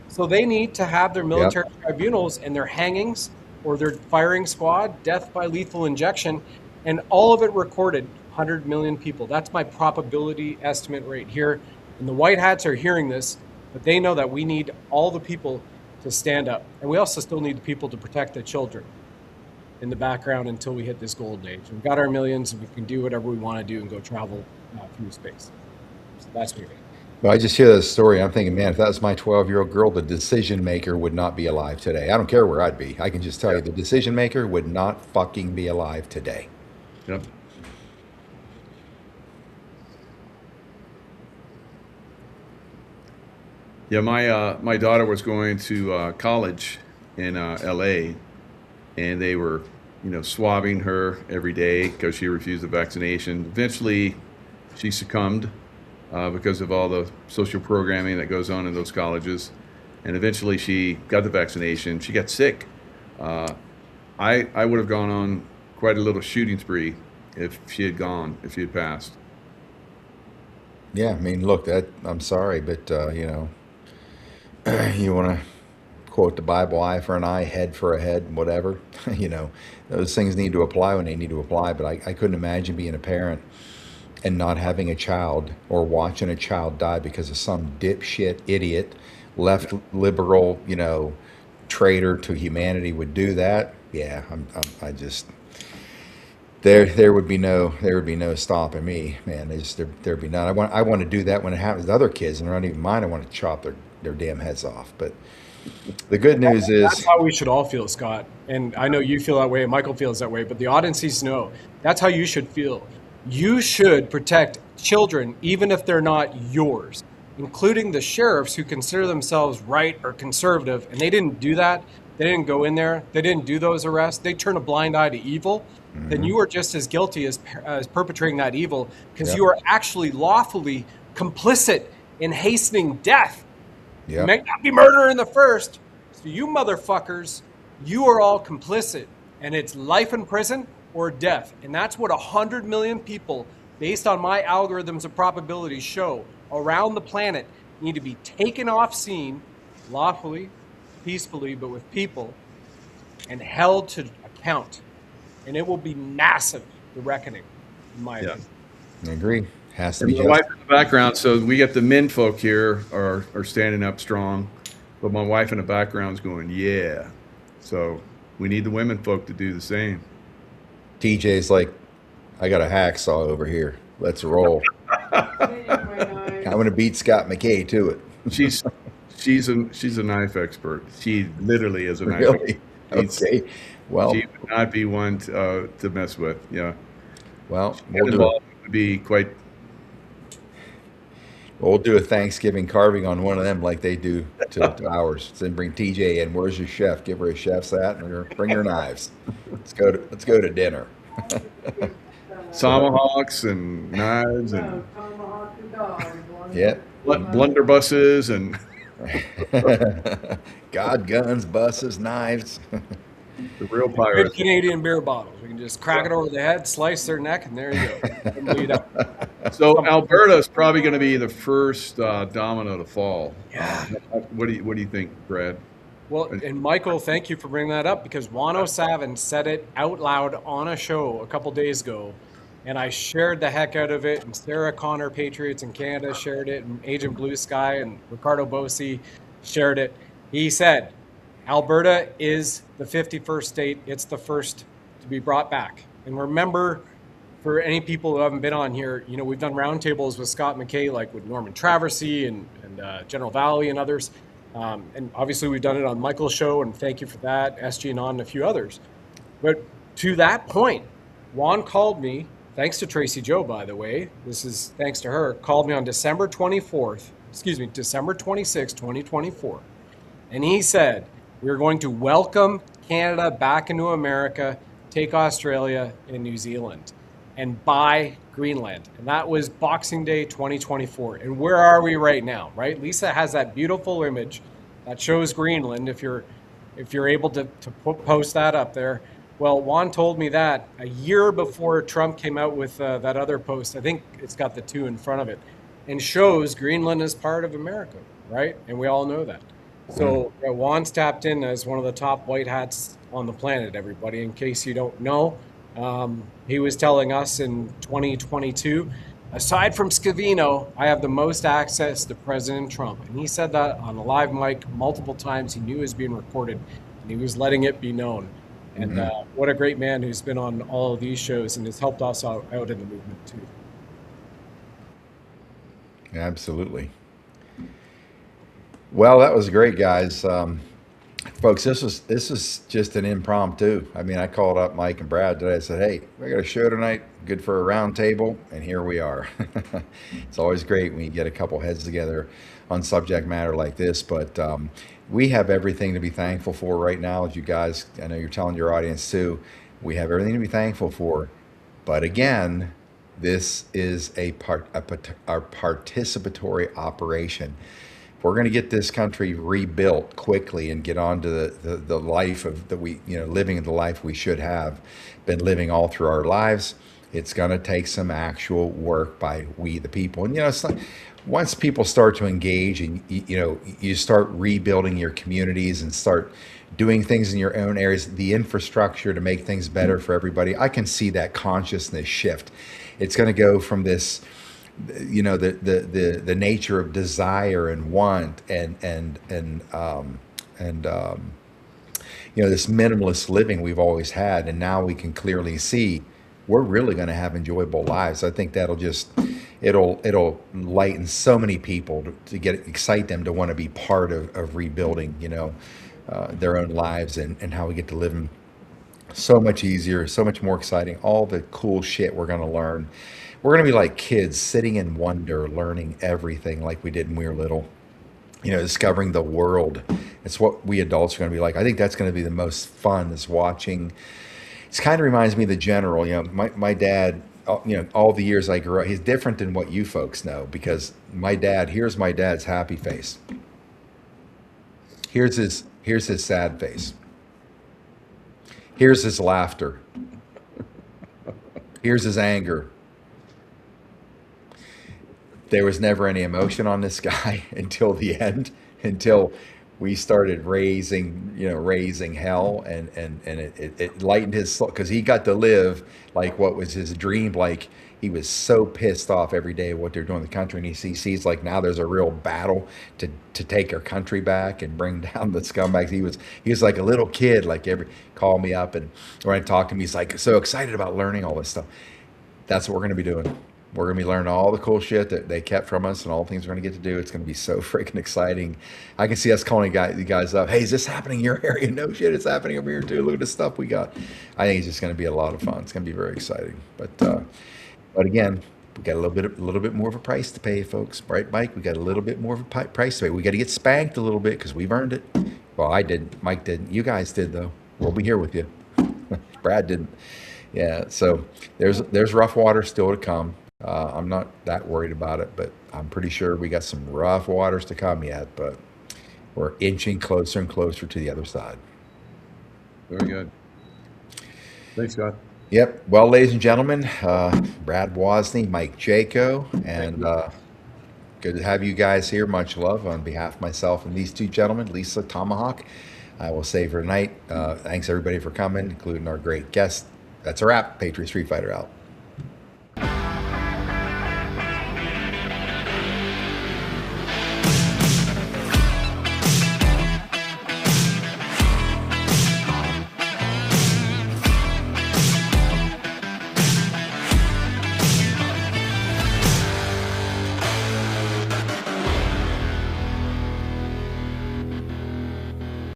Speaker 4: So they need to have their military tribunals and their hangings or their firing squad, death by lethal injection, and all of it recorded. 100 million people. That's my probability estimate right here. And the white hats are hearing this, but they know that we need all the people to stand up. And we also still need the people to protect the children in the background until we hit this golden age. We've got our millions, and we can do whatever we want to do and go travel through space. So that's me.
Speaker 2: Well, I just hear this story. I'm thinking, man, if that was my 12-year-old girl, the decision maker would not be alive today. I don't care where I'd be. I can just tell you the decision maker would not fucking be alive today.
Speaker 3: Yep. Yeah, my daughter was going to college in LA, and they were, swabbing her every day because she refused the vaccination. Eventually, she succumbed because of all the social programming that goes on in those colleges, and eventually she got the vaccination. She got sick. I would have gone on quite a little shooting spree if she had passed.
Speaker 2: Yeah, I mean, look, I'm sorry, but you want to quote the Bible, eye for an eye, head for a head, whatever. Those things need to apply when they need to apply. But I couldn't imagine being a parent and not having a child or watching a child die because of some dipshit idiot, left liberal, traitor to humanity would do that. Yeah, I just. There would be no stopping me, man. There'd be none. I want to do that when it happens to other kids, and they're not even mine. I want to chop their damn heads off. But the good news is
Speaker 4: that's how we should all feel, Scott. And I know you feel that way, and Michael feels that way. But the audience needs to know that's how you should feel. You should protect children, even if they're not yours, including the sheriffs who consider themselves right or conservative, and they didn't do that. They didn't go in there. They didn't do those arrests. They turn a blind eye to evil. Then you are just as guilty as perpetrating that evil because you are actually lawfully complicit in hastening death. You may not be murder in the first. So you motherfuckers, you are all complicit, and it's life in prison or death. And that's what 100 million people, based on my algorithms of probability, show around the planet need to be taken off scene lawfully, peacefully, but with people, and held to account. And it will be massive, the reckoning, in my opinion.
Speaker 2: I agree. Has to be
Speaker 3: my wife in the background, so we get the men folk here are standing up strong, but my wife in the background's going, yeah. So we need the women folk to do the same.
Speaker 2: TJ's like, I got a hacksaw over here. Let's roll. I'm gonna beat Scott McKay to it.
Speaker 3: She's a knife expert. She literally is a knife
Speaker 2: Really?
Speaker 3: expert.
Speaker 2: Okay. Well,
Speaker 3: she would not be one to mess with. Yeah.
Speaker 2: Well,
Speaker 3: Would be quite.
Speaker 2: We'll do a Thanksgiving carving on one of them like they do to ours. Then bring TJ in. Where's your chef? Give her a chef's hat and bring her knives. Let's go to dinner.
Speaker 3: Tomahawks and knives and blunderbusses and
Speaker 2: God, guns, buses, knives.
Speaker 3: The real pirates.
Speaker 4: Good Canadian beer bottles. We can just crack it over the head, slice their neck, and there you go. Bleed up.
Speaker 3: So Alberta is probably going to be the first domino to fall.
Speaker 4: Yeah.
Speaker 3: What do you think, Brad?
Speaker 4: Well, and Michael, thank you for bringing that up because Juan O'Savin said it out loud on a show a couple days ago, and I shared the heck out of it. And Sarah Connor, Patriots in Canada, shared it, and Agent Blue Sky and Ricardo Bosi shared it. He said, Alberta is the 51st state. It's the first to be brought back. And remember, for any people who haven't been on here, we've done roundtables with Scott McKay, like with Norman Traversy and General Valley and others. And obviously we've done it on Michael's show, and thank you for that, SG and on and a few others. But to that point, Juan called me, thanks to Tracy Joe, by the way, this is thanks to her, called me on December 26, 2024. And he said, we're going to welcome Canada back into America, take Australia and New Zealand, and buy Greenland. And that was Boxing Day 2024. And where are we right now, right? Lisa has that beautiful image that shows Greenland. If you're able to post that up there. Well, Juan told me that a year before Trump came out with that other post. I think it's got the 2 in front of it, and shows Greenland is part of America, right? And we all know that. So Juan's tapped in as one of the top white hats on the planet, everybody, in case you don't know. He was telling us in 2022, aside from Scavino, I have the most access to President Trump. And he said that on a live mic multiple times. He knew it was being recorded, and he was letting it be known. And what a great man who's been on all of these shows and has helped us out in the movement too.
Speaker 2: Absolutely. Well, that was great, guys. Folks, this is just an impromptu. I mean, I called up Mike and Brad today. I said, hey, we got a show tonight, good for a round table, and here we are. It's always great when you get a couple heads together on subject matter like this, but we have everything to be thankful for right now. As you guys, I know you're telling your audience too, we have everything to be thankful for. But again, this is a participatory operation. If we're going to get this country rebuilt quickly and get on to the life of that we, living the life we should have been living all through our lives, it's going to take some actual work by we the people. And it's not, once people start to engage and you start rebuilding your communities and start doing things in your own areas, the infrastructure to make things better for everybody, I can see that consciousness shift. It's going to go from this, the nature of desire and want and this minimalist living we've always had, and now we can clearly see we're really going to have enjoyable lives. I think that'll it'll lighten so many people to excite them to want to be part of rebuilding, their own lives and how we get to live them so much easier, so much more exciting. All the cool shit we're going to learn. We're going to be like kids sitting in wonder, learning everything like we did when we were little, discovering the world. It's what we adults are going to be like. I think that's going to be the most fun, is watching. It kind of reminds me of the general. My dad, all the years I grew up, he's different than what you folks know, because here's my dad's happy face. Here's his sad face. Here's his laughter. Here's his anger. There was never any emotion on this guy until the end, until we started raising hell, and it lightened his soul, because he got to live like what was his dream. Like, he was so pissed off every day of what they're doing in the country, and he sees like now there's a real battle to take our country back and bring down the scumbags. He was like a little kid, like call me up, and when I talk to him, he's like so excited about learning all this stuff. That's what we're going to be doing. We're going to be learning all the cool shit that they kept from us and all the things we're going to get to do. It's going to be so freaking exciting. I can see us calling the guys up. Hey, is this happening in your area? No shit, it's happening over here too. Look at the stuff we got. I think it's just going to be a lot of fun. It's going to be very exciting. But again, we got a little bit more of a price to pay, folks. Right, Mike? We got a little bit more of a price to pay. We got to get spanked a little bit because we've earned it. Well, I didn't. Mike didn't. You guys did, though. We'll be here with you. Brad didn't. Yeah, so there's rough water still to come. I'm not that worried about it, but I'm pretty sure we got some rough waters to come yet, but we're inching closer and closer to the other side.
Speaker 3: Very good. Thanks, Scott.
Speaker 2: Yep. Well, ladies and gentlemen, Brad Wozny, Mike Jaco, and good to have you guys here. Much love on behalf of myself and these two gentlemen, Lisa Tomahawk. I will say for tonight, thanks everybody for coming, including our great guest. That's a wrap. Patriot Street Fighter out.